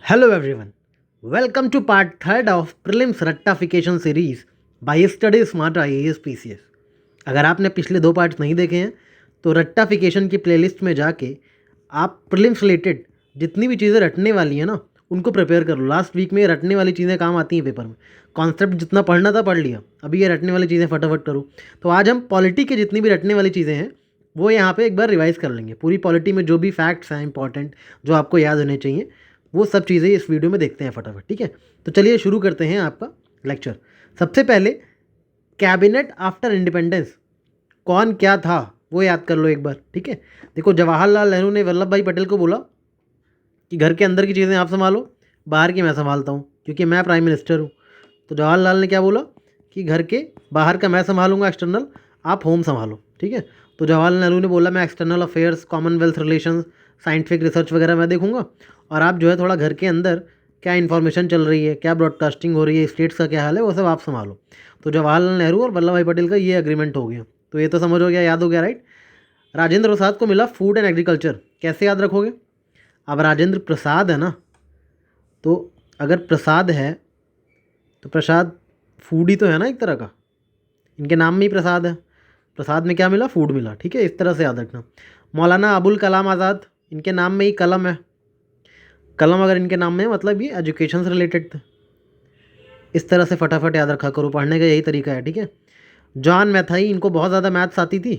Hello everyone. Welcome to part third of Prelims Rectification series by Study Smart IAS PCS. अगर आपने पिछले दो parts नहीं देखे हैं तो रट्टाफिकेशन की प्लेलिस्ट में जाके आप प्रीलिम्स रिलेटेड जितनी भी चीज़ें रटने वाली हैं ना उनको प्रिपेयर कर लो। लास्ट वीक में ये रटने वाली चीज़ें काम आती हैं पेपर में। कॉन्सेप्ट जितना पढ़ना था पढ़ लिया, अभी ये रटने वाली चीज़ें फटाफट करो। तो आज हम पॉलिटी की जितनी भी रटने वाली चीज़ें हैं वो यहाँ पे एक बार रिवाइज कर लेंगे। पूरी पॉलिटी में जो भी फैक्ट्स हैं इंपॉर्टेंट जो आपको याद होने चाहिए वो सब चीज़ें इस वीडियो में देखते हैं फटाफट। ठीक है, तो चलिए शुरू करते हैं आपका लेक्चर। सबसे पहले कैबिनेट आफ्टर इंडिपेंडेंस कौन क्या था वो याद कर लो एक बार। ठीक है, देखो जवाहरलाल नेहरू ने वल्लभ भाई पटेल को बोला कि घर के अंदर की चीज़ें आप संभालो, बाहर की मैं संभालता हूँ क्योंकि मैं प्राइम मिनिस्टर हूँ। तो जवाहरलाल ने क्या बोला कि घर के बाहर का मैं संभालूंगा एक्सटर्नल, आप होम संभालो। ठीक है, तो जवाहरलाल नेहरू ने बोला मैं external affairs, Commonwealth relations, scientific research वगैरह मैं देखूंगा और आप जो है थोड़ा घर के अंदर क्या इन्फॉर्मेशन चल रही है, क्या ब्रॉडकास्टिंग हो रही है, स्टेट्स का क्या हाल है, वो सब आप संभालो। तो जवाहरलाल नेहरू और वल्लभ भाई पटेल का ये एग्रीमेंट हो गया। तो ये तो समझ हो गया, याद हो गया, राइट। राजेंद्र प्रसाद को मिला फूड एंड एग्रीकल्चर, कैसे याद रखोगे। अब राजेंद्र प्रसाद है ना, तो अगर प्रसाद है तो प्रसाद फूड ही तो है ना एक तरह का, इनके नाम में ही प्रसाद है। प्रसाद में क्या मिला, फूड मिला। ठीक है, इस तरह से याद रखना। मौलाना अबुल कलाम आज़ाद, इनके नाम में ही कलम है। कलम अगर इनके नाम में है मतलब ये एजुकेशन से रिलेटेड थे। इस तरह से फटाफट याद रखा करो, पढ़ने का यही तरीका है। ठीक है, जॉन मैथाई, इनको बहुत ज़्यादा मैथ्स आती थी,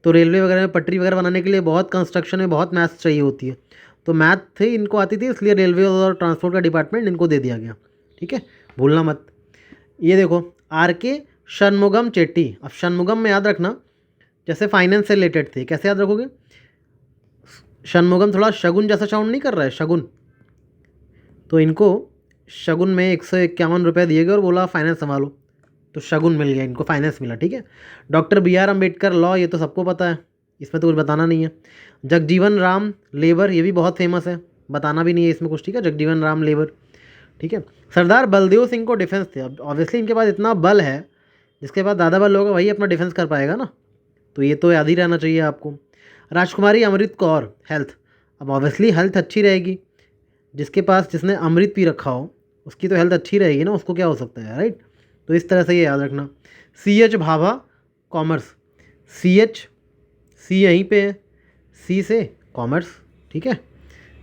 तो रेलवे वगैरह में पटरी वगैरह बनाने के लिए बहुत कंस्ट्रक्शन में बहुत मैथ्स चाहिए होती है, तो मैथ थे इनको आती थी, इसलिए रेलवे और ट्रांसपोर्ट का डिपार्टमेंट इनको दे दिया गया। ठीक है, भूलना मत। ये देखो आर के षणमुगम चेट्टी। अब षणमुगम में याद रखना जैसे फाइनेंस से रिलेटेड थे, कैसे याद रखोगे। षणमुगम थोड़ा शगुन जैसा साउंड नहीं कर रहा है, शगुन, तो इनको शगुन में 151 रुपये दिए गए और बोला फाइनेंस संभालो, तो शगुन मिल गया इनको, फाइनेंस मिला। ठीक है, doctor B R Ambedkar law, ये तो सबको पता है, इसमें तो कुछ बताना नहीं है। जगजीवन राम लेबर, ये भी बहुत फेमस है, बताना भी नहीं है इसमें कुछ। ठीक है, जगजीवन राम लेबर। ठीक है, सरदार बलदेव सिंह को डिफेंस थे। अब ऑब्वियसली इनके पास इतना बल है, जिसके पास ज़्यादा बल होगा वही अपना डिफेंस कर पाएगा ना, तो ये तो याद ही रहना चाहिए आपको। राजकुमारी अमृत कौर, हेल्थ। अब ऑब्वियसली हेल्थ अच्छी रहेगी, जिसके पास जिसने अमृत पी रखा हो उसकी तो हेल्थ अच्छी रहेगी ना, उसको क्या हो सकता है, राइट। तो इस तरह से ये याद रखना। C H Bhabha, commerce. C H, C यहीं पे है, सी से कॉमर्स। ठीक है,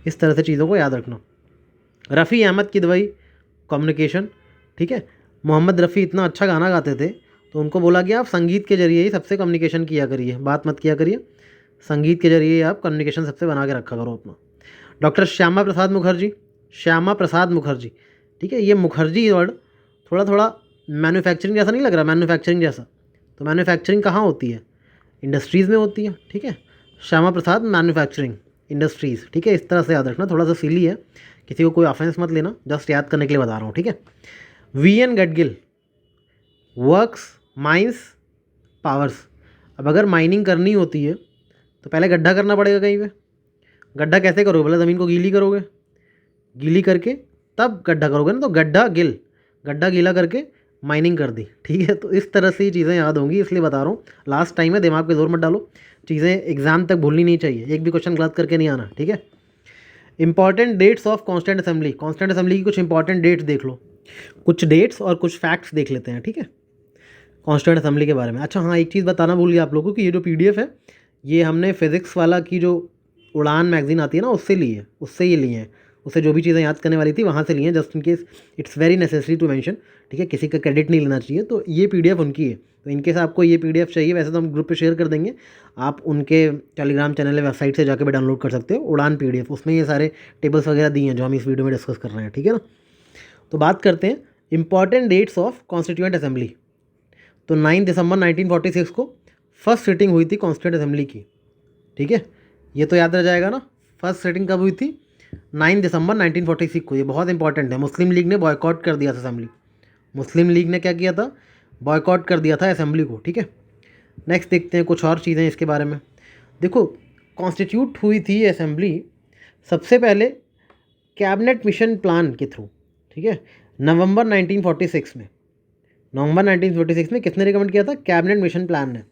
इस तरह से चीज़ों को याद रखना। रफ़ी अहमद की दवाई, कम्युनिकेशन। ठीक है, मोहम्मद रफ़ी इतना अच्छा गाना गाते थे तो उनको बोला कि आप संगीत के जरिए ही सबसे कम्युनिकेशन किया करिए, बात मत किया करिए, संगीत के जरिए आप कम्युनिकेशन सबसे बना के रखा करो अपना। डॉक्टर श्यामा प्रसाद मुखर्जी, श्यामा प्रसाद मुखर्जी। ठीक है, ये मुखर्जी वर्ड थोड़ा थोड़ा मैन्युफैक्चरिंग जैसा नहीं लग रहा, मैन्युफैक्चरिंग जैसा, तो मैन्युफैक्चरिंग कहाँ होती है, इंडस्ट्रीज़ में होती है। ठीक है, श्यामा प्रसाद मैन्युफैक्चरिंग इंडस्ट्रीज़। ठीक है, इस तरह से याद रखना, थोड़ा सा सिली है, किसी को कोई ऑफेंस मत लेना, जस्ट याद करने के लिए बता रहा हूँ। ठीक है, V N Gadgil, works, mines, powers. अब अगर माइनिंग करनी होती है तो पहले गड्ढा करना पड़ेगा कहीं पे। गड्ढा कैसे करोगे, पहले ज़मीन को गीली करोगे, गीली करके तब गड्ढा करोगे ना, तो गड्ढा गिल, गड्ढा गीला करके माइनिंग कर दी। ठीक है, तो इस तरह से ही चीज़ें याद होंगी, इसलिए बता रहा हूँ। लास्ट टाइम है, दिमाग पे जोर मत डालो, चीज़ें एग्जाम तक भूलनी नहीं चाहिए, एक भी क्वेश्चन गलत करके नहीं आना। ठीक है, important dates of constituent assembly. Constituent assembly की कुछ इंपॉर्टेंट डेट्स देख लो, कुछ डेट्स और कुछ फैक्ट्स देख लेते हैं। ठीक है, कॉन्स्टिट्यूंट असेंबली के बारे में। अच्छा हाँ, एक चीज़ बताना भूल गया आप लोगों को कि ये जो पीडीएफ है ये हमने फिज़िक्स वाला की जो उड़ान मैगजीन आती है ना उससे ली है, उससे ये लिए हैं, उससे जो भी चीज़ें याद करने वाली थी वहाँ से लिए हैं, just in case it's very necessary to mention. ठीक है, किसी का क्रेडिट नहीं लेना चाहिए, तो ये पीडीएफ उनकी है। तो इनकेस आपको ये पीडीएफ चाहिए, वैसे तो हम ग्रुप पे शेयर कर देंगे, आप उनके टेलीग्राम चैनल या वेबसाइट से जाकर भी डाउनलोड कर सकते हो उड़ान पीडीएफ, उसमें ये सारे टेबल्स वगैरह दिए हैं जो हम इस वीडियो में डिस्कस कर रहे हैं। ठीक है ना, तो बात करते हैं important dates of constituent assembly. तो 9 दिसंबर 1946 को फर्स्ट सिटिंग हुई थी कॉन्स्टिट्यूएंट असेंबली की। ठीक है, ये तो याद रह जाएगा ना, फर्स्ट सिटिंग कब हुई थी, 9 दिसंबर 1946 को, ये बहुत इंपॉर्टेंट है। मुस्लिम लीग ने बॉयकॉट कर दिया था असेंबली, मुस्लिम लीग ने क्या किया था, बॉयकॉट कर दिया था असेंबली को। ठीक है, नेक्स्ट देखते हैं कुछ और चीज़ें इसके बारे में। देखो कॉन्स्टिट्यूट हुई थी असेंबली सबसे पहले कैबिनेट मिशन प्लान के थ्रू। ठीक है, नवंबर 1946 में, नवंबर 1946 में किसने रिकमेंड किया था, कैबिनेट मिशन प्लान ने।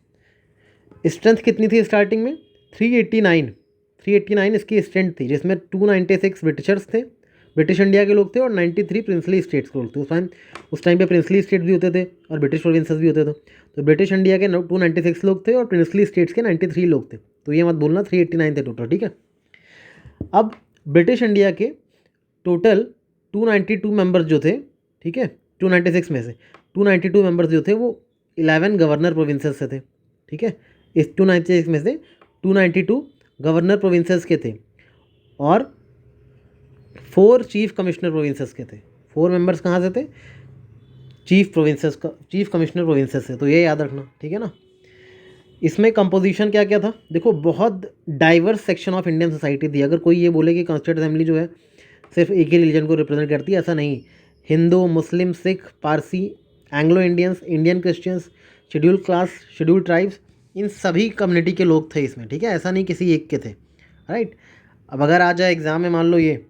स्ट्रेंथ कितनी थी स्टार्टिंग में, 389 इसकी स्ट्रेंथ थी, जिसमें 296 ब्रिटिशर्स थे, ब्रिटिश इंडिया के लोग थे और 93 प्रिंसली स्टेट्स के लोग थे। उस टाइम पे प्रिंसली स्टेट्स भी होते थे और ब्रिटिश प्रोविंसेस भी होते थे। तो ब्रिटिश इंडिया के 296 लोग थे और प्रिंसली स्टेट्स के 93 लोग थे। तो ये मत बोलना 389 थे टोटल, ठीक है। अब ब्रिटिश इंडिया के टोटल 292 मेंबर्स जो थे, ठीक है, 296 में से 292 मेंबर्स जो थे वो 11 गवर्नर प्रोविंसेस से थे, ठीक है। इस 296 में से 292 गवर्नर प्रोविंसेस के थे और 4 चीफ कमिश्नर प्रोविंसेस के थे। 4 मेंबर्स कहाँ से थे? चीफ कमिश्नर प्रोविंसेस से। तो ये याद रखना, ठीक है ना। इसमें कंपोजिशन क्या क्या था देखो, बहुत diverse section of Indian society थी। अगर कोई ये बोले कि कॉन्स्टिट्यूंट असेंबली जो है सिर्फ एक ही रिलीजन को रिप्रेजेंट करती है, ऐसा नहीं। Hindu, Muslim, Sikh, Parsi, Anglo Indians, Indian Christians, scheduled caste, scheduled tribes, इन सभी कम्युनिटी के लोग थे इसमें, ठीक है। ऐसा नहीं किसी एक के थे, राइट। अब अगर आ जाए एग्जाम में मान लो ये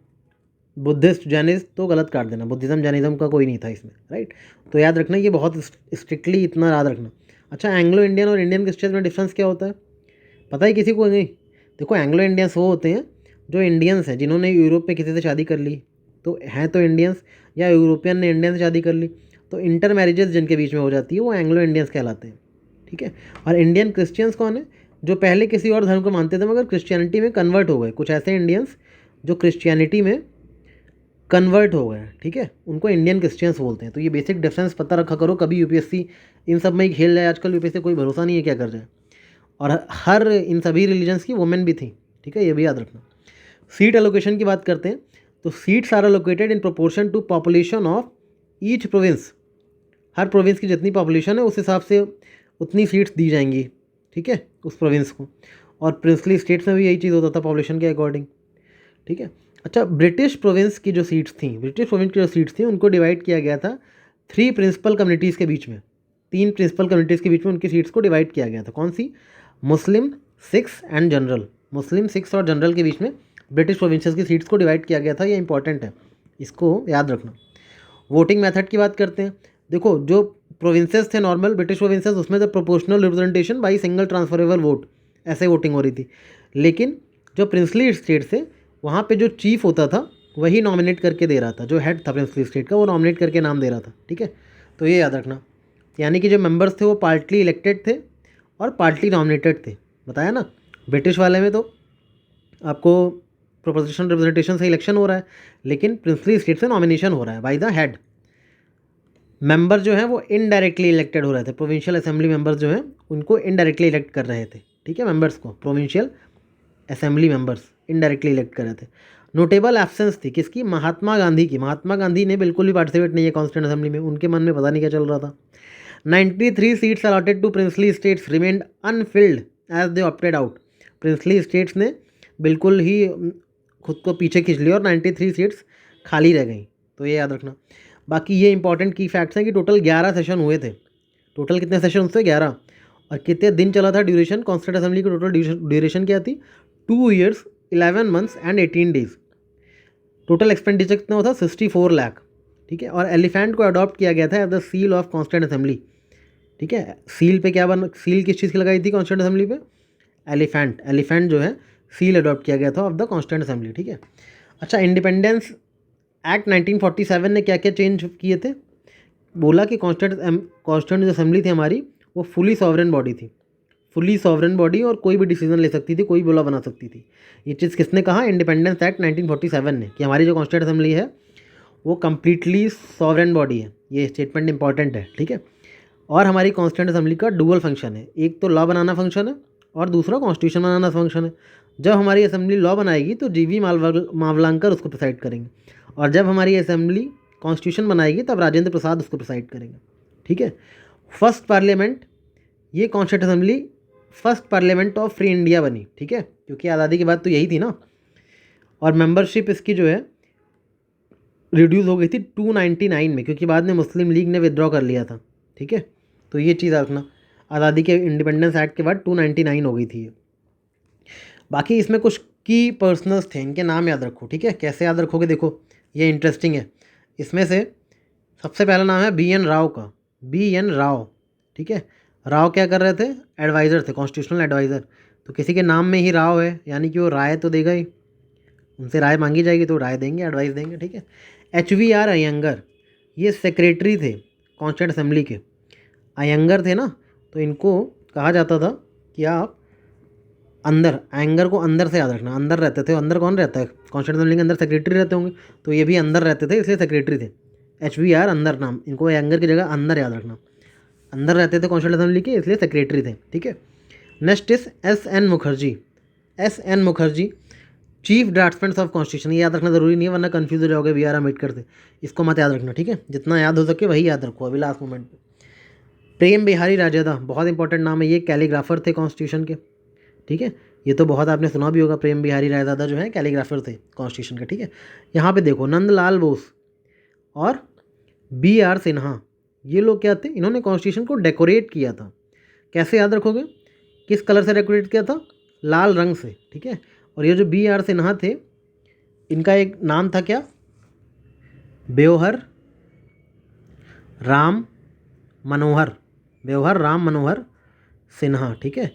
बुद्धिस्ट, जैनिस्ट, तो गलत काट देना। बुद्धिज़्म जैनिज़्म का कोई नहीं था इसमें, राइट। तो याद रखना ये बहुत स्ट्रिक्टली इतना याद रखना। अच्छा, एंग्लो इंडियन और इंडियन क्रिश्चियन में डिफरेंस क्या होता है पता है किसी को? नहीं। देखो, एंग्लो इंडियंस वो होते हैं जो इंडियंस हैं जिन्होंने यूरोप में किसी से शादी कर ली, तो हैं तो इंडियंस, या यूरोपियन ने इंडियन से शादी कर ली, तो इंटर मैरिजेस जिनके बीच में हो जाती है वो एंग्लो इंडियंस कहलाते हैं, ठीक है। और इंडियन क्रिश्चियंस कौन है? जो पहले किसी और धर्म को मानते थे मगर क्रिश्चियनिटी में कन्वर्ट हो गए। कुछ ऐसे इंडियंस जो क्रिश्चियनिटी में कन्वर्ट हो गए, ठीक है, उनको इंडियन क्रिश्चियंस बोलते हैं। तो ये बेसिक डिफरेंस पता रखा करो, कभी यूपीएससी इन सब में ही खेल जाए। आजकल यूपीएससी कोई भरोसा नहीं है क्या कर जाए। और हर इन सभी रिलीजन्स की वुमेन भी थी, ठीक है, ये भी याद रखना। सीट एलोकेशन की बात करते हैं तो seats are allocated in proportion to population of each province. हर प्रोविंस की जितनी पॉपुलेशन है उस हिसाब से उतनी सीट्स दी जाएंगी, ठीक है, उस प्रोविंस को। और प्रिंसली स्टेट्स में भी यही चीज़ होता था पॉपुलेशन के अकॉर्डिंग, ठीक है। अच्छा, ब्रिटिश प्रोविंस की जो सीट्स थी उनको डिवाइड किया गया था 3 प्रिंसिपल कम्युनिटीज़ के बीच में। 3 प्रिंसिपल कम्युनिटीज़ के बीच में उनकी सीट्स को डिवाइड किया गया था। कौन सी? Muslim, Sikhs and general. Muslim, Sikhs और जनरल के बीच में ब्रिटिश प्रोविंसेस की सीट्स को डिवाइड किया गया था। ये इंपॉर्टेंट है, इसको याद रखना। वोटिंग मेथड की बात करते हैं। देखो, जो प्रोविंसेस थे नॉर्मल ब्रिटिश प्रोविंसेस, उसमें तो proportional representation by single transferable vote ऐसे वोटिंग हो रही थी। लेकिन जो प्रिंसली स्टेट थे वहाँ पे जो चीफ होता था वही नॉमिनेट करके दे रहा था। जो हेड था प्रिंसली स्टेट का वो नॉमिनेट करके नाम दे रहा था, ठीक है। तो ये याद रखना, यानी कि जो मेंबर्स थे वो पार्टली इलेक्टेड थे और पार्टली नॉमिनेटेड थे। बताया ना, ब्रिटिश वाले में तो आपको प्रोपोर्शनल रिप्रेजेंटेशन से इलेक्शन हो रहा है, लेकिन प्रिंसली स्टेट से नॉमिनेशन हो रहा है बाय द हेड। मेंबर जो हैं वो इनडायरेक्टली इलेक्टेड हो रहे थे। प्रोविंशियल असेंबली मेंबर्स जो हैं उनको इनडायरेक्टली इलेक्ट कर रहे थे, ठीक है, मेंबर्स को provincial assembly members indirectly elect कर रहे थे। नोटेबल एब्सेंस थी किसकी? महात्मा गांधी की। महात्मा गांधी ने बिल्कुल भी पार्टिसिपेट नहीं है कॉन्स्टिट्यूंट असेंबली में। उनके मन में पता नहीं क्या चल रहा था। 93 seats allotted to princely states remained unfilled as they opted out. Princely states ने बिल्कुल ही खुद को पीछे खींच लिया और 93 सीट्स खाली रह गई। तो ये याद रखना। बाकी ये इंपॉर्टेंट की फैक्ट्स हैं कि टोटल 11 सेशन हुए थे। टोटल कितने सेशन थे? 11। और कितने दिन चला था ड्यूरेशन? कॉन्स्टिट्यूंट असेंबली की टोटल ड्यूरेशन क्या थी? 2 years 11 months and 18 days। Total expenditure कितना होता? 64 लाख, ठीक है। और एलिफेंट को अडॉप्ट किया गया था as the seal of constituent assembly, ठीक है। सील पे क्या बन सील किस चीज़ की लगाई थी कॉन्स्टिट्यूंट असेंबली पे? एलिफेंट जो है सील अडॉप्ट किया गया था ऑफ द कॉन्स्टिट्यूंट असेंबली, ठीक है। अच्छा, इंडिपेंडेंस एक्ट 1947 ने क्या क्या चेंज किए थे? बोला कि कॉन्स्टिट्यूंट असेंबली थी हमारी वो फुली सॉवरेन बॉडी थी। फुली सॉवरेन बॉडी और कोई भी डिसीजन ले सकती थी, कोई भी लॉ बना सकती थी। ये चीज़ किसने कहा? इंडिपेंडेंस एक्ट 1947 ने, कि हमारी जो कॉन्स्टिट्यूंट असेंबली है वो कम्प्लीटली सॉवरेन बॉडी है। ये स्टेटमेंट इंपॉर्टेंट है, ठीक है। और हमारी कॉन्स्टिट्यूंट असेंबली का डुअल फंक्शन है, एक तो लॉ बनाना फंक्शन है और दूसरा कॉन्स्टिट्यूशन बनाना फंक्शन है। जब हमारी असेंबली लॉ बनाएगी तो जीवी मावलांकर उसको प्रिसाइड करेंगे, और जब हमारी असेंबली कॉन्स्टिट्यूशन बनाएगी तब राजेंद्र प्रसाद उसको प्रिसाइड करेंगे, ठीक है। फर्स्ट पार्लियामेंट, ये constituent assembly first parliament of free India बनी, ठीक है, क्योंकि आज़ादी की बात तो यही थी ना। और मेंबरशिप इसकी जो है रिड्यूस हो गई थी 299 में, क्योंकि बाद में मुस्लिम लीग ने विदड्रॉ कर लिया था, ठीक है। तो ये चीज़ रखना, आज़ादी के इंडिपेंडेंस एक्ट के बाद 299 हो गई थी ये। बाकी इसमें कुछ की पर्सनल्स थे, इनके नाम याद रखो, ठीक है। कैसे याद रखोगे? देखो, ये इंटरेस्टिंग है। इसमें से सबसे पहला नाम है BN राव का। BN राव, ठीक है। राव क्या कर रहे थे? एडवाइज़र थे, कॉन्स्टिट्यूशनल एडवाइज़र। तो किसी के नाम में ही राव है यानी कि वो राय तो देगा ही, उनसे राय मांगी जाएगी तो राय देंगे, एडवाइस देंगे, ठीक है। HVR अयंगर, ये सेक्रेटरी थे कॉन्स्टिट्यूंट असेंबली के, अयंगर थे ना, तो इनको कहा जाता था कि आप अंदर, एंगर को अंदर से याद रखना, अंदर रहते थे। अंदर कौन रहता है? कॉन्स्टिट्यूंट असेंबली के अंदर सेक्रेटरी रहते होंगे, तो ये भी अंदर रहते थे इसलिए सेक्रेटरी थे। HVR अंदर नाम, इनको एंगर की जगह अंदर याद रखना, अंदर रहते थे कॉन्स्टिट्यूंट असेंबली के इसलिए सेक्रेटरी थे, ठीक है। Next is SN Mukherjee. SN Mukherjee chief draftsman of constitution, ये याद रखना जरूरी नहीं है वरना कंफ्यूज हो जाओगे BR अम्बेडकर से, इसको मत याद रखना, ठीक है। जितना याद हो सके वही याद रखो अभी लास्ट मोमेंट पे। प्रेम बिहारी राजदा, बहुत इंपॉर्टेंट नाम है, ये कैलीग्राफर थे कॉन्स्टिट्यूशन के, ठीक है। ये तो बहुत आपने सुना भी होगा, प्रेम बिहारी राजदा जो है कैलीग्राफर थे कॉन्स्टिट्यूशन के, ठीक है। यहाँ पे देखो नंदलाल बोस और BR सिन्हा, ये लोग क्या थे? इन्होंने कॉन्स्टिट्यूशन को डेकोरेट किया था। कैसे याद रखोगे? किस कलर से डेकोरेट किया था? लाल रंग से, ठीक है। और ये जो BR सिन्हा थे, इनका एक नाम था क्या? ब्योहर राम मनोहर, ब्योहर राम मनोहर सिन्हा, ठीक है।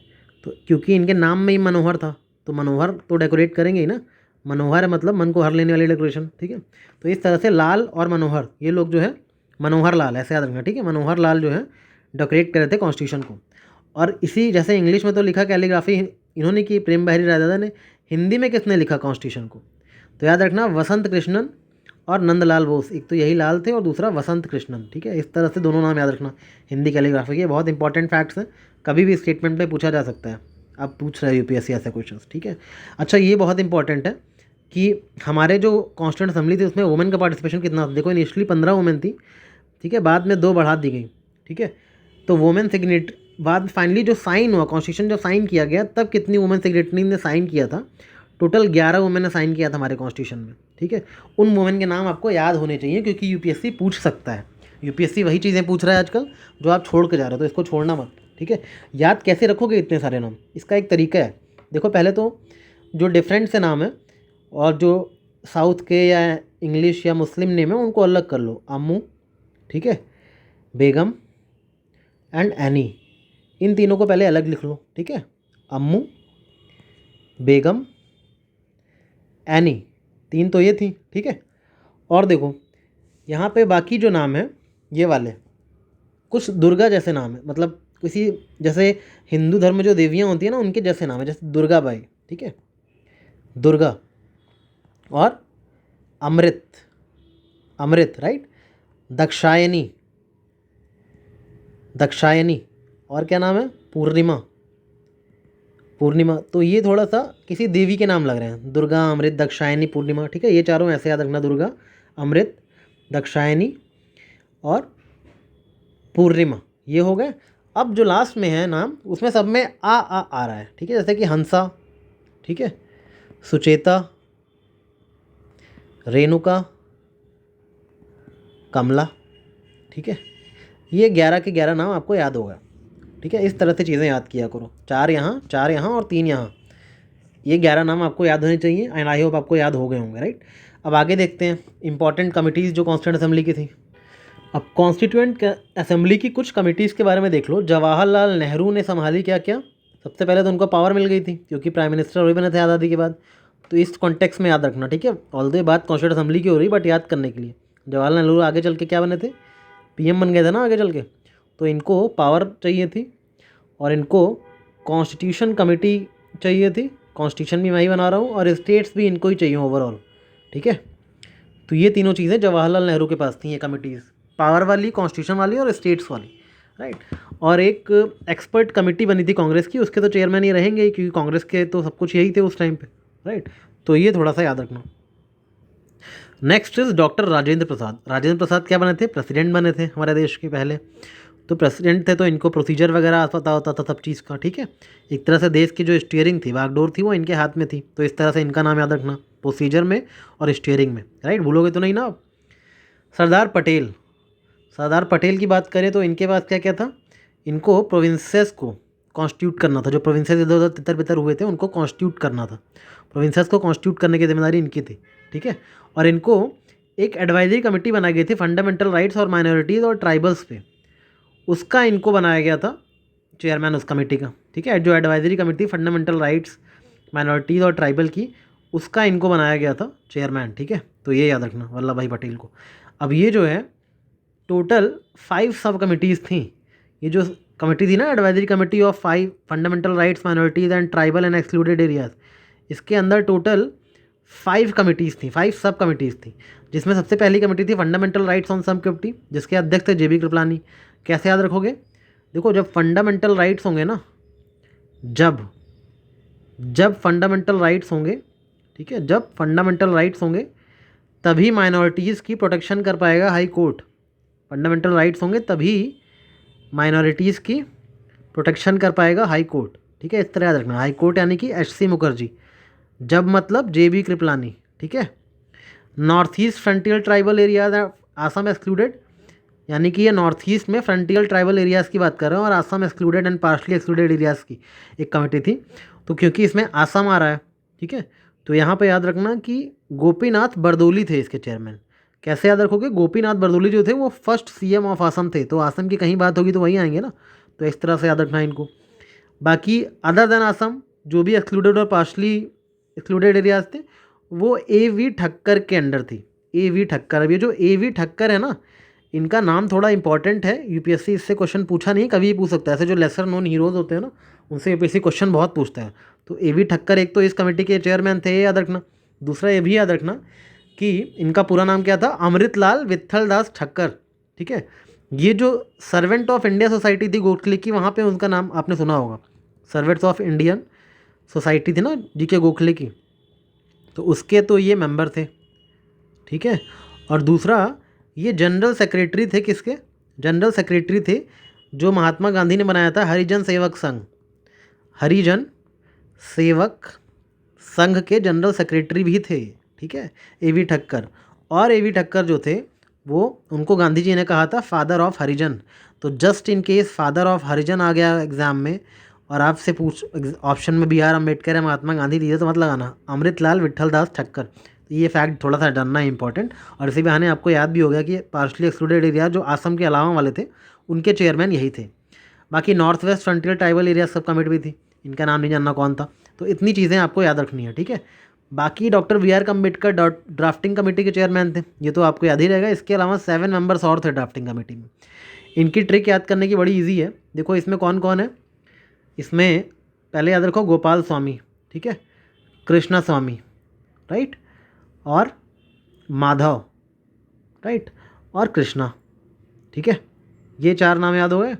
तो क्योंकि इनके नाम में ही मनोहर था, तो मनोहर तो डेकोरेट करेंगे ही ना, मनोहर है मतलब मन को हर लेने वाली डेकोरेशन, ठीक है। तो इस तरह से लाल और मनोहर, ये लोग जो है मनोहर लाल, ऐसे याद रखना, ठीक है। मनोहर लाल जो है डेकोरेट कर रहे थे कॉन्स्टिट्यूशन को। और इसी जैसे इंग्लिश में तो लिखा कैलीग्राफी इन्होंने की, प्रेम बिहारी राजदा ने, हिंदी में किसने लिखा कॉन्स्टिट्यूशन को? तो याद रखना वसंत कृष्णन और नंदलाल बोस, एक तो यही लाल थे और दूसरा वसंत कृष्णन, ठीक है। इस तरह से दोनों नाम याद रखना हिंदी कैलीग्राफी के, बहुत इंपॉर्टेंट फैक्ट्स हैं, कभी भी स्टेटमेंट में पूछा जा सकता है। अब पूछ रहे हो UPSC ऐसे क्वेश्चंस, ठीक है। अच्छा ये बहुत इंपॉर्टेंट है कि हमारे जो कॉन्स्टिट्यूंट असेंबली थी उसमें वुमेन का पार्टिसिपेशन कितना था। देखो इनिशियली 15 वुमेन थी, ठीक है, बाद में 2 बढ़ा दी गई, ठीक है। तो वुमेन सिग्नेट बाद फाइनली जो साइन हुआ कॉन्स्टिट्यूशन, जो साइन किया गया, तब कितनी वुमेन सेक्रेटरी ने साइन किया था? टोटल 11 वुमेन ने साइन किया था हमारे कॉन्स्टिट्यूशन में, ठीक है। उन वुमेन के नाम आपको याद होने चाहिए क्योंकि UPSC पूछ सकता है। UPSC वही चीज़ें पूछ रहा है आजकल जो आप छोड़ के जा रहे हो, तो इसको छोड़ना मत, ठीक है। याद कैसे रखोगे इतने सारे नाम? इसका एक तरीका है। देखो पहले तो जो डिफरेंट से नाम है और जो साउथ के या इंग्लिश या मुस्लिम नेम है उनको अलग कर लो। अम्मू, ठीक है, बेगम एंड एनी, इन तीनों को पहले अलग लिख लो, ठीक है। अम्मू, बेगम, एनी, 3 तो ये थी, ठीक है। और देखो यहाँ पे बाकी जो नाम है ये वाले कुछ दुर्गा जैसे नाम है, मतलब किसी जैसे हिंदू धर्म में जो देवियाँ होती हैं ना उनके जैसे नाम है, जैसे दुर्गा बाई, ठीक है, दुर्गा, और अमृत, अमृत राइट, दक्षायनी, दक्षायनी, और क्या नाम है? पूर्णिमा, पूर्णिमा। तो ये थोड़ा सा किसी देवी के नाम लग रहे हैं, दुर्गा, अमृत, दक्षायनी, पूर्णिमा, ठीक है। ये चारों ऐसे याद रखना, दुर्गा, अमृत, दक्षायनी और पूर्णिमा, ये हो गए। अब जो लास्ट में है नाम उसमें सब में आ रहा है, ठीक है। जैसे कि हंसा, ठीक है, सुचेता, रेणुका, कमला, ठीक है। ये 11 के 11 नाम आपको याद होगा, ठीक है। इस तरह से चीज़ें याद किया करो, 4 यहाँ, 4 यहाँ और 3 यहाँ, ये 11 नाम आपको याद होने चाहिए एंड आई होप आपको याद हो गए होंगे, राइट। अब आगे देखते हैं इंपॉर्टेंट कमिटीज़ जो कॉन्स्टिट्यूंट असेंबली की थी। अब कॉन्स्टिट्यूएंट असेंबली की कुछ कमिटीज़ के बारे में देख लो। जवाहरलाल नेहरू ने संभाली क्या क्या? सबसे पहले तो उनको पावर मिल गई थी क्योंकि प्राइम मिनिस्टर वही बने थे आज़ादी के बाद, तो इस कॉन्टेक्स्ट में याद रखना, ठीक है। ऑल्दो ये बात कॉन्स्टिट्यूंट असेंबली की हो रही बट याद करने के लिए, जवाहरलाल नेहरू आगे चल के क्या बने थे? PM बन गए थे ना आगे चल के, तो इनको पावर चाहिए थी और इनको कॉन्स्टिट्यूशन कमेटी चाहिए थी। कॉन्स्टिट्यूशन भी मैं ही बना रहा हूँ और स्टेट्स भी इनको ही चाहिए ओवरऑल, ठीक है। तो ये तीनों चीज़ें जवाहरलाल नेहरू के पास थी, ये कमिटीज़, पावर वाली, कॉन्स्टिट्यूशन वाली और स्टेट्स वाली, राइट। और एक एक्सपर्ट कमेटी बनी थी कांग्रेस की, उसके तो चेयरमैन ही रहेंगे क्योंकि कांग्रेस के तो सब कुछ यही थे उस टाइम पे, राइट। तो ये थोड़ा सा याद रखना। Next is doctor Rajendra Prasad. Rajendra Prasad क्या बने थे? प्रेसिडेंट बने थे हमारे देश के पहले, तो प्रेसिडेंट थे तो इनको प्रोसीजर वगैरह पता होता था सब चीज़ का, ठीक है। एक तरह से देश की जो स्टीयरिंग थी, बागडोर थी, वो इनके हाथ में थी, तो इस तरह से इनका नाम याद रखना प्रोसीजर में और स्टीयरिंग में, राइट। भूलोगे तो नहीं ना आप। सरदार पटेल, सरदार पटेल की बात करें तो इनके पास क्या क्या था? इनको प्रोविंसेस को कॉन्स्टिट्यूट करना था, जो प्रोविंसेस इधर उधर तितर बितर हुए थे उनको कॉन्स्टिट्यूट करना था, प्रोविंसेस को कॉन्स्टिट्यूट करने की जिम्मेदारी इनकी थी, ठीक है। और इनको एक एडवाइजरी कमेटी बनाई गई थी फंडामेंटल राइट्स और माइनॉरिटीज़ और ट्राइबल्स पे, उसका इनको बनाया गया था चेयरमैन उस कमेटी का, ठीक है। जो advisory committee fundamental rights, minorities और ट्राइबल की, उसका इनको बनाया गया था चेयरमैन, ठीक है। तो ये याद रखना, वल्लभ भाई पटेल को। अब ये जो है टोटल 5 सब कमिटीज़ थी। ये जो कमेटी थी ना, advisory committee of 5 fundamental rights minorities and tribal and excluded areas, इसके अंदर टोटल 5 कमिटीज़ थी, 5 सब कमिटीज़ थी। जिसमें सबसे पहली कमेटी थी फंडामेंटल राइट्स ऑन सब कमिटी, जिसके अध्यक्ष थे JB कृपलानी। कैसे याद रखोगे? देखो, जब फंडामेंटल राइट्स होंगे ना, जब फंडामेंटल राइट्स होंगे, ठीक है, जब फंडामेंटल राइट्स होंगे तभी माइनॉरिटीज़ की प्रोटेक्शन कर पाएगा हाई कोर्ट। फंडामेंटल राइट्स होंगे तभी माइनॉरिटीज़ की प्रोटेक्शन कर पाएगा हाई कोर्ट, ठीक है। इस तरह याद रखना, हाई कोर्ट यानी कि HC मुखर्जी, जब मतलब JB कृपलानी, ठीक है। North east frontier tribal areas Assam excluded, यानी कि ये नॉर्थ ईस्ट में फ्रंटियर ट्राइबल एरियाज़ की बात कर रहे हैं, और Assam excluded and partially excluded areas की एक कमेटी थी। तो क्योंकि इसमें आसाम आ रहा है, ठीक है, तो यहाँ पे याद रखना कि गोपीनाथ बरदोली थे इसके चेयरमैन। कैसे याद रखोगे? गोपीनाथ बरदोली जो थे वो फर्स्ट CM ऑफ आसाम थे, तो आसाम की कहीं बात होगी तो वहीं आएंगे ना, तो इस तरह से याद रखना इनको। बाकी अदर देन आसाम जो भी एक्सक्लूडेड और पार्शली एक्सक्लूडेड एरियाज थे वो AV ठक्कर के अंडर थी। AV ठक्कर, अब ये जो AV ठक्कर है ना, इनका नाम थोड़ा इंपॉर्टेंट है, UPSC इससे क्वेश्चन पूछा नहीं, कभी पूछ सकता है। ऐसे जो लेसर नोन हीरोज़ होते हैं ना, उनसे UPSC क्वेश्चन बहुत पूछता है। तो AV ठक्कर एक तो इस कमेटी के चेयरमैन थे, ये याद रखना। दूसरा ये भी याद रखना कि इनका पूरा नाम क्या था, अमृतलाल विट्ठल दास ठक्कर, ठीक है। ये जो सर्वेंट ऑफ इंडिया सोसाइटी थी गोखले की, वहाँ पे उनका नाम आपने सुना होगा, सर्वेंट्स ऑफ इंडियन सोसाइटी थी ना GK गोखले की, तो उसके तो ये मेंबर थे, ठीक है। और दूसरा ये जनरल सेक्रेटरी थे, किसके? जनरल सेक्रेटरी थे जो महात्मा गांधी ने बनाया था, हरिजन सेवक संघ, हरिजन सेवक संघ के जनरल सेक्रेटरी भी थे, ठीक है, AV ठक्कर। और AV ठक्कर जो थे वो, उनको गांधी जी ने कहा था फादर ऑफ हरिजन। तो just in case father of Harijan आ गया एग्जाम में और आपसे पूछ ऑप्शन में BR अम्बेडकर है, महात्मा गांधी दिए, तो मत लगाना अमृतलाल विट्ठल दास ठक्कर। तो ये फैक्ट थोड़ा सा जानना है इंपॉर्टेंट। और इसी बहाने आपको याद भी हो गया कि पार्शली एक्सक्लूडेड एरिया जो आसाम के अलावा वाले थे उनके चेयरमैन यही थे। बाकी north west frontier tribal area sub committee भी थी, इनका नाम नहीं जानना कौन था। तो इतनी चीज़ें आपको याद रखनी है, ठीक है। बाकी doctor BR Ambedkar drafting committee के चेयरमैन थे, ये तो आपको याद ही रहेगा। इसके अलावा 7 मेंबर्स और थे ड्राफ्टिंग कमेटी में। इनकी ट्रिक याद करने की बड़ी ईजी है। देखो इसमें कौन कौन है, इसमें पहले याद रखो गोपाल स्वामी, ठीक है, कृष्णा स्वामी, राइट, और माधव, राइट, और कृष्णा, ठीक है। ये 4 नाम याद हो गए।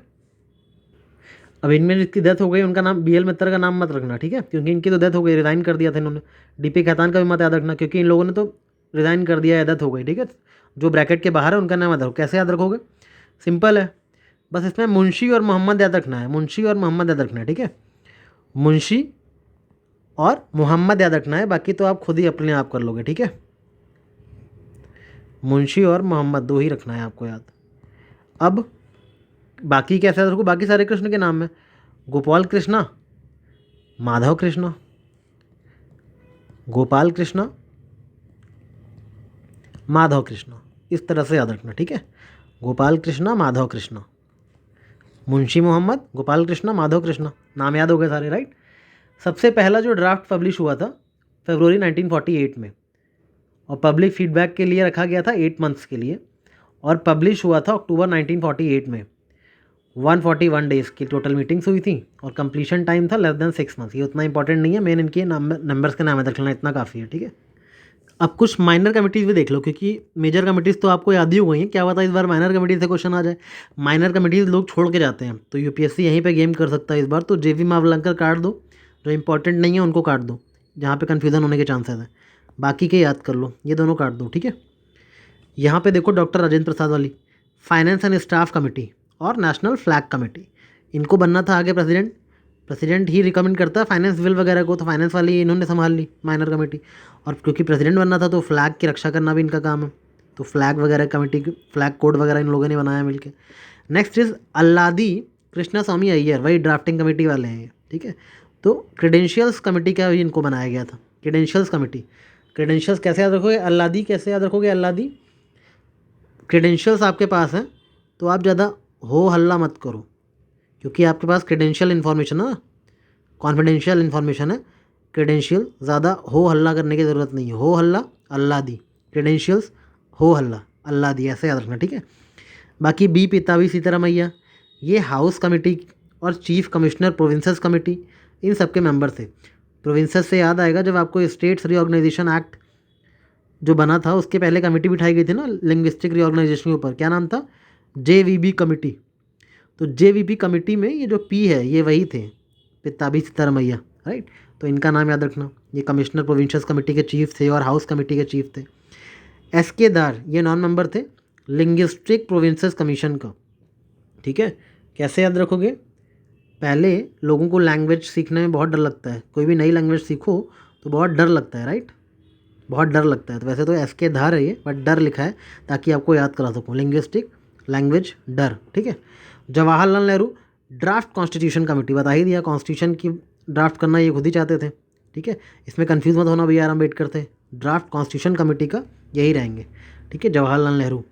अब इनमें जिसकी डेथ हो गई उनका नाम BL मित्तर का नाम मत रखना, ठीक है, क्योंकि इनकी तो डेथ हो गई, रिज़ाइन कर दिया था इन्होंने। DP खैतान का भी मत याद रखना, क्योंकि इन लोगों ने तो रिज़ाइन कर दिया है, डेथ हो गई, ठीक है। जो ब्रैकेट के बाहर है उनका नाम याद रखो। कैसे याद रखोगे? सिंपल है, बस इसमें मुंशी और मोहम्मद याद रखना है, मुंशी और मोहम्मद याद रखना है, ठीक है। मुंशी और मोहम्मद याद रखना है, बाकी तो आप खुद ही अपने आप कर लोगे, ठीक है। मुंशी और मोहम्मद 2 ही रखना है आपको याद। अब बाकी कैसे याद रखो? बाकी सारे कृष्ण के नाम है, गोपाल कृष्णा, माधव कृष्णा, गोपाल कृष्णा, माधव कृष्णा, इस तरह से याद रखना, ठीक है। गोपाल कृष्णा, माधव कृष्णा, मुंशी मोहम्मद, गोपाल कृष्णा, माधव कृष्णा, नाम याद हो गए सारे, राइट। सबसे पहला जो ड्राफ्ट पब्लिश हुआ था फरवरी 1948 में, और पब्लिक फीडबैक के लिए रखा गया था 8 मंथ्स के लिए, और पब्लिश हुआ था अक्टूबर 1948 में। 141 डेज़ की टोटल मीटिंग्स हुई थी, और कंप्लीशन टाइम था लेस देन 6 मंथ्स। ये उतना इंपॉर्टेंट नहीं है, मेन इनके नंबर्स के नाम याद रखना, इतना काफ़ी है, ठीक है। अब कुछ माइनर कमिटीज़ भी देख लो, क्योंकि मेजर कमिटीज़ तो आपको याद ही हो गई हैं, क्या पता इस बार माइनर कमिटीज़ से क्वेश्चन आ जाए। माइनर कमिटीज़ लोग छोड़ के जाते हैं, तो UPSC यहीं पे गेम कर सकता है इस बार। तो JV मावलंकर काट दो, जो इंपॉर्टेंट नहीं है उनको काट दो, जहाँ पे कन्फ्यूज़न होने के चांसेस हैं। बाकी के याद कर लो, ये दोनों काट दो, ठीक है। यहाँ पे देखो डॉक्टर राजेंद्र प्रसाद वाली, फाइनेंस एंड स्टाफ कमेटी और नेशनल फ्लैग कमेटी, इनको बनना था आगे प्रेसिडेंट। प्रेसिडेंट ही रिकमेंड करता है फाइनेंस बिल वगैरह को, तो फाइनेंस वाली इन्होंने संभाल ली माइनर कमेटी। और क्योंकि प्रेसिडेंट बनना था तो फ्लैग की रक्षा करना भी इनका काम है, तो फ्लैग वगैरह कमेटी, फ्लैग कोड वगैरह इन लोगों ने बनाया मिलके। नेक्स्ट इज अल्लादी कृष्णा स्वामी अय्यर, वही ड्राफ्टिंग कमेटी वाले हैं ये, ठीक है। तो क्रेडेंशियल्स कमेटी का भी इनको बनाया गया था, क्रेडेंशियल्स कमेटी। क्रेडेंशियल्स कैसे याद रखोगे? अल्लादी कैसे याद रखोगे? अल्लादी क्रेडेंशियल्स आपके पास हैं तो आप ज़्यादा हो हल्ला मत करो, क्योंकि आपके पास क्रेडेंशियल इन्फॉर्मेशन है, कॉन्फिडेंशियल इन्फॉर्मेशन है, क्रेडेंशियल, ज़्यादा हो हल्ला करने की ज़रूरत नहीं है, हो हल्ला अल्लाह दी, क्रेडेंशियल्स हो हल्ला अल्लाह दी, ऐसे याद रखना, ठीक है। बाकी बी पितावी सीतारामैया, ये हाउस कमेटी और चीफ कमिश्नर प्रोविंसेस कमेटी, इन सब के मेंबर थे। प्रोविंसेस से याद आएगा, जब आपको स्टेट्स रीऑर्गेनाइजेशन एक्ट जो बना था उसके पहले कमेटी बिठाई गई थी ना लिंग्विस्टिक रीऑर्गेनाइजेशन के ऊपर, क्या नाम था, JVB कमेटी। तो JVB कमेटी में ये जो पी है ये वही थे, पिताभी सीतारामैया, राइट। तो इनका नाम याद रखना, ये कमिश्नर प्रोविंशियस कमेटी के चीफ थे और हाउस कमेटी के चीफ थे। SK दार ये नॉन मेंबर थे लिंग्विस्टिक प्रोविंसेस कमीशन का, ठीक है। कैसे याद रखोगे, पहले लोगों को लैंग्वेज सीखने में बहुत डर लगता है, कोई भी नई लैंग्वेज सीखो तो बहुत डर लगता है, राइट, बहुत डर लगता है। तो वैसे तो SK धार है ये, बट डर लिखा है ताकि आपको याद करा सकूँ, लिंग्विस्टिक लैंग्वेज डर, ठीक है। Jawaharlal Nehru draft constitution committee, बता ही दिया, कॉन्स्टिट्यूशन की ड्राफ्ट करना ये खुद ही चाहते थे, ठीक है। इसमें कंफ्यूज मत होना, BR अम्बेडकर थे, ड्राफ्ट कॉन्स्टिट्यूशन कमेटी का यही रहेंगे, ठीक है, Jawaharlal Nehru.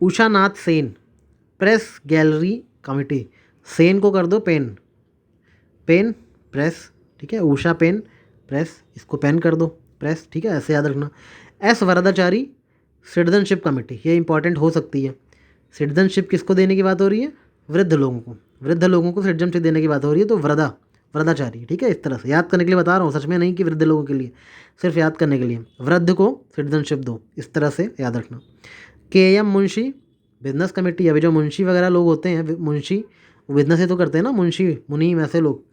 Usha Nath Sen press gallery committee, Sen को कर दो पेन, पेन प्रेस, ठीक है, उषा पेन प्रेस, इसको पेन कर दो प्रेस, ठीक है, ऐसे याद रखना। S वरदाचारी सिटीजनशिप कमेटी, ये इंपॉर्टेंट हो सकती है। सिटीजनशिप किसको देने की बात हो रही है, वृद्ध लोगों को, वृद्ध लोगों को सिटीजनशिप देने की बात हो रही है, तो वरदाचारी, ठीक है। इस तरह से याद करने के लिए बता रहा हूँ, सच में नहीं कि वृद्ध लोगों के लिए, सिर्फ याद करने के लिए, वृद्ध को सिटीजनशिप दो, इस तरह से याद रखना। KM मुंशी बिजनेस कमेटी, अभी जो मुंशी वगैरह लोग होते हैं, मुंशी बिजनेस ही तो करते हैं ना, मुंशी मुनीम ऐसे लोग,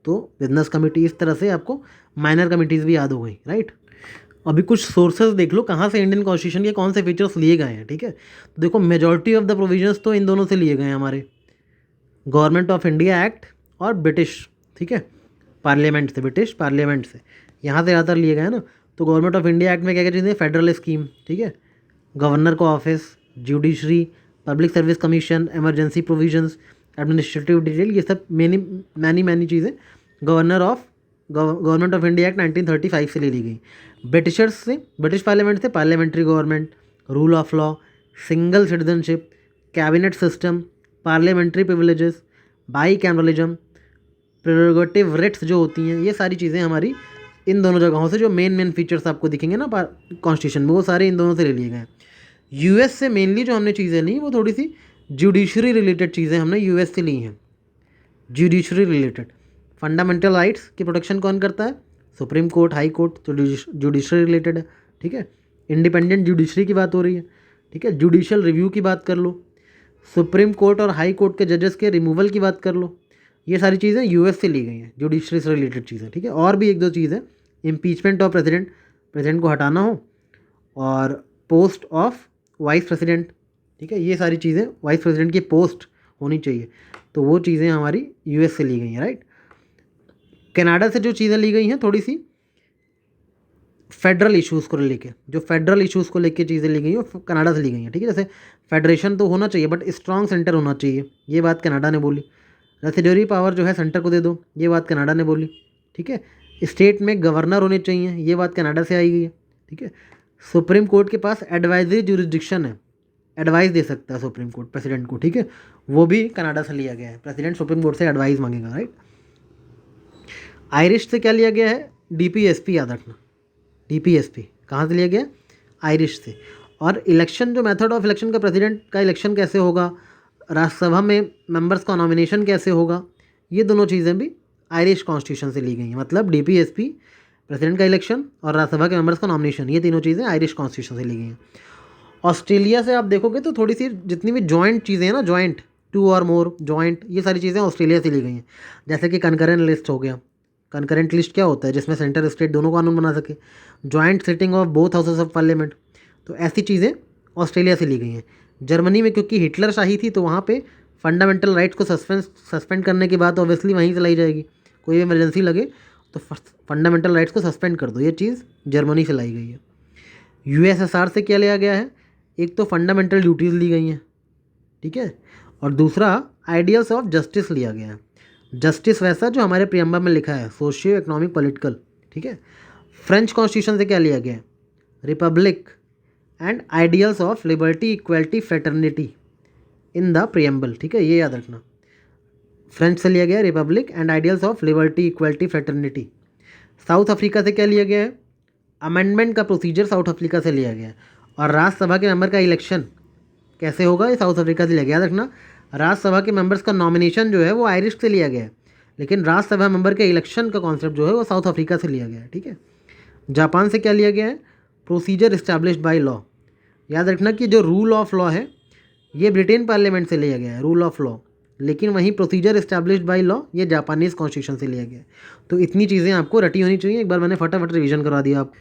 तो बिजनेस कमेटी, इस तरह से आपको माइनर कमिटीज़ भी याद हो गई, राइट। अभी कुछ सोर्सेज देख लो कहाँ से इंडियन कॉन्स्टिट्यूशन के कौन से फीचर्स लिए गए हैं, ठीक है। तो देखो मेजॉरिटी ऑफ द प्रोविजंस तो इन दोनों से लिए गए हैं, हमारे गवर्नमेंट ऑफ इंडिया एक्ट और ब्रिटिश, ठीक है, पार्लियामेंट से, ब्रिटिश पार्लियामेंट से, यहाँ से ज़्यादातर लिए गए हैं ना। तो गवर्नमेंट ऑफ इंडिया एक्ट में क्या क्या चीज़ें, फेडरल स्कीम, ठीक है, गवर्नर का office, judiciary, public service commission, emergency provisions, administrative detail, ये सब मैनी चीज़ें गवर्नमेंट ऑफ इंडिया एक्ट 1935 से ले ली गई। ब्रिटिशर्स से, ब्रिटिश पार्लियामेंट से parliamentary government, rule of law, single citizenship, cabinet system, parliamentary privileges, bicameralism, prerogative writs जो होती हैं, ये सारी चीज़ें हमारी इन दोनों जगहों से, जो मेन फीचर्स आपको दिखेंगे ना कॉन्स्टिट्यूशन में, वो सारे इन दोनों से ले लिए गए हैं। US से मेनली जो हमने चीज़ें ली वो थोड़ी सी जुडिशरी रिलेटेड चीज़ें हमने US से ली हैं, जुडिशरी रिलेटेड। फंडामेंटल राइट्स की प्रोटेक्शन कौन करता है, सुप्रीम कोर्ट, हाई कोर्ट, तो जुडिशरी रिलेटेड है, ठीक है। इंडिपेंडेंट जुडिशरी की बात हो रही है, ठीक है, जुडिशियल रिव्यू की बात कर लो, सुप्रीम कोर्ट और हाई कोर्ट के जजेस के रिमूवल की बात कर लो, ये सारी चीज़ें US से ली गई हैं, जुडिशरी से रिलेटेड चीज़ें, ठीक है। और भी एक दो चीज़ें, इम्पीचमेंट ऑफ प्रेसिडेंट, प्रेसिडेंट को हटाना हो, और पोस्ट ऑफ वाइस प्रेसिडेंट, ठीक है, ये सारी चीज़ें, वाइस प्रेसिडेंट की पोस्ट होनी चाहिए, तो वो चीज़ें हमारी US से ली गई हैं, राइट। कनाडा से जो चीज़ें ली गई हैं थोड़ी सी फेडरल इश्यूज़ को लेके, जो फेडरल इश्यूज़ को लेके चीज़ें ली गई हैं वो कनाडा से ली गई हैं, ठीक है। जैसे फेडरेशन तो होना चाहिए बट स्ट्रॉन्ग सेंटर होना चाहिए, ये बात कनाडा ने बोली। रेसिडरी पावर जो है सेंटर को दे दो, ये बात कनाडा ने बोली, ठीक है। स्टेट में गवर्नर होने चाहिए, ये बात कनाडा से आई गई है, ठीक है। सुप्रीम कोर्ट के पास एडवाइजरी जुरिस्डिक्शन है, एडवाइस दे सकता है सुप्रीम कोर्ट प्रेसिडेंट को, ठीक है, वो भी कनाडा से लिया गया है, प्रेसिडेंट सुप्रीम कोर्ट से एडवाइस मांगेगा, राइट। आयरिश से क्या लिया गया है, DPSP, याद रखना, DPSP कहाँ से लिया गया, आयरिश से। और इलेक्शन, जो मेथड ऑफ इलेक्शन का, प्रेसिडेंट का इलेक्शन कैसे होगा, राज्यसभा में मेंबर्स का नॉमिनेशन कैसे होगा, ये दोनों चीज़ें भी आयरिश कॉन्स्टिट्यूशन से ली गई हैं। मतलब DPSP, प्रेसिडेंट का इलेक्शन, और राज्यसभा के मेंबर्स का नॉमिनेशन, ये तीनों चीज़ें आयरिश कॉन्स्टिट्यूशन से ली गई हैं। ऑस्ट्रेलिया से आप देखोगे तो थोड़ी सी जितनी भी जॉइंट चीज़ें हैं ना, जॉइंट, 2 और मोर जॉइंट, ये सारी चीज़ें ऑस्ट्रेलिया से ली गई हैं। जैसे कि कनकरेंट लिस्ट हो गया, कनकरेंट लिस्ट क्या होता है, जिसमें सेंटर स्टेट दोनों कानून बना सके, joint sitting of both houses of parliament, तो ऐसी चीज़ें ऑस्ट्रेलिया से ली गई हैं। जर्मनी में क्योंकि हिटलर शाही थी तो वहाँ पे फंडामेंटल राइट्स को सस्पेंड करने की बात ऑब्वियसली वहीं से लाई जाएगी, कोई भी इमरजेंसी लगे तो फंडामेंटल राइट्स को सस्पेंड कर दो, ये चीज़ जर्मनी से लाई गई है। USSR से क्या लिया गया है, एक तो फंडामेंटल ड्यूटीज़ ली गई हैं, ठीक है, और दूसरा आइडियल्स ऑफ जस्टिस लिया गया है। जस्टिस वैसा जो हमारे प्रियम्बल में लिखा है, सोशियो इकोनॉमिक पॉलिटिकल, ठीक है। फ्रेंच कॉन्स्टिट्यूशन से क्या लिया गया है, Republic and ideals of liberty, equality, fraternity in the preamble, ठीक है, ये याद रखना। फ्रेंच से लिया गया Republic and ideals of liberty, equality, fraternity. South Africa से क्या लिया गया है, अमेंडमेंट का प्रोसीजर साउथ अफ्रीका से लिया गया है। और राज्यसभा के मेंबर का इलेक्शन कैसे होगा, ये साउथ अफ्रीका से लिया गया। याद रखना, राज्यसभा के मेंबर्स का नॉमिनेशन जो है वो आयरिश से लिया गया है, लेकिन राज्यसभा मेंबर के इलेक्शन का कॉन्सेप्ट जो है वो साउथ अफ्रीका से लिया गया है, ठीक है। जापान से क्या लिया गया है, प्रोसीजर इस्टेब्लिश्ड बाय लॉ। याद रखना कि जो रूल ऑफ लॉ है ये ब्रिटेन पार्लियामेंट से लिया गया है, रूल ऑफ लॉ, लेकिन वहीं प्रोसीजर इस्टेब्लिश्ड बाय लॉ ये जापानीज़ कॉन्स्टिट्यूशन से लिया गया है। तो इतनी चीज़ें आपको रटी होनी चाहिए, एक बार मैंने फटाफट रिवीजन करवा दिया आप।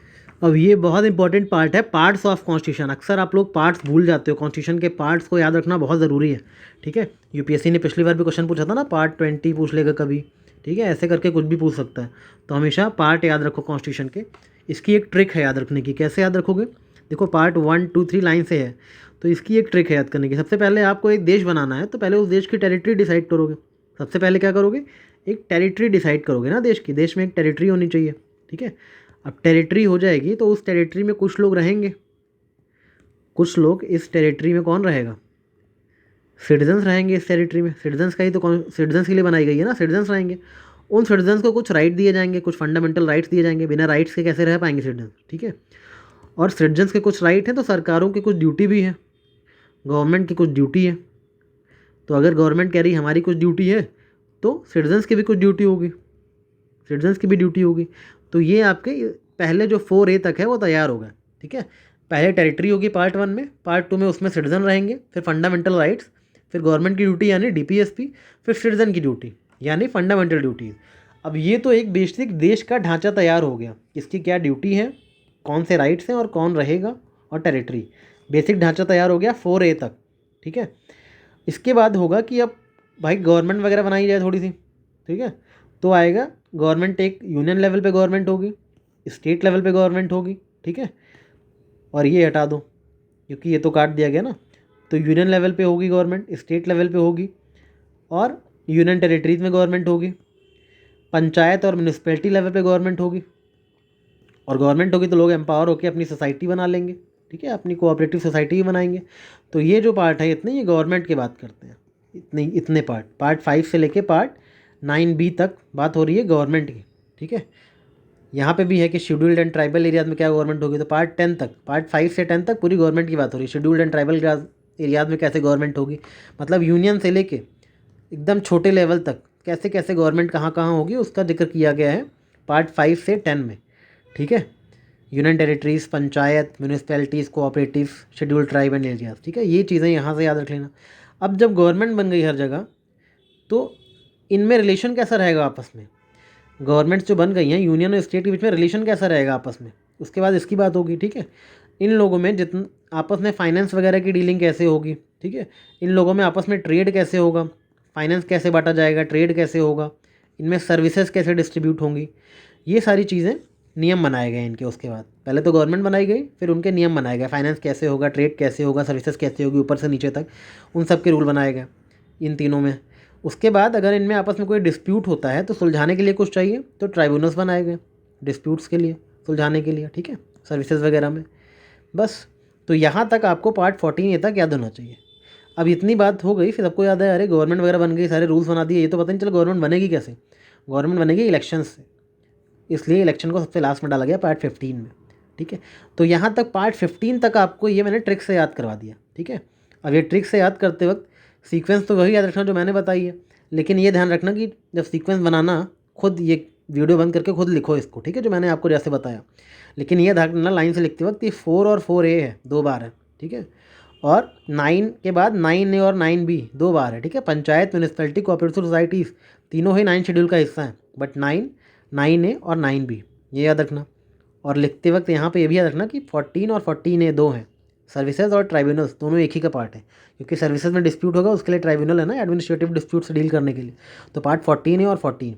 अब ये बहुत इंपॉर्टेंट पार्ट है, पार्ट्स ऑफ कॉन्स्टिट्यूशन। अक्सर आप लोग पार्ट्स भूल जाते हो, कॉन्स्टिट्यूशन के पार्ट्स को याद रखना बहुत ज़रूरी है, ठीक है। यूपीएससी ने पिछली बार भी क्वेश्चन पूछा था ना, पार्ट 20 पूछ लेगा कभी, ठीक है, ऐसे करके कुछ भी पूछ सकता है। तो हमेशा पार्ट याद रखो कॉन्स्टिट्यूशन के। इसकी एक ट्रिक है याद रखने की, कैसे याद रखोगे, देखो पार्ट 1 2 3 लाइन से है, तो इसकी एक ट्रिक है याद करने की। सबसे पहले आपको एक देश बनाना है, तो पहले उस देश की टेरिटरी डिसाइड करोगे। सबसे पहले क्या करोगे, एक टेरिटरी डिसाइड करोगे ना देश की, देश में एक टेरिटरी होनी चाहिए, ठीक है। अब टेरिटरी हो जाएगी तो उस टेरिटरी में कुछ लोग रहेंगे, कुछ लोग इस टेरिटरी में कौन रहेगा, सिटीजन्स रहेंगे इस टेरिटरी में। सिटीजन्स का ही तो सिटीजन्स के लिए बनाई गई है ना, सिटीजन्स रहेंगे। उन सिटीजन्स को कुछ राइट दिए जाएंगे, कुछ फंडामेंटल राइट्स दिए जाएंगे, बिना राइट्स के कैसे रह पाएंगे सिटीजन्स, ठीक है। और सिटीजन्स के कुछ राइट हैं तो सरकारों की कुछ ड्यूटी भी है, गवर्नमेंट की कुछ ड्यूटी है। तो अगर गवर्नमेंट कह रही हमारी कुछ ड्यूटी है तो सिटीजन्स की भी कुछ ड्यूटी होगी, सिटीजन्स की भी ड्यूटी होगी। तो ये आपके पहले जो 4A तक है वो तैयार हो गया, ठीक है। पहले टेरिटरी होगी पार्ट 1 में, पार्ट 2 में उसमें सिटीजन रहेंगे, फिर फंडामेंटल राइट्स, फिर गवर्नमेंट की ड्यूटी यानी DPSP, फिर सिटीजन की ड्यूटी यानी फंडामेंटल ड्यूटीज़। अब ये तो एक बेसिक देश का ढांचा तैयार हो गया, किसकी क्या ड्यूटी है, कौन से राइट्स हैं और कौन रहेगा, और टेरिटरी, बेसिक ढांचा तैयार हो गया 4A तक, ठीक है। इसके बाद होगा कि अब भाई गवर्नमेंट वगैरह बनाई जाए थोड़ी सी, ठीक है। तो आएगा गवर्नमेंट, एक यूनियन लेवल पे गवर्नमेंट होगी, स्टेट लेवल पे गवर्नमेंट होगी, ठीक है। और ये हटा दो क्योंकि ये तो काट दिया गया ना। तो यूनियन लेवल पे होगी गवर्नमेंट, स्टेट लेवल पे होगी, और यूनियन टेरिटरीज में गवर्नमेंट होगी, पंचायत और म्यूनिसिपैलिटी लेवल पे गवर्नमेंट होगी। और गवर्नमेंट होगी तो लोग एम्पावर होकर अपनी सोसाइटी बना लेंगे, ठीक है, अपनी कोऑपरेटिव सोसाइटी भी बनाएंगे। तो ये जो पार्ट है इतने, ये गवर्नमेंट की बात करते हैं, इतने पार्ट 5 से लेके पार्ट 9B तक बात हो रही है गवर्नमेंट की, ठीक है। यहाँ पे भी है कि शेड्यूल्ड एंड ट्राइबल एरियाज में क्या गवर्नमेंट होगी, तो पार्ट 10 तक, पार्ट 5 से 10 तक पूरी गवर्नमेंट की बात हो रही है। शेड्यूल्ड एंड ट्राइबल एरियाज में कैसे गवर्नमेंट होगी, मतलब यूनियन से लेके एकदम छोटे लेवल तक कैसे कैसे गवर्नमेंट कहाँ कहाँ होगी उसका जिक्र किया गया है पार्ट 5 से 10 में, ठीक है। Union territories, panchayat, municipalities, cooperative, scheduled tribe and areas, ठीक है। ये चीज़ें यहाँ से याद रख लेना। अब जब गवर्नमेंट बन गई हर जगह, तो इनमें रिलेशन कैसा रहेगा आपस में, गवर्नमेंट्स जो बन गई हैं यूनियन और स्टेट के बीच में रिलेशन कैसा रहेगा आपस में, उसके बाद इसकी बात होगी, ठीक है। इन लोगों में जितन आपस में फाइनेंस वगैरह की डीलिंग कैसे होगी, ठीक है। इन लोगों में आपस में ट्रेड कैसे होगा, फाइनेंस कैसे बांटा जाएगा, ट्रेड कैसे होगा, इनमें सर्विसेज कैसे डिस्ट्रीब्यूट होंगी, ये सारी चीज़ें नियम बनाए गए इनके। उसके बाद पहले तो गवर्नमेंट बनाई गई, फिर उनके नियम बनाए गए, फाइनेंस कैसे होगा, ट्रेड कैसे होगा, सर्विसेज कैसे होगी, ऊपर से नीचे तक उन सब के रूल बनाए गए इन तीनों में। उसके बाद अगर इनमें आपस में कोई डिस्प्यूट होता है तो सुलझाने के लिए कुछ चाहिए, तो ट्राइब्यूनल्स बनाए गए डिस्प्यूट्स के लिए, सुलझाने के लिए, ठीक है, सर्विसेज वगैरह में। बस, तो यहाँ तक आपको पार्ट 14A तक याद होना चाहिए। अब इतनी बात हो गई, फिर सबको याद है अरे गवर्नमेंट वगैरह बन गई, सारे रूल्स बना दिए, ये तो पता नहीं चला गवर्नमेंट बनेगी कैसे। गवर्नमेंट बनेगी इलेक्शन से, इसलिए इलेक्शन को सबसे लास्ट में डाला गया पार्ट 15 में, ठीक है। तो यहाँ तक पार्ट 15 तक आपको ये मैंने ट्रिक से याद करवा दिया, ठीक है। अब ये ट्रिक से याद करते वक्त सीक्वेंस तो वही याद रखना जो मैंने बताई है, लेकिन ये ध्यान रखना कि जब सीक्वेंस बनाना खुद ये वीडियो बंद करके खुद लिखो इसको, ठीक है, जो मैंने आपको जैसे बताया। लेकिन ये ध्यान रखना लाइन से लिखते वक्त ये 4 और 4A है, 2 बार है, ठीक है। और 9 के बाद 9A और 9B 2 बार है, ठीक है। पंचायत, म्यूनिसिपैलिटी, कोऑपरेटिव सोसाइटीज़ तीनों ही 9 शेड्यूल का हिस्सा हैं, बट 9A और 9B ये याद रखना। और लिखते वक्त यहाँ पे ये भी याद रखना कि 14 और 14A 2 हैं, सर्विसेज और ट्राइब्यूनल्स दोनों एक ही का पार्ट है, क्योंकि सर्विसेज में डिस्प्यूट होगा उसके लिए ट्राइब्यूनल है ना, एडमिनिस्ट्रेटिव डिस्प्यूट से डील करने के लिए। तो पार्ट 14A और 14,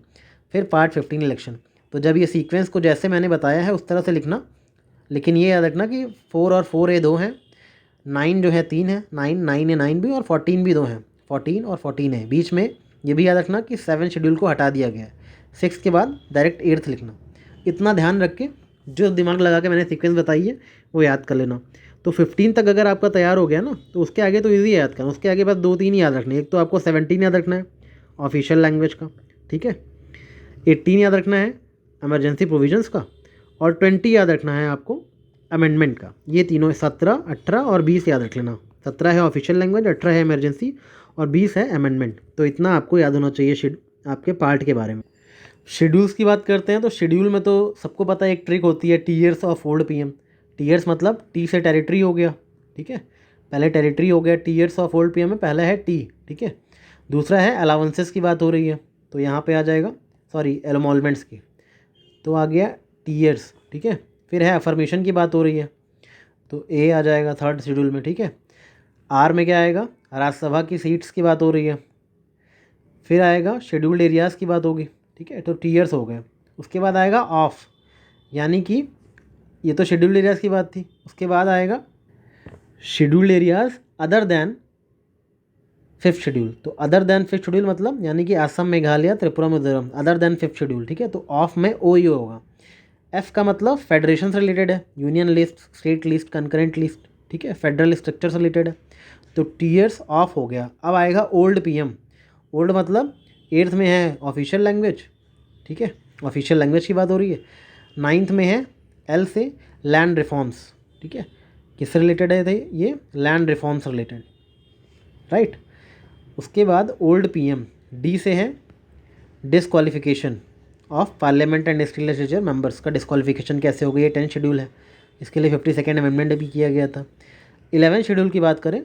फिर पार्ट 15 इलेक्शन। तो जब ये सीक्वेंस को जैसे मैंने बताया है उस तरह से लिखना, लेकिन ये याद रखना कि 4 और 4A 2 हैं, 9 जो है 3 है, 9A 9B, और 14 भी 2 हैं, 14 और 14A। बीच में ये भी याद रखना कि 7 शेड्यूल को हटा दिया गया है, 6 के बाद डायरेक्ट 8th लिखना। इतना ध्यान रख के जो दिमाग लगा के मैंने सीक्वेंस बताई है वो याद कर लेना। तो 15 तक अगर आपका तैयार हो गया ना, तो उसके आगे तो ईजी है याद करना। उसके आगे बस 2-3 ही याद रखने, एक तो आपको 17 याद रखना है ऑफिशियल लैंग्वेज का, ठीक है। 18 याद रखना है इमरजेंसी प्रोविजंस का, और 20 याद रखना है आपको अमेंडमेंट का। ये तीनों 17, 18 और 20 याद रख लेना। 17 है ऑफिशियल लैंग्वेज, 18 है इमरजेंसी और 20 है अमेंडमेंट। तो इतना आपको याद होना चाहिए आपके पार्ट के बारे में। शेड्यूल्स की बात करते हैं तो शेड्यूल में तो सबको पता है एक ट्रिक होती है, tears of old PM. Tears मतलब टी से टेरिटरी हो गया, ठीक है, पहले टेरिटरी हो गया, टीयर्स ऑफ ओल्ड पीएम में पहला है टी, ठीक है। दूसरा है अलाउंसेस की बात हो रही है तो यहाँ पे आ जाएगा, सॉरी एलोमोलमेंट्स की, तो आ गया टीयर्स, ठीक है। फिर है अफर्मेशन की बात हो रही है तो ए आ जाएगा थर्ड शेड्यूल में, ठीक है। आर में क्या आएगा, राज्यसभा की सीट्स की बात हो रही है। फिर आएगा शेड्यूल्ड एरियाज़ की बात होगी, ठीक है, तो टीयर्स हो गए। उसके बाद आएगा ऑफ, यानी कि ये तो शेड्यूल्ड एरियाज़ की बात थी। उसके बाद आएगा scheduled areas other than fifth schedule. तो अदर दैन फिफ्थ शेड्यूल मतलब यानी कि Assam, Meghalaya, Tripura, Mizoram, other than fifth schedule, ठीक है। तो ऑफ में ओ यू होगा। एफ का मतलब फेडरेशन से रिलेटेड है, union list, state list, concurrent list, ठीक है, फेडरल स्ट्रक्चर से रिलेटेड है। तो टीयर्स ऑफ हो गया। अब आएगा ओल्ड पीएम। ओल्ड मतलब 8th में है ऑफिशियल लैंग्वेज, ठीक है, ऑफिशियल लैंग्वेज की बात हो रही है। 9th में है एल से लैंड रिफॉर्म्स, ठीक है, किससे रिलेटेड है ये लैंड रिफॉर्म्स रिलेटेड, राइट। उसके बाद ओल्ड पीएम। डी से है disqualification of parliament and state legislature members का डिसक्वालिफिकेशन कैसे हो गई, ये 10th शेड्यूल है, इसके लिए 52nd अमेंडमेंट भी किया गया था। 11th शेड्यूल की बात करें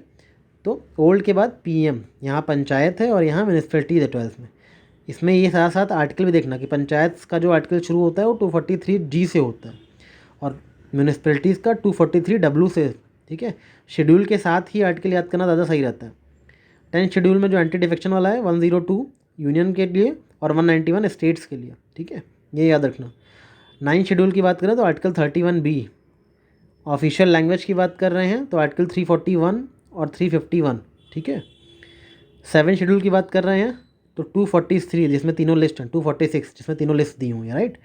तो ओल्ड के बाद पीएम, यहाँ पंचायत है और यहाँ म्यूनिसिपैलिटीज है 12th में। इसमें ये साथ साथ आर्टिकल भी देखना कि पंचायत का जो आर्टिकल शुरू होता है वो 243G से होता है और म्यूनिसिपैलिटीज़ का 243W से, ठीक है। शेड्यूल के साथ ही आर्टिकल याद करना ज़्यादा सही रहता है। 10th शेड्यूल में जो एंटी डिफेक्शन वाला है 102 यूनियन के लिए और 191 स्टेट्स के लिए, ठीक है, ये याद रखना। 9th शेड्यूल की बात करें तो आर्टिकल 31B ऑफिशियल लैंग्वेज की बात कर रहे हैं तो आर्टिकल 341 और 351, ठीक है। 7th शेड्यूल की बात कर रहे हैं तो 243 जिसमें तीनों लिस्ट हैं, 246 जिसमें तीनों लिस्ट दी हुई है, राइट।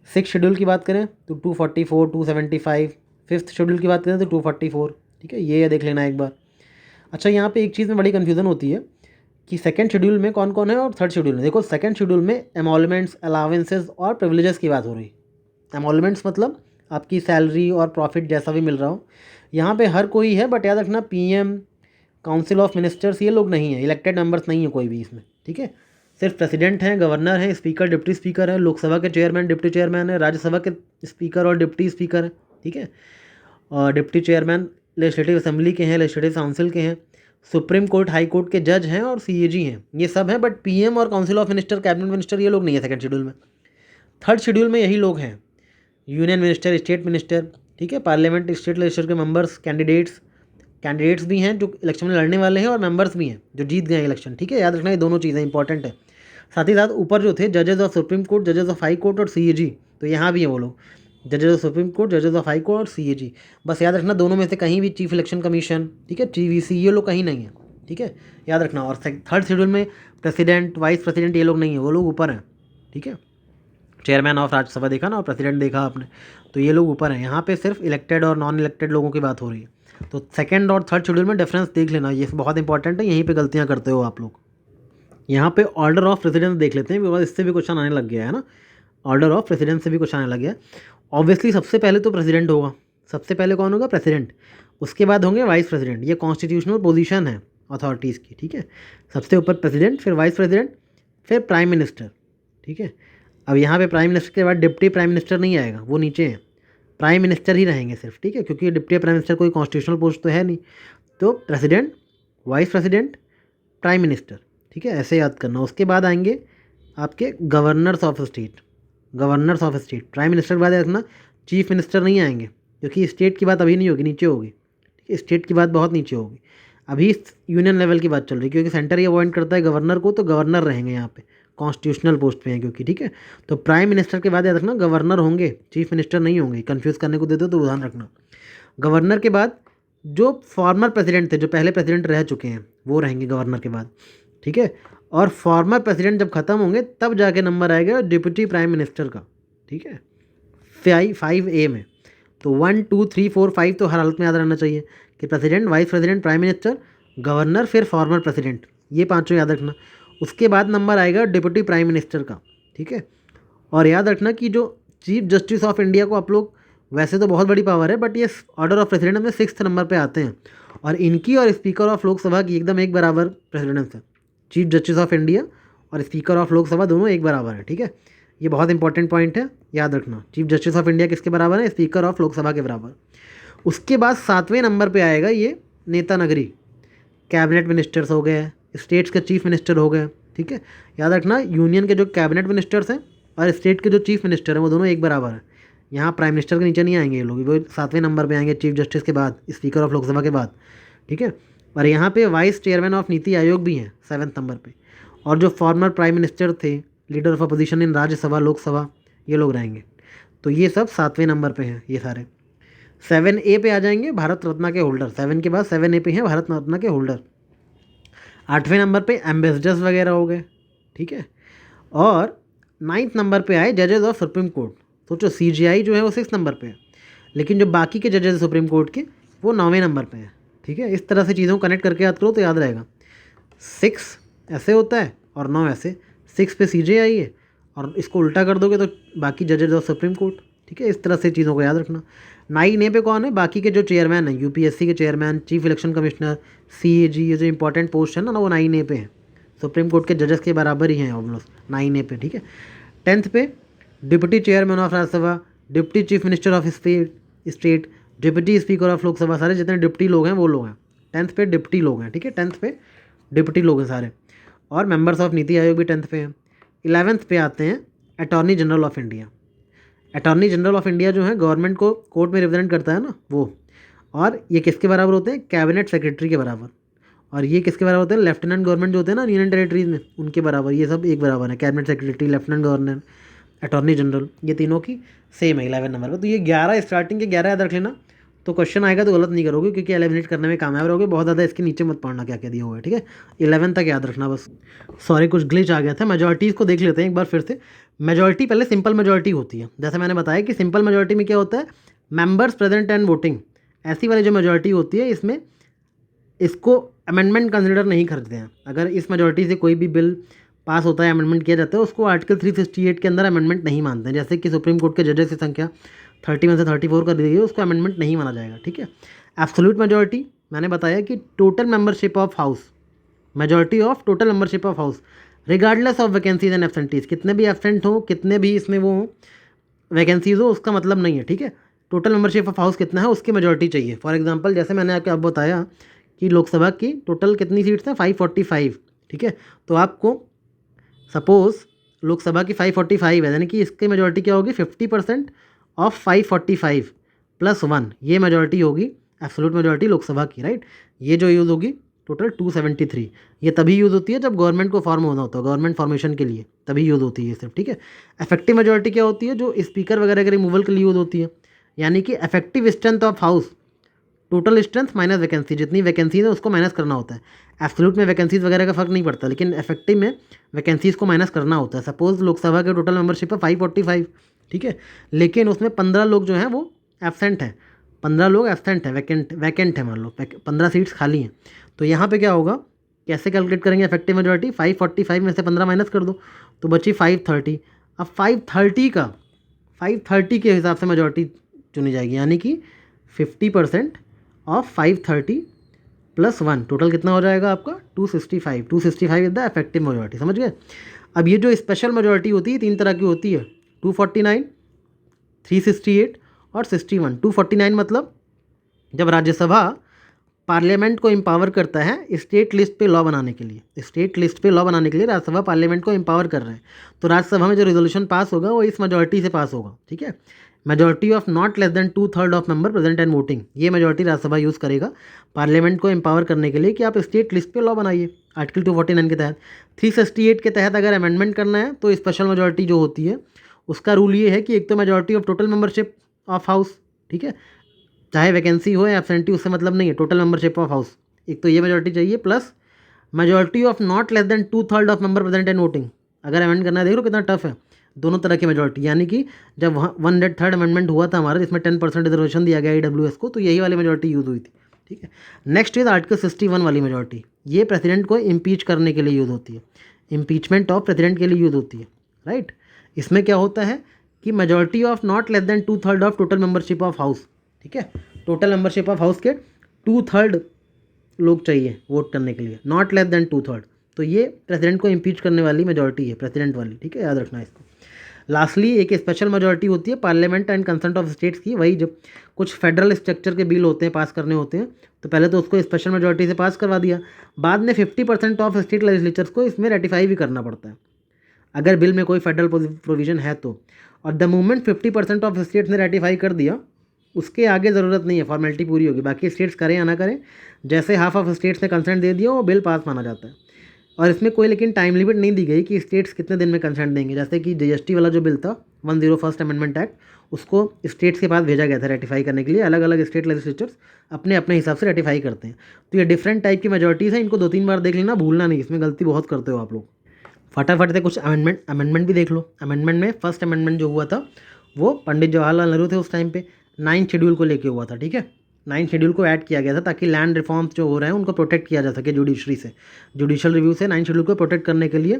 6th शेड्यूल की बात करें तो 244, 275। 5th शेड्यूल की बात करें तो 244, ठीक है, ये देख लेना एक बार। अच्छा, यहाँ पे एक चीज़ में बड़ी कन्फ्यूज़न होती है कि 2nd शेड्यूल में कौन कौन है और 3rd शेड्यूल में। देखो 2nd शेड्यूल में एमोलमेंट्स, अलावेंसेज और प्रिविलेजेस की बात हो रही। एमोलमेंट्स मतलब आपकी सैलरी और प्रॉफिट जैसा भी मिल रहा हो, यहाँ पे हर कोई है, बट याद रखना पीएम, काउंसिल ऑफ मिनिस्टर्स ये लोग नहीं है, इलेक्टेड मेंबर्स नहीं है कोई भी इसमें, ठीक है। सिर्फ प्रेसिडेंट हैं, गवर्नर है, स्पीकर, डिप्टी स्पीकर है, लोकसभा के चेयरमैन, डिप्टी चेयरमैन है, राज्यसभा के स्पीकर और डिप्टी स्पीकर है, ठीक है, और डिप्टी चेयरमैन लेजिस्लेटिव असेंबली के हैं, लेजिस्लेटिव काउंसिल के हैं, सुप्रीम कोर्ट, हाई कोर्ट के जज हैं और सीएजी हैं, ये सब हैं। बट पीएम और council of minister, cabinet minister ये लोग नहीं है 2nd शेड्यूल में। 3rd शेड्यूल में यही लोग हैं, यूनियन मिनिस्टर, स्टेट मिनिस्टर, ठीक है, पार्लियामेंट, स्टेट लेजिस्लेचर के मेंबर्स, कैंडिडेट्स भी हैं जो इलेक्शन में लड़ने वाले हैं और मेंबर्स भी हैं जो जीत गए इलेक्शन, ठीक है, याद रखना ये दोनों चीज़ें इंपॉर्टेंट है। साथ ही साथ ऊपर जो थे जजेस ऑफ सुप्रीम कोर्ट, जजेस ऑफ हाई कोर्ट और सीएजी, तो यहाँ भी हैं वो लोग, जजेस ऑफ सुप्रीम कोर्ट, जजेस ऑफ हाई कोर्ट और सीएजी। बस याद रखना दोनों में से कहीं भी चीफ इलेक्शन कमीशन, ठीक है, टीवीसी, ये लोग कहीं नहीं है, ठीक है, याद रखना। और 3rd शेड्यूल में प्रेसिडेंट, वाइस प्रेसिडेंट ये लोग नहीं है, वो लोग ऊपर हैं, ठीक है। चेयरमैन ऑफ राज्यसभा देखा ना और प्रेसिडेंट देखा आपने, तो ये लोग ऊपर हैं। यहाँ पे सिर्फ इलेक्टेड और नॉन इलेक्टेड लोगों की बात हो रही है। तो 2nd और 3rd शेड्यूल में डिफरेंस देख लेना, ये बहुत इंपॉर्टेंट है, यहीं पे गलतियाँ करते हो आप लोग। यहाँ पे ऑर्डर ऑफ प्रेसिडेंस देख लेते हैं, बिकॉज इससे भी क्वेश्चन आने लग गया है ना, ऑर्डर ऑफ प्रेसिडेंस से भी क्वेश्चन आने लग गया। ऑब्वियसली सबसे पहले तो प्रेसिडेंट होगा, सबसे पहले कौन होगा, प्रेसिडेंट। उसके बाद होंगे वाइस प्रेसिडेंट, ये कॉन्स्टिट्यूशनल पोजीशन है अथॉरिटीज़ की, ठीक है। सबसे ऊपर प्रेसिडेंट, फिर वाइस प्रेसिडेंट, फिर प्राइम मिनिस्टर, ठीक है। अब यहाँ पे प्राइम मिनिस्टर के बाद डिप्टी प्राइम मिनिस्टर नहीं आएगा, वो नीचे है, प्राइम मिनिस्टर ही रहेंगे सिर्फ, ठीक है, क्योंकि डिप्टी प्राइम मिनिस्टर कोई कॉन्स्टिट्यूशनल पोस्ट तो है नहीं। तो president, vice president, prime minister, ठीक है, ऐसे याद करना। उसके बाद आएंगे आपके governors of state, governors of state. Prime minister के बाद रखना चीफ मिनिस्टर नहीं आएंगे, क्योंकि स्टेट की बात अभी नहीं होगी, नीचे होगी, ठीक है, स्टेट की बात बहुत नीचे होगी। अभी यूनियन लेवल की बात चल रही है, क्योंकि सेंटर ही अपॉइंट करता है गवर्नर को, तो गवर्नर रहेंगे यहाँ पे, कॉन्स्टिट्यूशनल पोस्ट पे हैं क्योंकि, ठीक है। तो प्राइम मिनिस्टर के बाद याद रखना गवर्नर होंगे, चीफ मिनिस्टर नहीं होंगे, कंफ्यूज करने को देते हो तो ध्यान रखना। गवर्नर के बाद जो फॉर्मर प्रेसिडेंट थे, जो पहले प्रेसिडेंट रह चुके हैं, वो रहेंगे गवर्नर के बाद, ठीक है। और फॉर्मर प्रेसिडेंट जब खत्म होंगे तब जाके नंबर आएगा डिप्टी प्राइम मिनिस्टर का, ठीक है, 5A में। तो 1 2 3 4 5 तो हर हालत में याद रहना चाहिए कि president, vice president, prime minister, governor, फिर फॉर्मर प्रेसिडेंट, ये पांचों याद रखना। उसके बाद नंबर आएगा डिप्टी प्राइम मिनिस्टर का, ठीक है। और याद रखना कि जो चीफ जस्टिस ऑफ इंडिया को आप लोग, वैसे तो बहुत बड़ी पावर है बट ये ऑर्डर ऑफ प्रेसिडेंट में 6th नंबर पे आते हैं, और इनकी और स्पीकर ऑफ लोकसभा की एकदम एक बराबर प्रेसिडेंस है। चीफ जस्टिस ऑफ इंडिया और स्पीकर ऑफ लोकसभा दोनों एक बराबर है, ठीक है। ये बहुत इंपॉर्टेंट पॉइंट है, याद रखना। चीफ जस्टिस ऑफ इंडिया किसके बराबर है? स्पीकर ऑफ लोकसभा के बराबर। उसके बाद 7वें नंबर पे आएगा ये नेता नगरी, कैबिनेट मिनिस्टर्स हो गए, स्टेट्स के चीफ मिनिस्टर हो गए, ठीक है। याद रखना यूनियन के जो कैबिनेट मिनिस्टर्स हैं और स्टेट के जो चीफ मिनिस्टर हैं वो दोनों एक बराबर हैं। यहाँ प्राइम मिनिस्टर के नीचे नहीं आएंगे ये लोग, वो 7वें नंबर पे आएंगे चीफ जस्टिस के बाद, स्पीकर ऑफ लोकसभा के बाद, ठीक है। और यहाँ पे vice chairman of NITI Aayog भी हैं 7th नंबर पे, और जो फॉर्मर प्राइम मिनिस्टर थे, leader of opposition in Rajya Sabha Lok Sabha, ये लोग रहेंगे। तो ये सब 7वें नंबर पे हैं ये सारे। 7A पे आ जाएंगे भारत रत्न के होल्डर, 7 के बाद 7A पे हैं भारत रत्न के होल्डर। 8वें नंबर पे एम्बेसडर्स वगैरह हो गए, ठीक है। और 9th नंबर पे आए जजेस ऑफ सुप्रीम कोर्ट। सोचो CJI जो है वो 6th नंबर पे है, लेकिन जो बाकी के जजेस सुप्रीम कोर्ट के वो 9वें नंबर पे हैं, ठीक है। इस तरह से चीज़ों को कनेक्ट करके याद करो तो याद रहेगा। 6 ऐसे होता है और 9 ऐसे, 6 पे CJI है और इसको उल्टा कर दोगे तो बाकी जजेस ऑफ सुप्रीम कोर्ट, ठीक है। इस तरह से चीज़ों को याद रखना। 9A पे कौन है? बाकी के जो चेयरमैन हैं, UPSC के chairman, chief election commissioner, CAG, ये जो इंपॉर्टेंट पोस्ट है ना वो 9A पे है। सुप्रीम कोर्ट के जजेस के बराबर ही हैं ऑलमोस्ट 9A पे, ठीक है। 10th पे deputy chairman of Rajya Sabha, deputy chief minister of state, deputy speaker of Lok Sabha, सारे जितने डिप्टी लोग हैं वो लोग हैं। 10th पे डिप्टी लोग हैं, ठीक है। 10th पे डिप्टी लोग हैं सारे, और मेंबर्स ऑफ नीति आयोग भी 10th पे हैं। 11th पे आते हैं attorney general of India. Attorney general of India जो है गवर्नमेंट को कोर्ट में रिप्रेजेंट करता है ना वो, और ये किसके बराबर होते हैं? कैबिनेट सेक्रेटरी के बराबर। और ये किसके बराबर होते हैं? लेफ्टिनेंट गवर्नमेंट जो होते हैं ना यूनियन टेरिटरीज में, उनके बराबर। ये सब एक बराबर है, cabinet secretary, lieutenant governor, attorney general, ये तीनों की सेम है 11 नंबर पर। तो ये 11 स्टार्टिंग के 11 याद रख लेना, तो क्वेश्चन आएगा तो गलत नहीं करोगे क्योंकि एलिमिनेट करने में कामयाब रहोगे। बहुत ज़्यादा इसके नीचे मत पढ़ना क्या क्या दिया हुआ है, ठीक है। 11 तक याद रखना बस। सॉरी कुछ ग्लिच आ गया था। मेजॉरिटीज़ को देख लेते हैं एक बार फिर से। मेजॉरिटी पहले सिंपल मेजॉरिटी होती है, जैसे मैंने बताया कि सिंपल मेजॉरिटी में क्या होता है? मेंबर्स प्रेजेंट एंड वोटिंग, ऐसी वाली जो मेजॉरिटी होती है इसमें इसको अमेंडमेंट कंसिडर नहीं करते हैं। अगर इस मेजॉरिटी से कोई भी बिल पास होता है, अमेंडमेंट किया जाता है, उसको आर्टिकल 368 के अंदर अमेंडमेंट नहीं मानते हैं। जैसे कि सुप्रीम कोर्ट के जजेस की संख्या 31 से 34 कर दी गई है, उसको अमेंडमेंट नहीं माना जाएगा, ठीक है। एब्सोल्यूट मेजॉरिटी मैंने बताया कि total membership of house, majority of total membership of house regardless of vacancies and absentees, कितने भी एब्सेंट हो, कितने भी इसमें वो हो वैकेंसीज हो, उसका मतलब नहीं है, ठीक है। टोटल मेंबरशिप ऑफ हाउस कितना है उसकी मेजॉरिटी चाहिए। फॉर एग्जांपल जैसे मैंने आपको बताया कि लोकसभा की टोटल कितनी सीट्स हैं? 545, ठीक है। तो आपको सपोज लोकसभा की 545 है, यानी कि इसकी मेजॉरिटी क्या होगी? 50% ऑफ 545 प्लस 1, ये मेजॉरिटी होगी एब्सोल्यूट मेजॉरिटी लोकसभा की, राइट। ये जो यूज़ होगी टोटल 273, ये तभी यूज़ होती है जब गवर्नमेंट को फॉर्म होना होता है, गवर्नमेंट फॉर्मेशन के लिए तभी यूज़ होती है सिर्फ, ठीक है। इफेक्टिव मेजॉरिटी क्या होती है? जो स्पीकर वगैरह के रिमूवल के लिए यूज़ होती है, यानी कि effective strength of house, total strength minus vacancy, जितनी वैकेंसीज है उसको माइनस करना होता है। एब्सोल्यूट में वैकेंसीज वगैरह का फर्क नहीं पड़ता, लेकिन इफेक्टिव में वैकेंसीज को माइनस करना होता है। सपोज लोकसभा के टोटल मेंबरशिप है 545, ठीक है, लेकिन उसमें 15 लोग जो हैं वो एब्सेंट हैं, 15 लोग एब्सेंट हैं, वैकेंट है, मान लो 15 सीट्स खाली हैं। तो यहाँ पे क्या होगा? कैसे कैलकुलेट करेंगे इफेक्टिव मेजॉरिटी? 545 में से 15 माइनस कर दो तो बची 530। अब 530 के हिसाब से मेजॉरिटी चुनी जाएगी, यानी कि 50% ऑफ 530 प्लस 1, टोटल कितना हो जाएगा आपका? 265 इज द इफेक्टिव मेजॉरिटी, समझ गए। अब ये जो स्पेशल मेजॉरिटी होती है 3 तरह की होती है, 249, 368 और 61। 249 मतलब जब राज्यसभा पार्लियामेंट को एम्पावर करता है स्टेट लिस्ट पे लॉ बनाने के लिए, स्टेट लिस्ट पे लॉ बनाने के लिए राज्यसभा पार्लियामेंट को एम्पावर कर रहे हैं, तो राज्यसभा में जो रेजोल्यूशन पास होगा वो इस मेजॉरिटी से पास होगा, ठीक है। Majority of not less than 2/3 of member present and voting, ये मेजॉरिटी राज्यसभा यूज़ करेगा पार्लियामेंट को एम्पावर करने के लिए कि आप स्टेट लिस्ट पे लॉ बनाइए आर्टिकल 249 के तहत। 368 के तहत अगर अमेंडमेंट करना है तो स्पेशल मेजॉरिटी जो होती है उसका रूल ये है कि एक तो majority of total membership of house, ठीक है, चाहे वैकेंसी हो या एब्सेंटी उससे मतलब नहीं है, टोटल मेंबरशिप ऑफ हाउस, एक तो ये मेजॉरिटी चाहिए, plus majority of not less than 2/3 of member present and voting. अगर अमेंड करना है, देख लो कितना टफ है, दोनों तरह की मेजॉरिटी, यानी कि जब 1/3 अमेंडमेंट हुआ था हमारा जिसमें 10% रिजर्वेशन दिया गया AWS को, तो यही वाली मेजॉरिटी यूज़ हुई थी, ठीक है। नेक्स्ट इज आर्टिकल 61 वाली मेजॉरिटी, ये प्रेसिडेंट को इम्पीच करने के लिए यूज़ होती है, इम्पीचमेंट ऑफ प्रेसिडेंट के लिए यूज़ होती है, राइट। इसमें क्या होता है कि majority of not less than 2/3 of total membership of house, ठीक है, टोटल मेंबरशिप ऑफ हाउस के 2/3 लोग चाहिए वोट करने के लिए, नॉट लेस देन 2/3। तो ये प्रेसिडेंट को इम्पीच करने वाली मेजॉरिटी है, प्रेसिडेंट वाली, ठीक है, याद रखना इसको। लास्टली एक स्पेशल मेजॉरिटी होती है parliament and consent of states की, वही जब कुछ फेडरल स्ट्रक्चर के बिल होते हैं पास करने होते हैं तो पहले तो उसको स्पेशल मेजॉरिटी से पास करवा दिया, बाद में 50% ऑफ स्टेट लेजिस्लेचर्स को इसमें रेटिफाई भी करना पड़ता है अगर बिल में कोई फेडरल प्रोविजन है तो। और द मोमेंट 50% ऑफ स्टेट्स ने रेटिफाई कर दिया उसके आगे ज़रूरत नहीं है, फॉर्मेलिटी पूरी होगी, बाकी स्टेट्स करें या ना करें, जैसे हाफ ऑफ स्टेट्स ने कंसेंट दे दिया वो बिल पास माना जाता है। और इसमें कोई लेकिन टाइम लिमिट नहीं दी गई कि स्टेट्स कितने दिन में कंसेंट देंगे, जैसे कि जीएसटी वाला जो बिल था 101 अमेंडमेंट एक्ट, उसको स्टेट्स के पास भेजा गया था रेटिफाई करने के लिए, अलग अलग स्टेट लेजिस्लेचर्स अपने अपने हिसाब से रेटिफाई करते हैं। तो ये डिफरेंट टाइप की मेजॉरिटीज़ है, इनको 2-3 बार देख लेना, भूलना नहीं, इसमें गलती बहुत करते हो आप लोग। फटाफट से कुछ अमेंडमेंट भी देख लो। अमेंडमेंट में फर्स्ट अमेंडमेंट जो हुआ था वो पंडित जवाहरलाल नेहरू थे उस टाइम पे, 9th शेड्यूल को लेके हुआ था, ठीक है, 9th शेड्यूल को ऐड किया गया था ताकि लैंड रिफॉर्म्स जो हो रहे हैं उनको प्रोटेक्ट किया जा सके जुडिशरी से, जुडिशल रिव्यू से 9th शेड्यूल को प्रोटेक्ट करने के लिए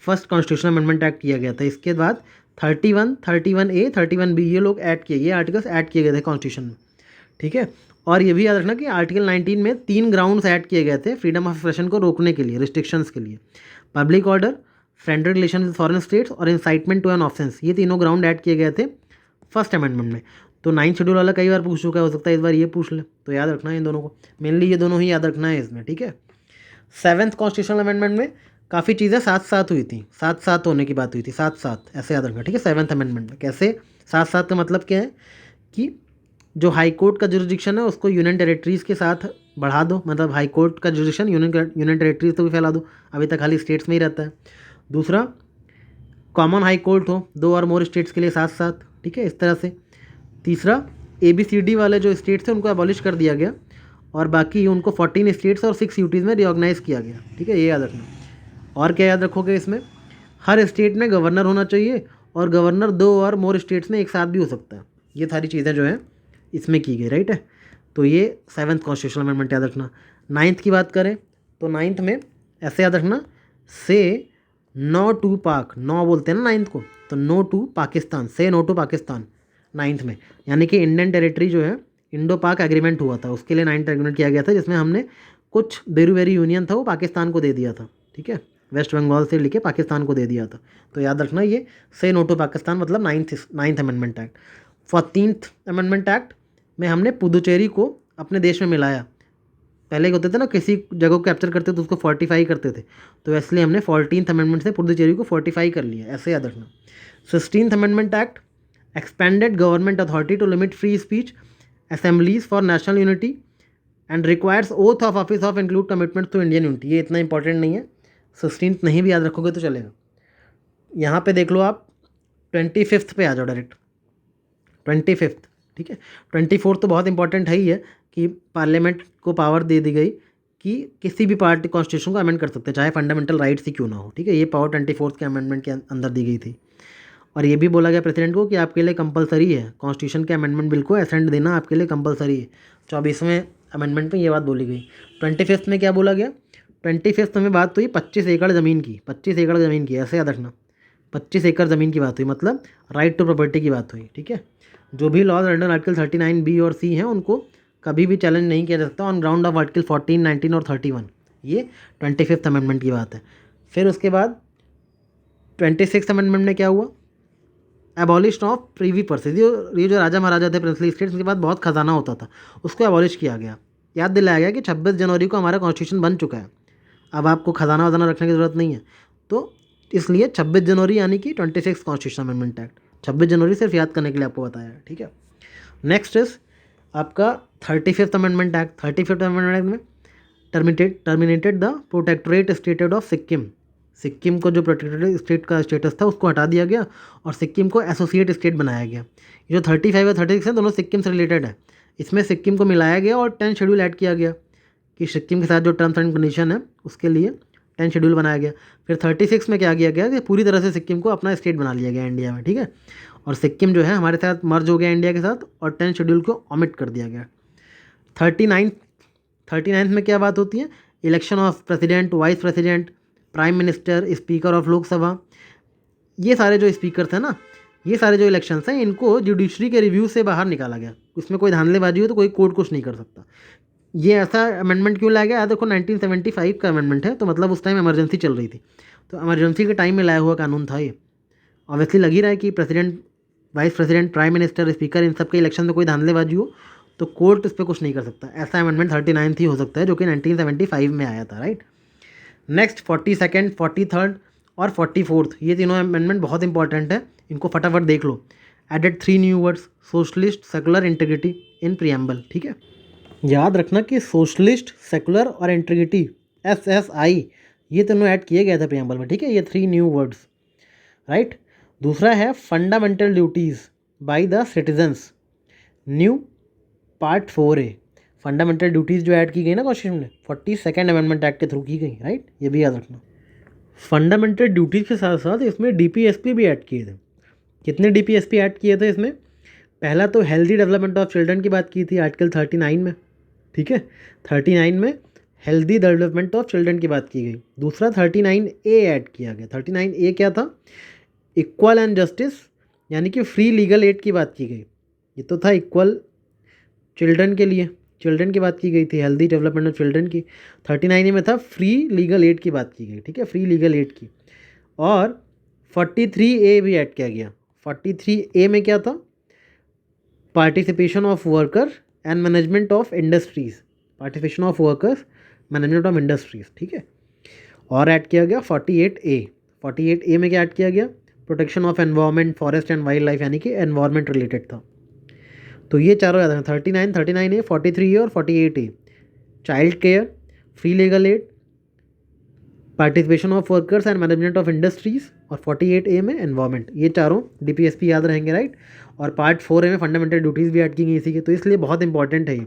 फर्स्ट कॉन्स्टिट्यूशनल अमेंडमेंट एक्ट किया गया था। इसके बाद 31, 31A, 31B ये लोग ऐड किए, ये आर्टिकल्स ऐड किए गए थे कॉन्स्टिट्यूशन में, ठीक है। और ये भी याद रखना कि आर्टिकल 19 में 3 ग्राउंड्स ऐड किए गए थे फ्रीडम ऑफ एक्सप्रेशन को रोकने के लिए, रिस्ट्रिक्शंस के लिए, public order, friendly relation with foreign states और इंसाइटमेंट टू एन ऑफेंस, ये तीनों ग्राउंड ऐड किए गए थे फर्स्ट अमेंडमेंट में। तो 9th शेड्यूल वाला कई बार पूछ चुका है, हो सकता है इस बार ये पूछ ले, तो याद रखना है इन दोनों को, मेनली ये दोनों ही याद रखना है इसमें, ठीक है। 7th कॉन्स्टिट्यूशनल अमेंडमेंट में काफ़ी चीज़ें साथ साथ हुई थी, साथ साथ होने की बात हुई थी, साथ साथ ऐसे याद रखना, ठीक है। 7th अमेंडमेंट में कैसे साथ साथ का मतलब क्या है कि जो हाई कोर्ट का जुरिडिक्शन है उसको यूनियन टेरिटरीज़ के साथ बढ़ा दो, मतलब हाई कोर्ट का जुरिडिक्शन यूनियन टेरिटरीज तो भी फैला दो, अभी तक खाली स्टेट्स में ही रहता है। दूसरा, कॉमन हाई कोर्ट हो 2 और मोर स्टेट्स के लिए साथ साथ, ठीक है, इस तरह से। तीसरा, ABCD वाले जो स्टेट्स हैं उनको अबॉलिश कर दिया गया और बाकी उनको 14 स्टेट्स और 6 यूटीज़ में रिऑर्गनाइज किया गया, ठीक है, ये याद रखना। और क्या याद रखोगे इसमें, हर स्टेट में गवर्नर होना चाहिए और गवर्नर 2 और मोर स्टेट्स में एक साथ भी हो सकता है, ये सारी चीज़ें जो है इसमें की गई, राइट है। तो ये 7th कॉन्स्टिट्यूशनल अमेंडमेंट याद रखना। 9th की बात करें तो 9th में ऐसे याद रखना, से नो टू पाक, नो बोलते हैं ना 9th को, तो नो टू पाकिस्तान, से नो टू पाकिस्तान 9th में, यानी कि इंडियन टेरिटरी जो है इंडो पाक एग्रीमेंट हुआ था उसके लिए 9th एग्रीमेंट किया गया था, जिसमें हमने कुछ बेरू यूनियन था वो पाकिस्तान को दे दिया था, ठीक है, वेस्ट बंगाल से लेके पाकिस्तान को दे दिया था। तो याद रखना ये से नो टू पाकिस्तान मतलब 9th amendment act. 14th amendment act में हमने पुदुचेरी को अपने देश में मिलाया, पहले होते थे ना किसी जगह को कैप्चर करते तो उसको फोर्टिफाई करते थे, तो इसलिए हमने 14th अमेंडमेंट से पुदुचेरी को फोर्टिफाई कर लिया, ऐसे याद रखना। 16th amendment act expanded government authority to limit free speech, assemblies for national unity and requires oath of office of include commitment to Indian unity, ये इतना इंपॉर्टेंट नहीं है, 16th नहीं भी याद रखोगे तो चलेगा। यहाँ पे देख लो आप 25th पे आ जाओ डायरेक्ट, 25th, ठीक है। 24th तो बहुत इंपॉर्टेंट है ही है कि पार्लियामेंट को पावर दे दी गई कि किसी भी पार्टी कॉन्स्टिट्यूशन को अमेंड कर सकते हैं चाहे फंडामेंटल राइट्स ही क्यों ना हो, ठीक है, ये पावर 24th के अमेंडमेंट के अंदर दी गई थी। और ये भी बोला गया प्रेसिडेंट को कि आपके लिए कंपलसरी है कॉन्स्टिट्यूशन के अमेंडमेंट बिल को असेंट देना, आपके लिए कंपलसरी है। 24वें अमेंडमेंट में ये बात बोली गई। 25th में क्या बोला गया, 25th में बात हुई 25 एकड़ ज़मीन की, 25 एकड़ ज़मीन की, ऐसे याद रखना, 25 एकड़ ज़मीन की बात हुई, मतलब राइट टू प्रॉपर्टी की बात हुई, ठीक है। जो भी लॉज अंडर आर्टिकल 39B और C हैं उनको कभी भी चैलेंज नहीं किया जा सकता ऑन ग्राउंड ऑफ आर्टिकल 14, 19 और 31, ये 25th अमेंडमेंट की बात है। फिर उसके बाद 26th अमेंडमेंट में क्या हुआ, एबॉलिशन ऑफ प्रीवी पर्सेज, ये जो राजा महाराजा थे प्रिंसली स्टेट्स के बाद बहुत खजाना होता था उसको एबॉलिश किया गया, याद दिलाया गया कि 26 जनवरी को हमारा कॉन्स्टिट्यूशन बन चुका है, अब आपको खजाना वजाना रखने की ज़रूरत नहीं है, तो इसलिए 26 जनवरी यानी कि 26 कॉन्स्टिट्यूशन अमेंडमेंट एक्ट, 26 जनवरी सिर्फ याद करने के लिए आपको बताया है, ठीक है। नेक्स्ट इज आपका 35th amendment act. 35th amendment act में terminated the protectorate stated of Sikkim, Sikkim को जो प्रोटेक्टोरेट स्टेट का स्टेटस था उसको हटा दिया गया और सिक्किम को एसोसिएट स्टेट बनाया गया। ये जो 35 और 36 है दोनों सिक्किम से रिलेटेड है, इसमें सिक्किम को मिलाया गया और 10 शेड्यूल ऐड किया गया कि सिक्किम के साथ जो टर्म्स एंड कंडीशन है उसके लिए 10 शेड्यूल बनाया गया। फिर 36 में क्या किया गया कि पूरी तरह से सिक्किम को अपना स्टेट बना लिया गया इंडिया में, ठीक है, और सिक्किम जो है हमारे साथ मर्ज हो गया इंडिया के साथ और 10 शेड्यूल को ओमिट कर दिया गया। 39th में क्या बात होती है, election of president, vice president, prime minister, speaker of Lok Sabha, ये सारे जो स्पीकर्स हैं ना, ये सारे जो इलेक्शंस हैं, इनको जुडिशरी के रिव्यू से बाहर निकाला गया। इसमें कोई धांधलेबाजी हो तो कोई कोर्ट कुछ नहीं कर सकता। ये ऐसा अमेंडमेंट क्यों लाया गया? देखो 1975 का अमेंडमेंट है, तो मतलब उस टाइम इमरजेंसी चल रही थी, तो इमरजेंसी के टाइम में लाया हुआ कानून था ये। ऑब्वियसली लग ही रहा है कि president, vice president, prime minister, speaker, इन सब के इलेक्शन में कोई धांधलेबाजी हो तो कोर्ट इस पर कुछ नहीं कर सकता। ऐसा अमेंडमेंट 39 ही हो सकता है, जो कि 1975 में आया था, राइट। नेक्स्ट 42nd, 43rd और 44th, ये तीनों अमेंडमेंट बहुत इंपॉर्टेंट है, इनको फटाफट देख लो। Added 3 new words, socialist, secular, integrity in preamble, ठीक है। याद रखना कि सोशलिस्ट, सेकुलर और इंटीग्रिटी, SSI, ये तीनों ऐड किए गए थे प्रियम्बल में, ठीक है। ये 3 न्यू वर्ड्स, राइट। दूसरा है fundamental duties by the citizens, new part 4A। Fundamental duties जो ऐड की गई ना कॉन्स्टिट्यूशन में, 42nd अमेंडमेंट एक्ट के थ्रू की गई, राइट, ये भी याद रखना। फंडामेंटल ड्यूटीज़ के साथ साथ इसमें DPSP भी ऐड किए थे। कितने DPSP ऐड किए थे इसमें? पहला तो हेल्दी डेवलपमेंट ऑफ चिल्ड्रन की बात की थी आर्टिकल 39 में, ठीक है। 39 में हेल्दी डेवलपमेंट ऑफ चिल्ड्रन की बात की गई। दूसरा 39A ऐड किया गया। 39A क्या था? इक्वल एंड जस्टिस, यानी कि फ्री लीगल एड की बात की गई। ये तो था इक्वल चिल्ड्रन के लिए, चिल्ड्रन की बात की गई थी, हेल्दी डेवलपमेंट ऑफ चिल्ड्रन की। 39 में था फ्री लीगल एड की बात की गई, ठीक है, फ्री लीगल एड की। और 43A भी ऐड किया गया। 43A में क्या था? Participation of worker and management of industries, participation of workers, management of industries, ठीक है। और ऐड किया गया 48A। 48A में क्या ऐड किया गया? Protection of environment, forest and wild life, यानी कि एनवायरनमेंट रिलेटेड था। तो ये चारों याद रखना, 39A, 43A और 48A। Child care, free legal aid, participation of workers and management of industries, और 48A में एनवायरनमेंट, ये चारों DPSP याद रहेंगे, राइट। और पार्ट 4A में फंडामेंटल ड्यूटीज़ भी ऐड की गई इसी के, तो इसलिए बहुत इंपॉर्टेंट है ये।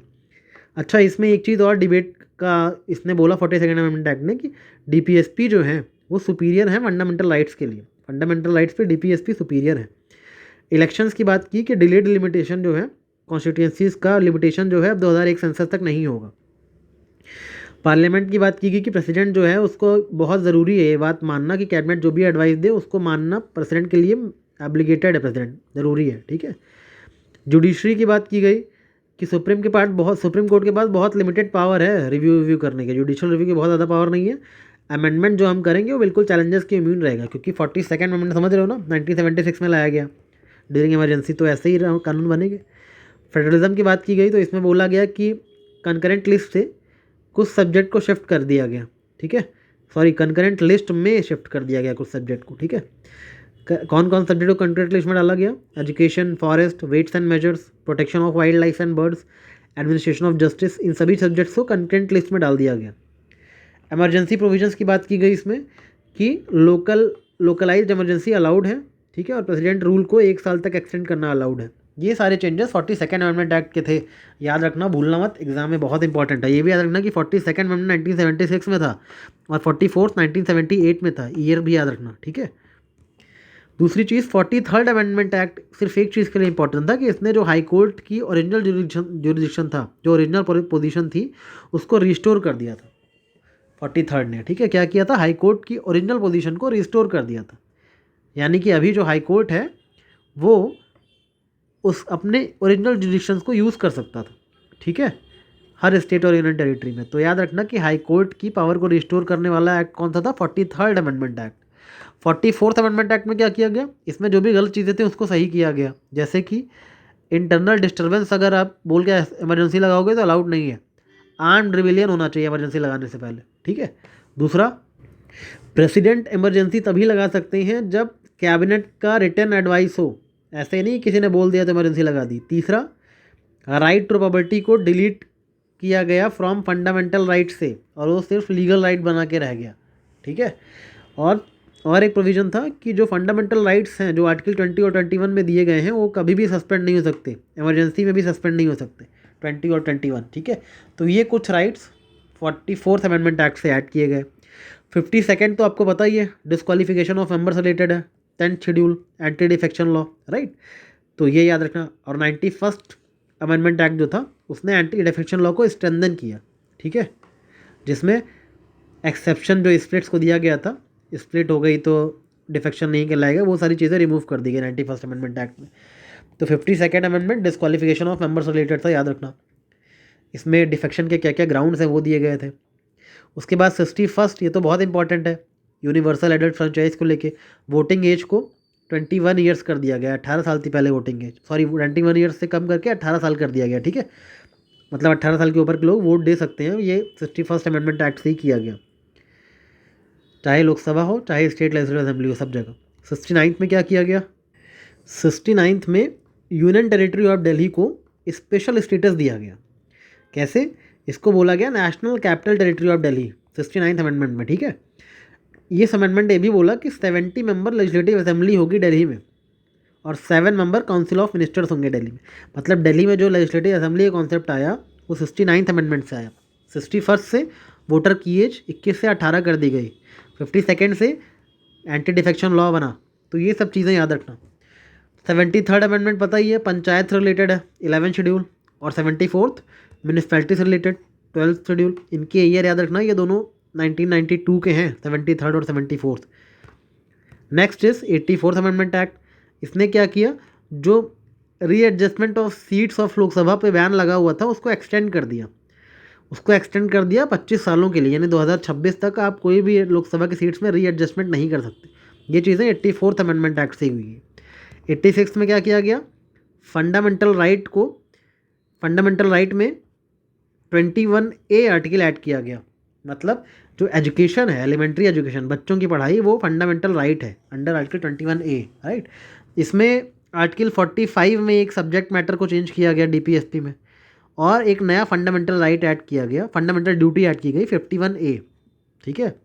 अच्छा, इसमें एक चीज़ और डिबेट का इसने बोला 42nd अमेंडमेंट एक्ट ने, कि DPSP जो है वो सुपीरियर है फंडामेंटल राइट्स के लिए। फंडामेंटल राइट्स पे DPSP सुपीरियर है। इलेक्शंस की बात की कि डिलेड लिमिटेशन जो है, कॉन्स्टिट्यूंसीज का लिमिटेशन जो है अब 2001 सेंसस तक नहीं होगा। पार्लियामेंट की बात की गई कि प्रेसिडेंट जो है उसको बहुत ज़रूरी है ये बात मानना कि कैबिनेट जो भी एडवाइस दे उसको मानना प्रेसिडेंट के लिए एब्लिगेटेड है, प्रेसिडेंट ज़रूरी है, ठीक है। जुडिशरी की बात की गई कि सुप्रीम कोर्ट के पास बहुत लिमिटेड पावर है रिव्यू करने के, जुडिशियल रिव्यू की बहुत ज़्यादा पावर नहीं है। अमेंडमेंट जो हम करेंगे वो बिल्कुल चैलेंजेस के इम्यून रहेगा, क्योंकि 42nd अमेंडमेंट समझ रहे हो ना, 1976 में लाया गया ड्यूरिंग इमरजेंसी, तो ऐसे ही कानून बनेंगे। फेडरलिज्म की बात की गई तो इसमें बोला गया कि कंकरेंट लिस्ट से कुछ सब्जेक्ट को शिफ्ट कर दिया गया, ठीक है, सॉरी, कंकरेंट लिस्ट में शिफ्ट कर दिया गया कुछ सब्जेक्ट को, ठीक है। कौन कौन सब्जेक्ट को कंकरेंट लिस्ट में डाला गया? Education, forest, weights and measures, protection of wild life and birds, administration of justice, इन सभी सब्जेक्ट्स को कंकरेंट लिस्ट में डाल दिया गया। इमरजेंसी प्रोविजंस की बात की गई इसमें कि लोकलाइज्ड इमरजेंसी अलाउड है, ठीक है, और प्रेसिडेंट रूल को 1 साल तक एक्सटेंड करना अलाउड है। ये सारे चेंजेस 42nd अमेंडमेंट एक्ट के थे, याद रखना, भूलना मत, एग्जाम में बहुत इंपॉर्टेंट है। ये भी याद रखना कि 42nd अमेंडमेंट 1976 में था और 44th 1978 में था, ईयर भी याद रखना, ठीक है। दूसरी चीज़, 43rd अमेंडमेंट एक्ट सिर्फ एक चीज़ के लिए इंपॉर्टेंट था कि इसने जो हाई कोर्ट की ओरिजिनल जुरिडिक्शन था, जो ओरिजिनल पोजीशन थी, उसको रिस्टोर कर दिया था 43rd ने, ठीक है। क्या किया था? हाई कोर्ट की ओरिजिनल पोजीशन को रिस्टोर कर दिया था, यानी कि अभी जो हाई कोर्ट है वो उस अपने ओरिजिनल जुरिडिक्शंस को यूज़ कर सकता था, ठीक है, हर स्टेट और यूनियन टेरिटरी में। तो याद रखना कि हाई कोर्ट की पावर को रिस्टोर करने वाला एक्ट कौन सा था? 43rd amendment act. 44th amendment act में क्या किया गया? इसमें जो भी गलत चीज़ें थी उसको सही किया गया, जैसे कि इंटरनल डिस्टर्बेंस अगर आप बोल के इमरजेंसी लगाओगे तो अलाउड नहीं है, आर्म्ड रिविलियन होना चाहिए इमरजेंसी लगाने से पहले, ठीक है। दूसरा, प्रेसिडेंट इमरजेंसी तभी लगा सकते हैं जब कैबिनेट का रिटर्न एडवाइस हो, ऐसे नहीं किसी ने बोल दिया तो इमरजेंसी लगा दी। तीसरा, राइट टू प्रॉपर्टी को डिलीट किया गया फ्रॉम फंडामेंटल राइट से और वो सिर्फ लीगल राइट बना के रह गया, ठीक है। और एक प्रोविज़न था कि जो फंडामेंटल राइट्स हैं जो आर्टिकल 20 और 21 में दिए गए हैं वो कभी भी सस्पेंड नहीं हो सकते, इमरजेंसी में भी सस्पेंड नहीं हो सकते, 20 और 21, ठीक है। तो ये कुछ राइट्स 44th अमेंडमेंट एक्ट से ऐड किए गए। 52nd तो आपको पता ही है, डिस्क्वालिफिकेशन ऑफ मेंबर से रिलेटेड है, 10th schedule, anti defection law, right, तो ये याद रखना। और 91st अमेंडमेंट एक्ट जो था उसने एंटी डिफेक्शन लॉ को स्ट्रेंथन किया, ठीक है, जिसमें एक्सेप्शन जो स्प्लिट्स को दिया गया था, स्प्लिट हो गई तो डिफेक्शन नहीं कहलाएगा, वो सारी चीज़ें रिमूव कर दी गई 91st अमेंडमेंट एक्ट में। तो 52nd amendment disqualification of members related था, याद रखना। इसमें डिफेक्शन के क्या क्या ग्राउंड्स हैं वो दिए गए थे। उसके बाद 61st, ये तो बहुत इंपॉर्टेंट है, यूनिवर्सल एडल्ट फ्रेंचाइज को लेके वोटिंग एज को 21 ईयर्स कर दिया गया। 18 साल थी पहले वोटिंग एज, सॉरी 21 ईयर्स से कम करके 18 साल कर दिया गया, ठीक है। मतलब 18 साल के ऊपर के लोग वोट दे सकते हैं, ये 61st अमेंडमेंट एक्ट से ही किया गया, चाहे लोकसभा हो चाहे स्टेट लेजिस्लेटिव असेंबली हो, सब जगह। 69th में क्या किया गया? 69th में यूनियन टेरिटरी ऑफ दिल्ली को स्पेशल स्टेटस दिया गया। कैसे? इसको बोला गया national capital territory of Delhi 69th amendment में, ठीक है। ये अमेंडमेंट ये भी बोला कि 70 मेंबर लेजिस्लेटिव असेंबली होगी दिल्ली में और 7 मेंबर काउंसिल ऑफ मिनिस्टर्स होंगे दिल्ली में। मतलब दिल्ली में जो लेजिस्लेटिव असेंबली का कॉन्सेप्ट आया वो 69th अमेंडमेंट से आया। 61st से वोटर की एज 21 से 18 कर दी गई। 52nd से एंटी डिफेक्शन लॉ बना। तो ये सब चीज़ें याद रखना। 73rd अमेंडमेंट पता ही है, पंचायत से रिलेटेड है, 11th शेड्यूल। और 74th म्यूनिसपैलिटी से रिलेटेड, 12th शेड्यूल। इनके ईयर याद रखना, ये दोनों 1992 के हैं, 73rd और 74th। Next is 84th amendment act. इसने क्या किया, जो readjustment of seats of Lok Sabha पे बैन लगा हुआ था उसको एक्सटेंड कर दिया। 25 सालों के लिए, यानी 2026 तक आप कोई भी लोकसभा की सीट्स में रीएडजस्टमेंट नहीं कर सकते। ये चीज़ें 84th अमेंडमेंट एक्ट से ही हुई है। 86 में क्या किया गया, फंडामेंटल राइट में 21A आर्टिकल ऐड किया गया। मतलब जो एजुकेशन है, एलिमेंट्री एजुकेशन, बच्चों की पढ़ाई, वो फंडामेंटल राइट है अंडर आर्टिकल 21A, राइट। इसमें आर्टिकल 45 में एक सब्जेक्ट मैटर को चेंज किया गया डीपीएसपी में, और एक नया फंडामेंटल राइट ऐड किया गया, फंडामेंटल ड्यूटी ऐड की गई 51A, ठीक है।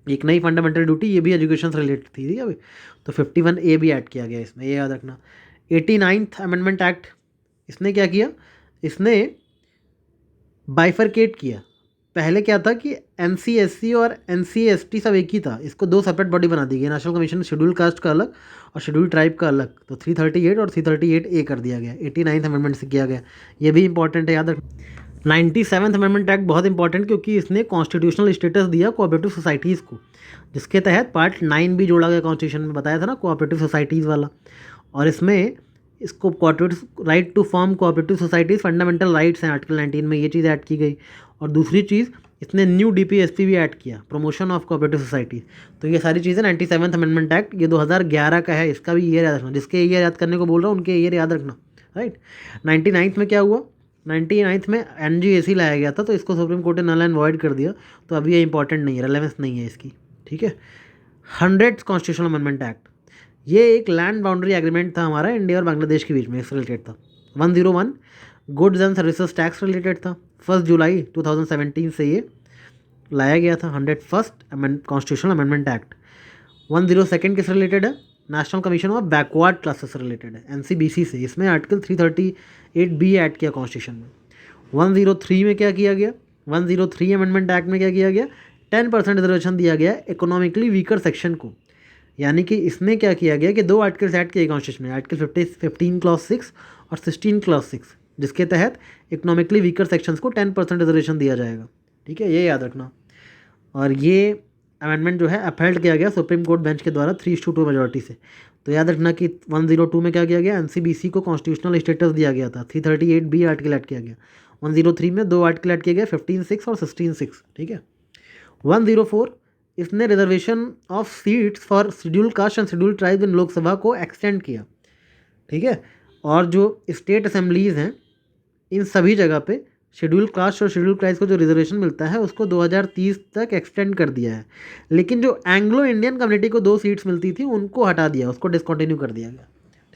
एक नई फंडामेंटल ड्यूटी, ये भी एजुकेशन से रिलेटेड थी अभी, तो 51A भी ऐड किया गया इसमें, ये याद रखना। 89th अमेंडमेंट एक्ट, इसने क्या किया, इसने बाइफरकेट किया। पहले क्या था कि NC/SC और NC/ST सब एक ही था, इसको 2 सेपरेट बॉडी बना दी गई, नेशनल कमीशन शेड्यूल कास्ट का अलग और शेड्यूल ट्राइब का अलग। तो 338 और 338A कर दिया गया, 89th अमेंडमेंट से किया गया। ये भी इंपॉर्टेंट है, याद रख। 97th अमेंडमेंट एक्ट बहुत इंपॉर्टेंट, क्योंकि इसने कॉन्स्टिट्यूशनल स्टेटस दिया कोऑपरेटिव सोसाइटीज़ को, जिसके तहत पार्ट 9 भी जोड़ा गया कॉन्स्टिट्यूशन में, बताया था ना कोऑपरेटिव सोसाइटीज़ वाला। और इसमें इसको cooperative right to form cooperative societies fundamental rights हैं आर्टिकल 19 में, ये चीज़ ऐड की गई। और दूसरी चीज़, इसने न्यू DPSP भी ऐड किया, प्रमोशन ऑफ कोऑपरेटिव सोसाइटीज़। तो ये सारी चीज़ें 97th अमेंडमेंट एक्ट, ये 2011 का है, इसका भी ईयर याद रखना। जिसके ईयर याद करने को बोल रहा हूँ उनके ईयर याद रखना, राइट। 99th में क्या हुआ, 99th में NGAC लाया गया था, तो इसको सुप्रीम कोर्ट ने नल एंड वॉइड कर दिया, तो अभी ये इंपॉर्टेंट नहीं है, रेलेवेंस नहीं है इसकी, ठीक है। 100th कॉन्स्टिट्यूशनल अमेंडमेंट एक्ट, ये एक लैंड बाउंड्री एग्रीमेंट था हमारा इंडिया और बांग्लादेश के बीच में, इससे रिलेटेड था। 101 goods and services tax related था। 1 जुलाई 2017 से ये लाया गया था 101st कॉन्स्टिट्यूशनल अमेंडमेंट एक्ट। 102 किस रिलेटेड है, national commission of backward classes से रिलेटेड है, NCBC से। इसमें आर्टिकल 338B ऐड किया कॉन्स्टिट्यूशन में। 103 में क्या किया गया, 103 अमेंडमेंट एक्ट में क्या किया गया, 10% रिजर्वेशन दिया गया इकोनॉमिकली वीकर सेक्शन को। यानी कि इसमें क्या किया गया कि 2 आर्टिकल्स ऐड किए कॉन्स्टिट्यूशन में, आर्टिकल 15 क्लॉज 6 और 16 क्लॉज 6, जिसके तहत इकोनॉमिकली वीकर सेक्शंस को 10% रिजर्वेशन दिया जाएगा, ठीक है, ये याद रखना। और ये अमेंडमेंट जो है अपहेल्ड किया गया सुप्रीम कोर्ट बेंच के द्वारा 3:2 मेजॉरिटी से। तो याद रखना कि 102 में क्या किया गया, NCBC को कॉन्स्टिट्यूशनल स्टेटस दिया गया था, 338B आर्टिकल ऐड किया गया। 103 में 2 आर्टिकल ऐड किए गए, 15(6) और 16(6), ठीक है। 104 इसने reservation of seats for schedule caste and schedule tribe in Lok Sabha को एक्सटेंड किया, ठीक है। और जो स्टेट असेंबलीज़ हैं, इन सभी जगह पे शेड्यूल कास्ट और शेड्यूल ट्राइब्स को जो रिजर्वेशन मिलता है उसको 2030 तक एक्सटेंड कर दिया है। लेकिन जो एंग्लो इंडियन कम्युनिटी को 2 सीट्स मिलती थी उनको हटा दिया, उसको डिसकंटिन्यू कर दिया गया,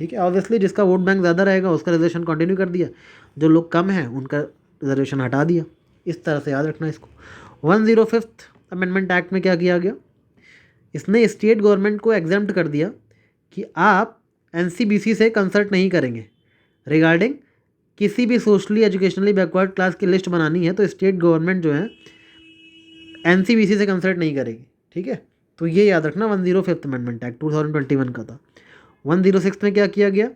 ठीक है। ऑब्वियसली जिसका वोट बैंक ज़्यादा रहेगा उसका रिजर्वेशन कंटिन्यू कर दिया, जो लोग कम हैं उनका रिजर्वेशन हटा दिया। इस तरह से याद रखना इसको। 105th अमेंडमेंट एक्ट में क्या किया गया, इसने स्टेट गवर्नमेंट को एग्जम्प्ट कर दिया कि आप NCBC से कंसल्ट नहीं करेंगे रिगार्डिंग किसी भी सोशली एजुकेशनली बैकवर्ड क्लास की लिस्ट बनानी है, तो स्टेट गवर्नमेंट जो है NCBC से कंसल्ट नहीं करेगी, ठीक है। तो ये याद रखना, 105th अमेंडमेंट एक्ट 2021 का था। 106 में क्या किया गया,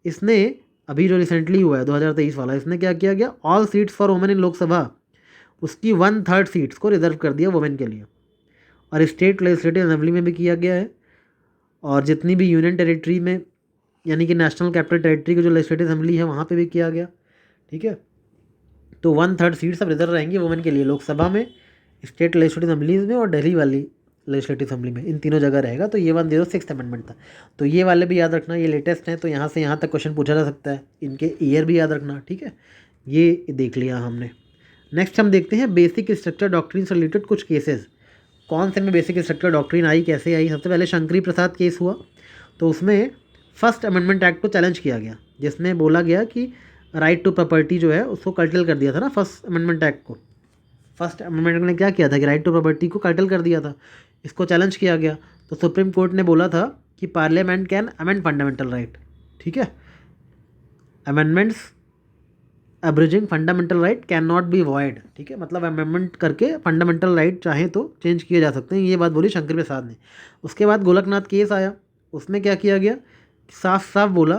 इसने अभी जो रिसेंटली हुआ है 2023 वाला, इसने क्या किया गया, all seats for women in Lok Sabha, उसकी 1/3 सीट्स को रिजर्व कर दिया वुमेन के लिए। और स्टेट लेजिस्लेटिव असेंबली में भी किया गया है, और जितनी भी यूनियन टेरिटरी में यानी कि नेशनल कैपिटल टेरिटरी की जो लेजिस्लेटिव असेंबली है वहाँ पे भी किया गया, ठीक है। तो 1/3 सीट सब रिजर्व रहेंगी वुमेन के लिए, लोकसभा में, स्टेट लेजिस्लेटिव असेंबलीज में और दिल्ली वाली लेजिस्लेटिव असेंबली में, इन तीनों जगह रहेगा। तो ये 106 अमेंडमेंट था। तो ये वाले भी याद रखना, ये लेटेस्ट हैं तो यहाँ से यहाँ तक क्वेश्चन पूछा जा सकता है, इनके ईयर भी याद रखना, ठीक है। ये देख लिया हमने। नेक्स्ट हम देखते हैं बेसिक स्ट्रक्चर डॉक्ट्रिन से रिलेटेड कुछ केसेस। कौन से में बेसिक स्ट्रक्चर डॉक्ट्रिन आई, कैसे आई? सबसे पहले शंकरी प्रसाद केस हुआ, तो उसमें फर्स्ट अमेंडमेंट एक्ट को चैलेंज किया गया, जिसमें बोला गया कि राइट टू प्रॉपर्टी जो है उसको कर्टल कर दिया था ना फर्स्ट अमेंडमेंट एक्ट को। फर्स्ट अमेंडमेंट ने क्या किया था कि राइट टू प्रॉपर्टी को कर्टल कर दिया था, इसको चैलेंज किया गया। तो सुप्रीम कोर्ट ने बोला था कि parliament can amend fundamental right, ठीक है। Amendments abridging fundamental right can not be void, ठीक है। मतलब अमेंडमेंट करके फंडामेंटल राइट चाहें तो चेंज किए जा सकते हैं, ये बात बोली शंकर प्रसाद ने। उसके बाद गोलकनाथ केस आया, उसमें क्या किया गया, साफ साफ बोला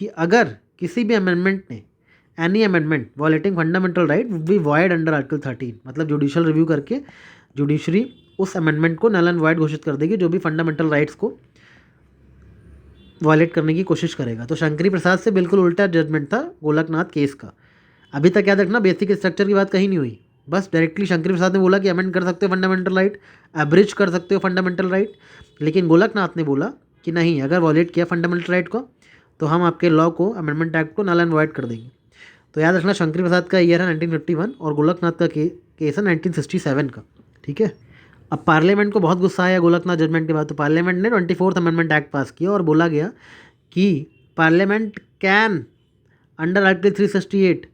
कि अगर किसी भी अमेंडमेंट ने any amendment वॉलेटिंग fundamental right would be void under article 13, मतलब जुडिशियल रिव्यू करके जुडिशरी उस अमेंडमेंट को नल एंड वॉइड घोषित कर देगी जो भी फंडामेंटल राइट्स को वॉलेट करने की कोशिश करेगा। तो शंकरी प्रसाद से बिल्कुल उल्टा जजमेंट था गोलकनाथ केस का। अभी तक याद रखना बेसिक स्ट्रक्चर की बात कहीं नहीं हुई, बस डायरेक्टली शंकरी प्रसाद ने बोला कि अमेंड कर सकते हो फंडामेंटल राइट, एब्रिज कर सकते हो फंडामेंटल राइट, लेकिन गोलकनाथ ने बोला कि नहीं, अगर वॉलेट किया फंडामेंटल राइट को तो हम आपके लॉ को, अमेंडमेंट एक्ट को नल एंड वॉइड कर देंगे। तो याद रखना शंकरी प्रसाद का ईयर है 1951 और गोलकनाथ का केस है 1967 का, ठीक है। अब पार्लियामेंट को बहुत गुस्सा आया गोलकनाथ जजमेंट के बाद, तो पार्लियामेंट ने 24th अमेंडमेंट एक्ट पास किया और बोला गया कि parliament can under article 368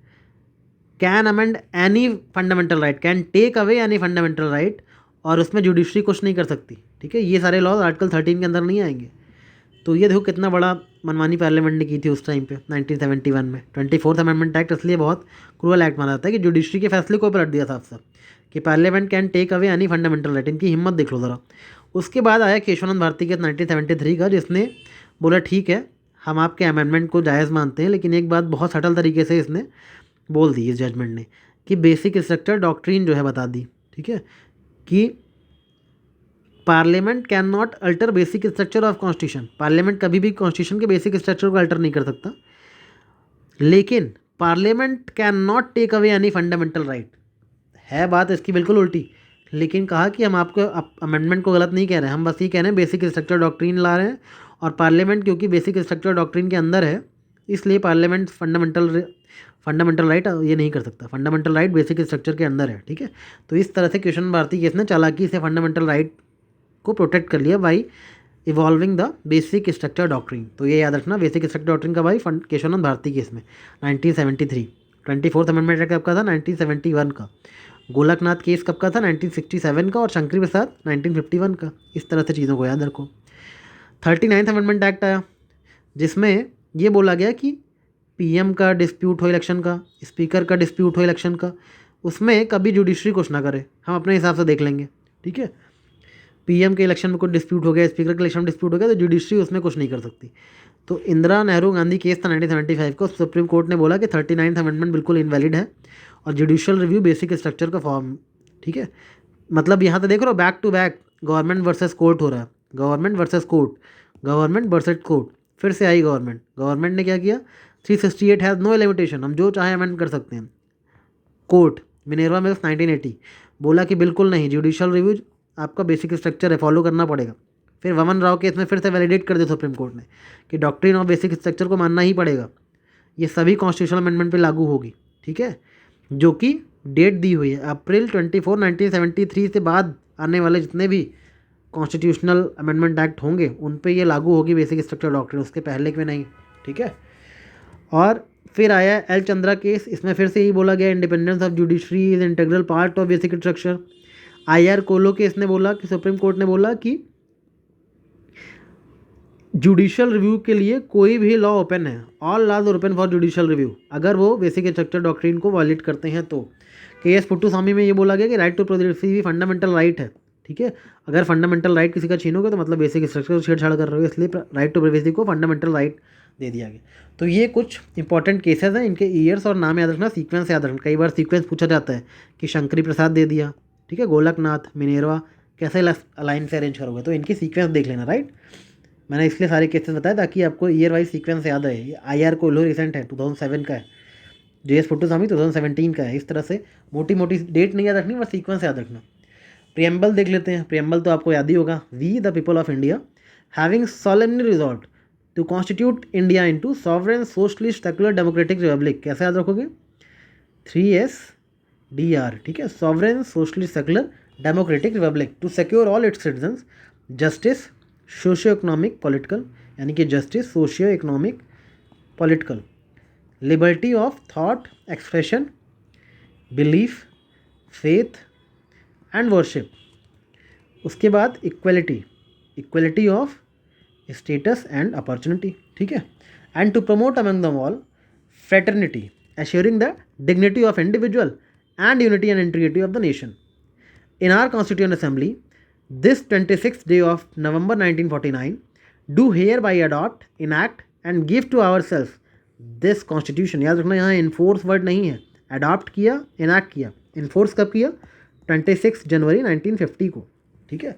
can amend any fundamental right, can take away any fundamental right, और उसमें जुडिशरी कुछ नहीं कर सकती, ठीक है। ये सारे लॉज आर्टिकल 13 के अंदर नहीं आएंगे। तो ये देखो कितना बड़ा मनमानी पार्लियामेंट ने की थी उस टाइम पे 1971 में। 24th अमेंडमेंट एक्ट इसलिए बहुत क्रूअल एक्ट माना जाता है कि जुडिशरी के फैसले को पलट दिया था साफ कि parliament can take away any fundamental right. इनकी हिम्मत देख लो ज़रा। उसके बाद आया केशवानंद भारती के 1973 का, जिसने बोला ठीक है हम आपके अमेंडमेंट को जायज़ मानते हैं, लेकिन एक बात बहुत सटल तरीके से इसने बोल दी इस जजमेंट ने कि बेसिक स्ट्रक्चर डॉक्ट्रिन जो है बता दी, ठीक है, कि parliament can not alter basic structure of constitution. Parliament कभी भी कॉन्स्टिट्यूशन के बेसिक स्ट्रक्चर को अल्टर नहीं कर सकता, लेकिन parliament can not take away any fundamental right. है बात इसकी बिल्कुल उल्टी, लेकिन कहा कि हम आपको अमेंडमेंट को गलत नहीं कह रहे हैं, हम बस ये कह रहे हैं बेसिक स्ट्रक्चर डॉक्ट्रिन ला रहे हैं, और पार्लियामेंट क्योंकि बेसिक स्ट्रक्चर डॉक्ट्रिन के अंदर है इसलिए पार्लियामेंट फंडामेंटल राइट ये नहीं कर सकता। फंडामेंटल राइट बेसिक स्ट्रक्चर के अंदर है, ठीक है। तो इस तरह से केशवानंद भारती केस ने चालाकी से फंडामेंटल राइट को प्रोटेक्ट कर लिया by evolving the basic structure doctrine. तो ये याद रखना बेसिक स्ट्रक्चर डॉक्ट्रिन का भाई केशवानंद भारती केस में 1973। 24th अमेंडमेंट एक्ट कब का था? 1971 का। गोलकनाथ केस कब का था? 1967 का। और शंकरी प्रसाद 1951 का। इस तरह से चीज़ों को याद रखो। 39th अमेंडमेंट एक्ट आया, जिसमें ये बोला गया कि पीएम का डिस्प्यूट हो इलेक्शन का, स्पीकर का डिस्प्यूट हो इलेक्शन का, उसमें कभी जुडिशरी कुछ ना करे, हम अपने हिसाब से देख लेंगे, ठीक है। पीएम के इलेक्शन में कुछ डिस्प्यूट हो गया, स्पीकर के इलेक्शन में डिस्प्यूट हो गया, तो जुडिशरी उसमें कुछ नहीं कर सकती। तो इंदिरा नेहरू गांधी केस था 1975 का, सुप्रीम कोर्ट ने बोला कि 39th अमेंडमेंट बिल्कुल इनवैलिड है और जुडिशियल रिव्यू बेसिक स्ट्रक्चर का फॉर्म, ठीक है। मतलब यहाँ तो देख लो back to back government versus court हो रहा है, government versus court, government versus court. फिर से आई गवर्नमेंट ने क्या किया, 368 हैज़ नो लिमिटेशन, हम जो चाहे अमेंड कर सकते हैं। कोर्ट मिनेर्वा मिल्स 1980 बोला कि बिल्कुल नहीं, जुडिशियल रिव्यू आपका बेसिक स्ट्रक्चर है, फॉलो करना पड़ेगा। फिर वमन राव केस में फिर से वैलिडेट कर दिया सुप्रीम कोर्ट ने कि डॉक्ट्रिन ऑफ बेसिक स्ट्रक्चर को मानना ही पड़ेगा, ये सभी कॉन्स्टिट्यूशनल अमेंडमेंट पे लागू होगी, ठीक है। जो कि डेट दी हुई है अप्रैल 24, 1973 से बाद आने वाले जितने भी कॉन्स्टिट्यूशनल अमेंडमेंट एक्ट होंगे उन पे ये लागू होगी बेसिक स्ट्रक्चर डॉक्ट्रिन, उसके पहले के नहीं, ठीक है। और फिर आया एल चंद्रा केस, इसमें फिर से यही बोला गया independence of judiciary is integral part of basic structure. IR कोलो केस ने बोला कि सुप्रीम कोर्ट ने बोला कि जुडिशियल रिव्यू के लिए कोई भी लॉ ओपन है, all laws open for judicial review, अगर वो बेसिक स्ट्रक्चर डॉक्ट्रिन को वॉयलेट करते हैं तो। केएस पुट्टुस्वामी में ये बोला गया कि राइट टू प्राइवेसी भी फंडामेंटल राइट है, ठीक है। अगर फंडामेंटल राइट किसी का छीनोगे तो मतलब बेसिक स्ट्रक्चर छेड़छाड़ कर रहे हो, इसलिए राइट टू प्राइवेसी को फंडामेंटल राइट दे दिया गया। तो ये कुछ इंपॉर्टेंट केसेस हैं, इनके ईयर्स और नाम याद रखना, सीक्वेंस याद रखना। कई बार सीक्वेंस पूछा जाता है कि शंकरी प्रसाद दे दिया, ठीक है, गोलकनाथ, मिनेरवा, कैसे अलाइन से अरेंज करोगे, तो इनकी सीक्वेंस देख लेना, राइट। मैंने इसलिए सारे केसेस बताए ताकि आपको ईयर वाइज सीक्वेंस याद है। IR कोल्हो रिसेंट है 2007 का है, JS पुट्टुसामी 2017 का है। इस तरह से मोटी मोटी डेट नहीं याद रखनी, बस सीक्वेंस याद रखना। प्रियम्बल देख लेते हैं। प्रियम्बल तो आपको याद ही होगा, we the people of India having solemnly resolved to constitute India into sovereign socialist secular democratic republic. कैसे याद रखोगे? 3SDR, ठीक है, sovereign socialist secular democratic republic to secure all its citizens justice socio economic political, यानी कि justice socio economic political, liberty of thought expression, belief, faith and worship. उसके बाद equality of status and opportunity, ठीक है, and to promote among them all fraternity assuring the dignity of individual and unity and integrity of the nation. In our Constituent Assembly, this 26th day of November 1949, do hereby adopt, enact and give to ourselves this constitution। याद रखना यहाँ enforce word नहीं है, adopt किया, enact किया। enforce कब किया? 26 जनवरी 1950 को, ठीक है,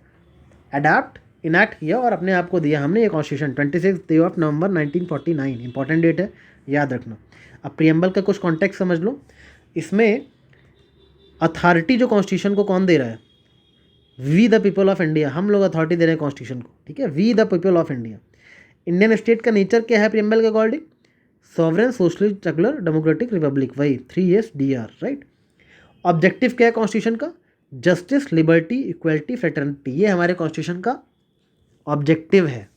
अडाप्ट इनैक्ट किया और अपने आप को दिया हमने ये constitution 26 day of November 1949। Important date है, याद रखना। अब प्रियम्बल का कुछ कॉन्टेक्स्ट समझ लो। इसमें अथॉरिटी जो कॉन्स्टिट्यूशन को कौन दे रहा है? We the people of India, हम लोग अथॉरिटी दे रहे हैं कॉन्स्टिट्यूशन को, ठीक है, we the people of India. Indian state का नेचर क्या है प्रियम्बल के according? Sovereign socialist secular democratic republic, वही 3SDR, राइट। ऑब्जेक्टिव क्या है कॉन्स्टिट्यूशन का? जस्टिस, लिबर्टी, इक्वलिटी, फ्रेटर्निटी, ये हमारे कॉन्स्टिट्यूशन का ऑब्जेक्टिव है।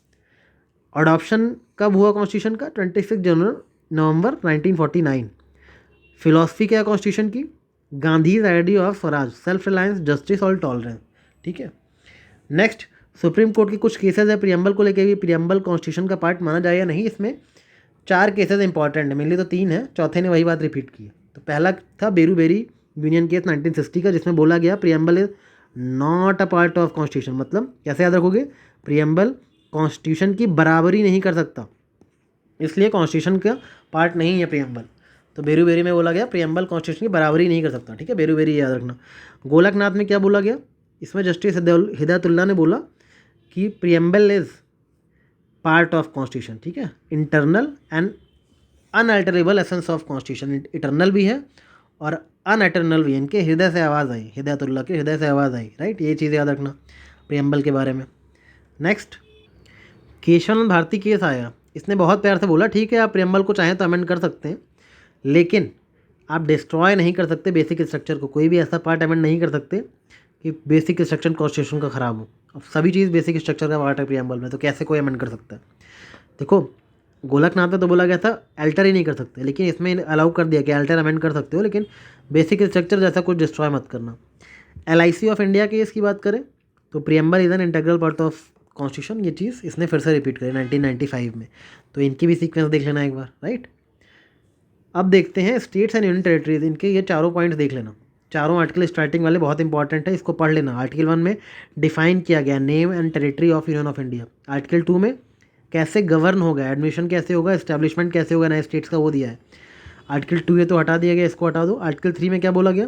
अडॉप्शन कब हुआ कॉन्स्टिट्यूशन का? 26 नवंबर 1949। फिलॉसफी क्या है कॉन्स्टिट्यूशन की? Gandhi's idea of Swaraj, self reliance, justice और टॉलरेंस, ठीक है। नेक्स्ट, सुप्रीम कोर्ट के कुछ केसेस है प्रियम्बल को लेकर भी। प्रियम्बल कॉन्स्टिट्यूशन का पार्ट माना जाए या नहीं, इसमें 4 केसेस इंपॉर्टेंट है, मेनली तो 3 है, चौथे ने वही बात रिपीट की है। तो पहला था बेरूबेरी यूनियन केस 1960 का, जिसमें बोला गया preamble is not a part of constitution. मतलब कैसे याद रखोगे? प्रियम्बल कॉन्स्टिट्यूशन की बराबरी नहीं कर सकता, इसलिए कॉन्स्टिट्यूशन का पार्ट नहीं है प्रियम्बल। तो बेरूबेरी में बोला गया प्रियम्बल कॉन्स्टिट्यूशन की बराबरी नहीं कर सकता, ठीक है, बेरूबेरी याद रखना। गोलकनाथ में क्या बोला गया? इसमें जस्टिस हिदायतुल्लाह ने बोला कि preamble is part of constitution, ठीक है, internal and unalterable essence of constitution. Eternal भी है और अनएटर्नल भी है। इनके हृदय से आवाज़ आई, हिदायतुल्लाह के हृदय से आवाज़ आई, राइट। ये चीज़ याद रखना प्रियम्बल के बारे में। नेक्स्ट, केशवानंद भारती केस आया। इसने बहुत प्यार से बोला, ठीक है, आप प्रियम्बल को चाहें तो अमेंड कर सकते हैं, लेकिन आप डिस्ट्रॉय नहीं कर सकते बेसिक स्ट्रक्चर को। कोई भी ऐसा पार्ट अमेंड नहीं कर सकते कि बेसिक स्ट्रक्चर कॉन्स्टिट्यूशन का ख़राब हो। अब सभी चीज़ बेसिक स्ट्रक्चर का पार्ट है प्रियम्बल में, तो कैसे कोई अमेंड कर सकता है? देखो, गोलकनाथ में तो बोला गया था अल्टर ही नहीं कर सकते, लेकिन इसमें अलाउ कर दिया कि अल्टर अमेंड कर सकते हो, लेकिन बेसिक स्ट्रक्चर जैसा कुछ डिस्ट्रॉय मत करना। LIC ऑफ इंडिया केस की बात करें तो preamble is an integral part of constitution. ये चीज़ इसने फिर से रिपीट करी 1995 में, तो इनकी भी सीक्वेंस देख लेना एक बार, राइट। अब देखते हैं स्टेट्स एंड यूनियन टेरिटरीज, इनके ये चारों पॉइंट्स देख लेना। चारों आर्टिकल स्टार्टिंग वाले बहुत इंपॉर्टेंट है, इसको पढ़ लेना। आर्टिकल 1 में डिफाइन किया गया name and territory of union of India. Article 2 में कैसे गवर्न होगा, एडमिशन कैसे होगा, एस्टैब्लिशमेंट कैसे होगा नए स्टेट्स का, वो दिया है। आर्टिकल 2 ये तो हटा दिया गया, इसको हटा दो। आर्टिकल 3 में क्या बोला गया?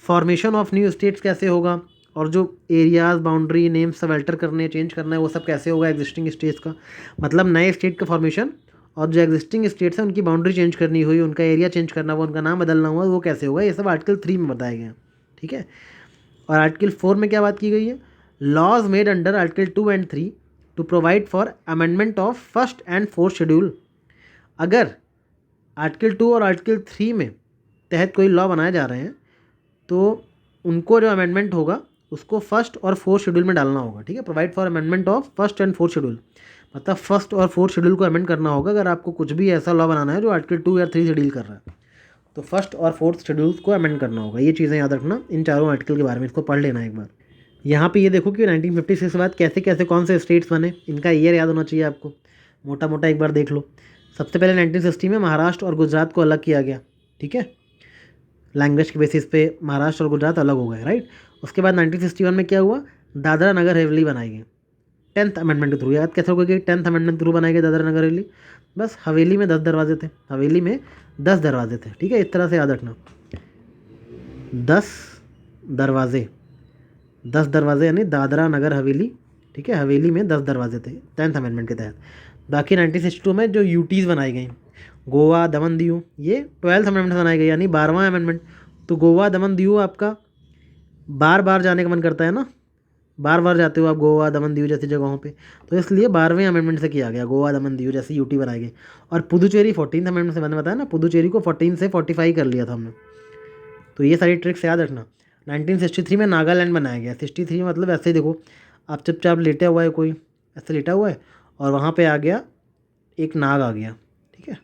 फॉर्मेशन ऑफ न्यू स्टेट्स कैसे होगा, और जो एरियाज, बाउंड्री, नेम्स सब अल्टर करने, चेंज करना है, वो सब कैसे होगा एग्जिस्टिंग स्टेट्स का। मतलब नए स्टेट का फॉर्मेशन, और जो एग्जिस्टिंग स्टेट्स हैं उनकी बाउंड्री चेंज करनी हुई, उनका एरिया चेंज करना हुआ, उनका नाम बदलना हुआ, वो कैसे होगा, ये सब आर्टिकल 3 में बताया गया, ठीक है। और आर्टिकल 4 में क्या बात की गई है? Laws made under article 2 and 3 to provide for amendment of first and fourth schedule. अगर आर्टिकल 2 और आर्टिकल 3 में तहत कोई लॉ बनाए जा रहे हैं तो उनको जो अमेंडमेंट होगा उसको फर्स्ट और फोर्थ शेड्यूल में डालना होगा, ठीक है। Provide for amendment of first and fourth schedule, मतलब फर्स्ट और फोर्थ शेड्यूल को अमेंड करना होगा अगर आपको कुछ भी ऐसा लॉ बनाना है जो आर्टिकल 2 या 3 से डील कर रहा है, तो फर्स्ट और फोर्थ शेड्यूल्स को अमेंड करना होगा। ये चीज़ें याद रखना इन चारों आर्टिकल के बारे में, इसको पढ़ लेना एक बार। यहाँ पे ये देखो कि 1956 के बाद कैसे कैसे कौन से स्टेट्स बने, इनका ईयर याद होना चाहिए आपको, मोटा मोटा एक बार देख लो। सबसे पहले 1960 में महाराष्ट्र और गुजरात को अलग किया गया, ठीक है, लैंग्वेज के बेसिस पे महाराष्ट्र और गुजरात अलग हो गए, राइट। उसके बाद 1961 में क्या हुआ? दादरा नगर हवेली बनाई गई 10th अमेंडमेंट के थ्रू। याद कैसे होगा कि 10th अमेंडमेंट के थ्रू बनाई गई दादरा नगर हवेली? बस हवेली में 10 दरवाजे थे, हवेली में 10 दरवाजे थे, ठीक है, इस तरह से याद रखना। 10 दरवाजे, 10 दरवाजे यानी दादरा नगर हवेली, ठीक है, हवेली में 10 दरवाजे थे 10th अमेंडमेंट के तहत। बाकी 1962 में जो यूटीज़ बनाई गई, गोवा, दमन, दीव, ये 12th अमेंडमेंट से बनाई गई, यानी 12वां अमेंडमेंट। तो गोवा, दमन, दीव आपका बार बार जाने का मन करता है ना, बार बार जाते हो आप गोवा, दमन, दीव जैसी जगहों पे, तो इसलिए 12वें अमेंडमेंट से किया गया गोवा, दमन, दीव जैसी यूटी बनाई गई। और पुदुचेरी 14th अमेंडमेंट से, मैंने बताया ना, पुदुचेरी को 14 से 45 कर लिया था हमने। तो ये सारी ट्रिक्स याद रखना। 1963 में नागालैंड बनाया गया। 63 मतलब ऐसे ही देखो, आप चुपचाप लेटा हुआ है, कोई ऐसे लेटा हुआ है और वहाँ पे आ गया एक नाग आ गया, ठीक है,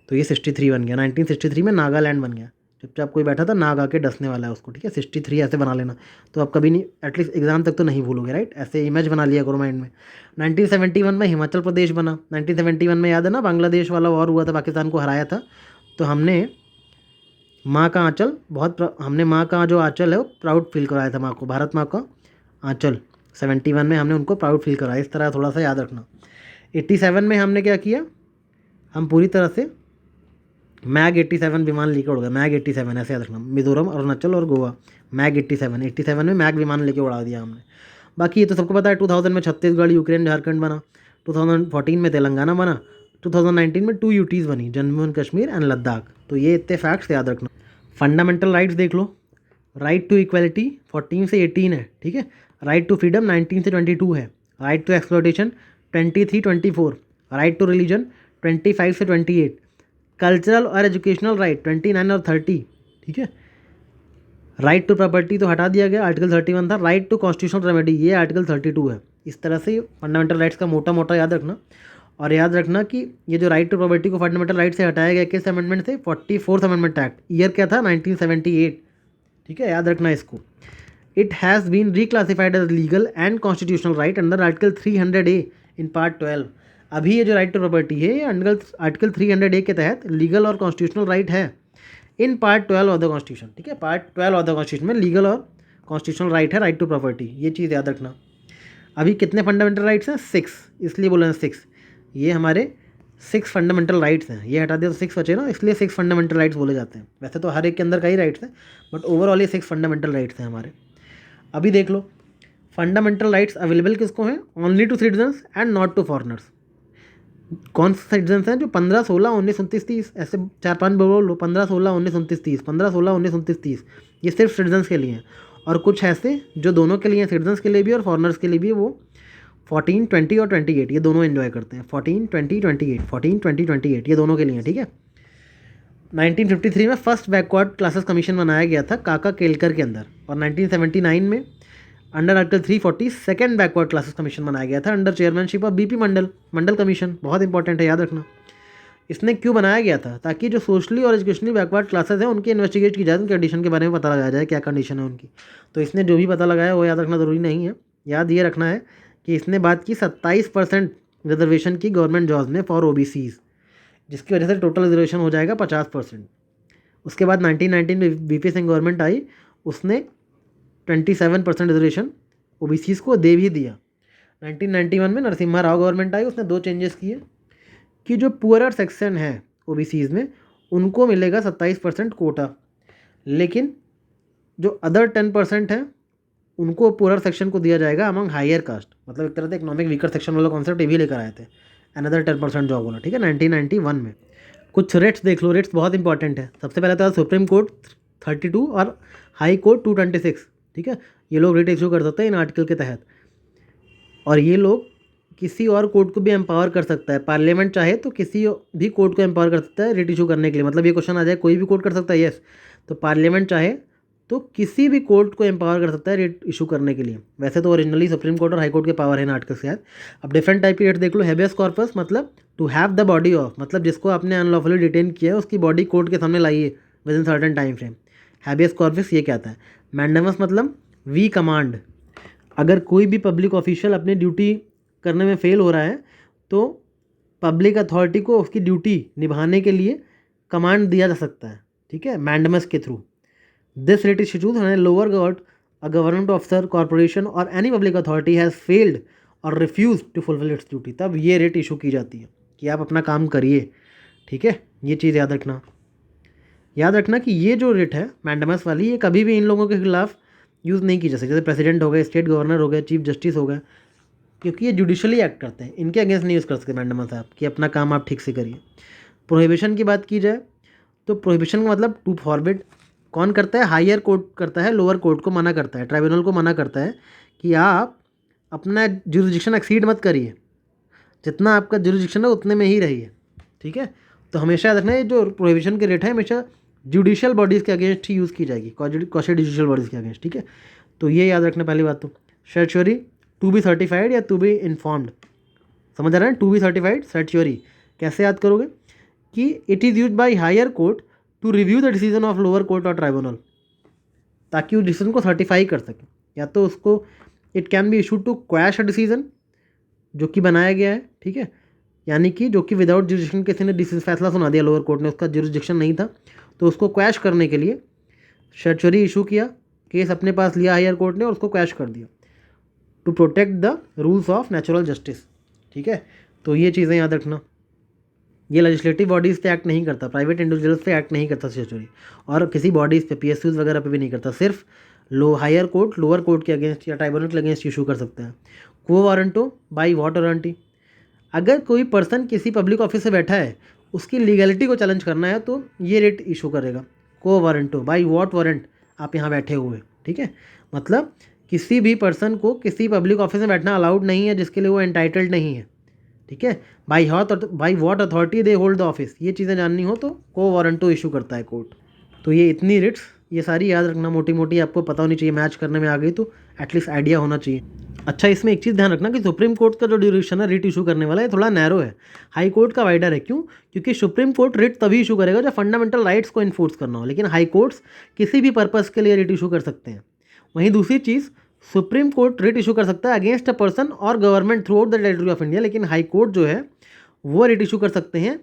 तो ये 63 बन गया। 1963 में नागालैंड बन गया। चुपचाप कोई बैठा था, नाग आके डसने वाला है उसको, ठीक है। 63 ऐसे बना लेना, तो आप कभी नहीं, एटलीस्ट एग्जाम तक तो नहीं भूलोगे, राइट। ऐसे इमेज बना लिया करो माइंड में। 1971 में हिमाचल प्रदेश बना। 1971 में याद है ना, बांग्लादेश वाला वॉर हुआ था, पाकिस्तान को हराया था, तो हमने माँ का आंचल हमने माँ का जो आंचल है वो प्राउड फील कराया था माँ को, भारत माँ का आंचल। 71 में हमने उनको प्राउड फील कराया। इस तरह थोड़ा सा याद रखना। 87 में हमने क्या किया, हम पूरी तरह से मैग 87 विमान लेके उड़ गए। मैग 87 ऐसे याद रखना, मिजोरम, अरुणाचल और गोवा। मैग 87 में मैग विमान लेके उड़ा दिया हमने। बाकी ये तो सबको पता है। 2000 में छत्तीसगढ़, यूक्रेन, झारखंड बना। 2014 में तेलंगाना बना। 2019 में 2 यूटीज़ बनी, जम्मू एंड कश्मीर एंड लद्दाख। तो ये इतने फैक्ट्स याद रखना। फंडामेंटल राइट्स देख लो। राइट टू इक्वलिटी 14 से 18 है, ठीक है। राइट टू फ्रीडम 19 से 22 है। Right to exploitation 23, 24। Right to religion 25 से 28। कल्चरल और एजुकेशनल राइट 29 और 30, ठीक है। राइट टू प्रॉपर्टी तो हटा दिया गया, आर्टिकल 31 था। राइट टू कॉन्स्टिट्यूशनल रेमेडी, ये आर्टिकल 32 है। इस तरह से फंडामेंटल राइट्स का मोटा मोटा याद रखना। और याद रखना कि ये जो राइट टू प्रॉपर्टी को फंडामेंटल राइट से हटाया गया किस अमेंडमेंट से, 44th अमेंडमेंट एक्ट। ईयर क्या था, 1978, ठीक है, याद रखना इसको। It has been reclassified as legal and constitutional right under article 300A in part 12। अभी ये जो राइट टू प्रॉपर्टी है, ये आर्टिकल 300A के तहत लीगल और कॉन्स्टिट्यूशनल राइट है इन पार्ट 12 ऑफ द कॉन्स्टिट्यूशन, ठीक है। पार्ट 12 ऑफ द कॉन्स्टिट्यूशन में लीगल और कॉन्स्टिट्यूशनल राइट है, राइट टू प्रॉपर्टी। ये चीज़ याद रखना। अभी कितने फंडामेंटल राइट्स हैं, 6, इसलिए बोले हैं 6। ये हमारे 6 फंडामेंटल राइट्स हैं। ये हटा दिया तो 6 बचे ना, इसलिए 6 फंडामेंटल राइट्स बोले जाते हैं। वैसे तो हर एक के अंदर कई राइट्स हैं, बट ओवरऑल ये 6 फंडामेंटल राइट्स हैं हमारे। अभी देख लो, फंडामेंटल राइट्स अवेलेबल किसको हैं, only to citizens and not to foreigners. कौन से सिटीजन्स हैं, जो 15, 16, 19, 29, 30, ऐसे 4-5 बोल लो, 15, 16, 19, 29, 30, 15, 16, 19, 29, 30, ये सिर्फ सिटीजन्स के लिए हैं। और कुछ ऐसे जो दोनों के लिए, सिटीजन्स के लिए भी और फॉरनर्स के लिए भी, वो 14, 20 और 28 ये दोनों एंजॉय करते हैं। 14, 20, 28, 14, 20, 28 ये दोनों के लिए, ठीक है। 1953 में फर्स्ट बैकवर्ड क्लासेस कमीशन बनाया गया था काका केलकर के अंदर। और 1979 में under article 340 second backward classes commission बनाया गया था under chairmanship of BP Mandal commission. बहुत इंपॉर्टेंट है, याद रखना। इसने क्यों बनाया गया था, ताकि जो सोशली और एजुकेशनली बैकवर्ड क्लासेस हैं उनकी इन्वेस्टिगेट की जाए, उनकी कंडीशन के बारे में पता लगाया जाए, क्या कंडीशन है उनकी। तो इसने जो भी पता लगाया वो याद रखना ज़रूरी नहीं है। याद ये रखना है कि इसने बात की 27% रिजर्वेशन की गवर्नमेंट जॉब्स में फॉर ओबीसीज़, जिसकी वजह से टोटल रिजर्वेशन हो जाएगा 50%। उसके बाद 1919 में वीपी सिंह गवर्नमेंट आई, उसने 27% रिजर्वेशन ओबीसीज़ को दे भी दिया। 1991 में नरसिम्हा राव गवर्नमेंट आई, उसने 2 चेंजेस किए कि जो पुअरर सेक्शन है ओबीसीज़ में उनको मिलेगा 27% कोटा, लेकिन जो अदर 10% हैं उनको पुअरर सेक्शन को दिया जाएगा अमंग हायर कास्ट। मतलब एक तरह से इकोनॉमिक वीकर सेक्शन वाला कॉन्सेप्ट ये भी लेकर आए थे, अनदर 10% जॉब वाला, ठीक है। 1991 में कुछ रेट्स देख लो। रेट्स बहुत इंपॉर्टेंट है। सबसे पहले तो सुप्रीम कोर्ट 32 और हाई कोर्ट 226, ठीक है। ये लोग रेट इशू कर सकते हैं इन आर्टिकल के तहत। और ये लोग किसी और कोर्ट को भी एम्पावर कर सकता है। पार्लियामेंट चाहे तो किसी भी कोर्ट को एम्पावर कर सकता है रेट इशू करने के लिए। मतलब ये क्वेश्चन आ जाए, कोई भी कोर्ट कर सकता है, यस। तो पार्लियामेंट चाहे तो किसी भी कोर्ट को एम्पावर कर सकता है रेट इशू करने के लिए। वैसे तो ओरिजिनली सुप्रीम कोर्ट और हाई कोर्ट के पावर है इन आर्टिकल के तहत। अब डिफरेंट टाइप की रेट देख लो। हैबियस कॉर्पस मतलब to have the body of, मतलब जिसको आपने अनलॉफुली डिटेन किया है उसकी बॉडी कोर्ट के सामने लाइए with in certain time frame. Habeas corpus ये कहता है। मैंडेमस मतलब वी कमांड, अगर कोई भी पब्लिक ऑफिशियल अपनी ड्यूटी करने में फेल हो रहा है तो पब्लिक अथॉरिटी को उसकी ड्यूटी निभाने के लिए कमांड दिया जा सकता है, ठीक है, मैंडेमस के through. This writ is issued when lower court, a government officer, corporation और any public authority has failed और refuse to fulfil its duty. तब ये रेट इशू की जाती है कि आप अपना काम करिए, ठीक है। ये चीज़ याद रखना। याद रखना कि ये जो रेट है मैंडेमस वाली, ये कभी भी इन लोगों के खिलाफ यूज़ नहीं की जा सकती। जैसे प्रेसिडेंट हो गए, स्टेट गवर्नर हो गए, चीफ जस्टिस हो गए, क्योंकि ये जुडिशली एक्ट करते हैं, इनके अगेंस्ट नहीं यूज़ कर सकते मैंडेमन साहब कि अपना काम आप ठीक से करिए। प्रोहिबिशन की बात की जाए तो प्रोहिबिशन का मतलब टू फॉरबिड, कौन करता है? हायर कोर्ट करता है, लोअर कोर्ट को मना करता है, ट्राइब्यूनल को मना करता है कि आप अपना जुरिडिक्शन एक्सीड मत करिए, जितना आपका जुरिडिक्शन है उतने में ही रहिए, ठीक है। तो हमेशा याद रखना है जो प्रोहिबिशन की रेट है हमेशा जुडिशियल बॉडीज़ के अगेंस्ट ही यूज़ की जाएगी, क्वासी जुडिशियल बॉडीज़ के अगेंस्ट, ठीक है। तो ये याद रखना पहली बात। तो सर्च्योरी टू बी सर्टिफाइड या टू बी इन्फॉर्म्ड, समझ आ रहा है? टू बी सर्टिफाइड सर्च्योरी कैसे याद करोगे कि it is use by higher court to review the decision of lower court और ट्राइब्यूनल, ताकि उस डिसीजन को सर्टिफाई कर सके। या तो उसको it can be issued to quash a decision जो कि बनाया गया है, ठीक है, यानी कि जो कि विदाउट जुरिडिक्शन किसी ने डिसीजन फैसला सुना दिया लोअर कोर्ट ने, उसका जुरिडिक्शन नहीं था, तो उसको क्वैश करने के लिए सर्चरी इशू किया, केस अपने पास लिया हायर कोर्ट ने और उसको क्वैश कर दिया to protect the rules of natural justice, ठीक है। तो ये चीज़ें याद रखना। ये लेजिस्लेटिव बॉडीज़ पे एक्ट नहीं करता, प्राइवेट इंडिविजुअल्स पे एक्ट नहीं करता सर्चरी, और किसी बॉडीज़ पे पीएसयूज वगैरह पे भी नहीं करता, सिर्फ हायर कोर्ट लोअर कोर्ट के अगेंस्ट या ट्राइब्यूनल के अगेंस्ट इशू कर सकते हैं। को वारंटो बाई वॉट वारंटी, अगर कोई पर्सन किसी पब्लिक ऑफिस से बैठा है उसकी लीगलिटी को चैलेंज करना है तो ये रेट इशू करेगा। को वारंटो बाई वॉट वारंट, आप यहाँ बैठे हुए, ठीक है, मतलब किसी भी पर्सन को किसी पब्लिक ऑफिस में बैठना अलाउड नहीं है जिसके लिए वो एंटाइटल्ड नहीं है, ठीक है। By what authority they hold the office, ये चीज़ें जाननी हो तो को वारंटो इशू करता है कोर्ट। तो ये इतनी रिट्स ये सारी याद रखना, मोटी मोटी आपको पता होनी चाहिए, मैच करने में आ गई तो एटलीस्ट आइडिया होना चाहिए। अच्छा, इसमें एक चीज़ ध्यान रखना कि सुप्रीम कोर्ट का जो ड्यूरेशन है रिट इशू करने वाला है थोड़ा नैरो है, हाई कोर्ट का वाइडर है। क्यों? क्योंकि सुप्रीम कोर्ट रिट तभी इशू करेगा जब फंडामेंटल राइट्स को इन्फोर्स करना हो, लेकिन हाई कोर्ट्स किसी भी पर्पज़ के लिए रिट इशू कर सकते हैं। वहीं दूसरी चीज़, सुप्रीम कोर्ट रिट इशू कर सकता है अगेंस्ट अ पर्सन और government through out the territory of India, लेकिन हाई कोर्ट जो है वो रिट इशू कर सकते हैं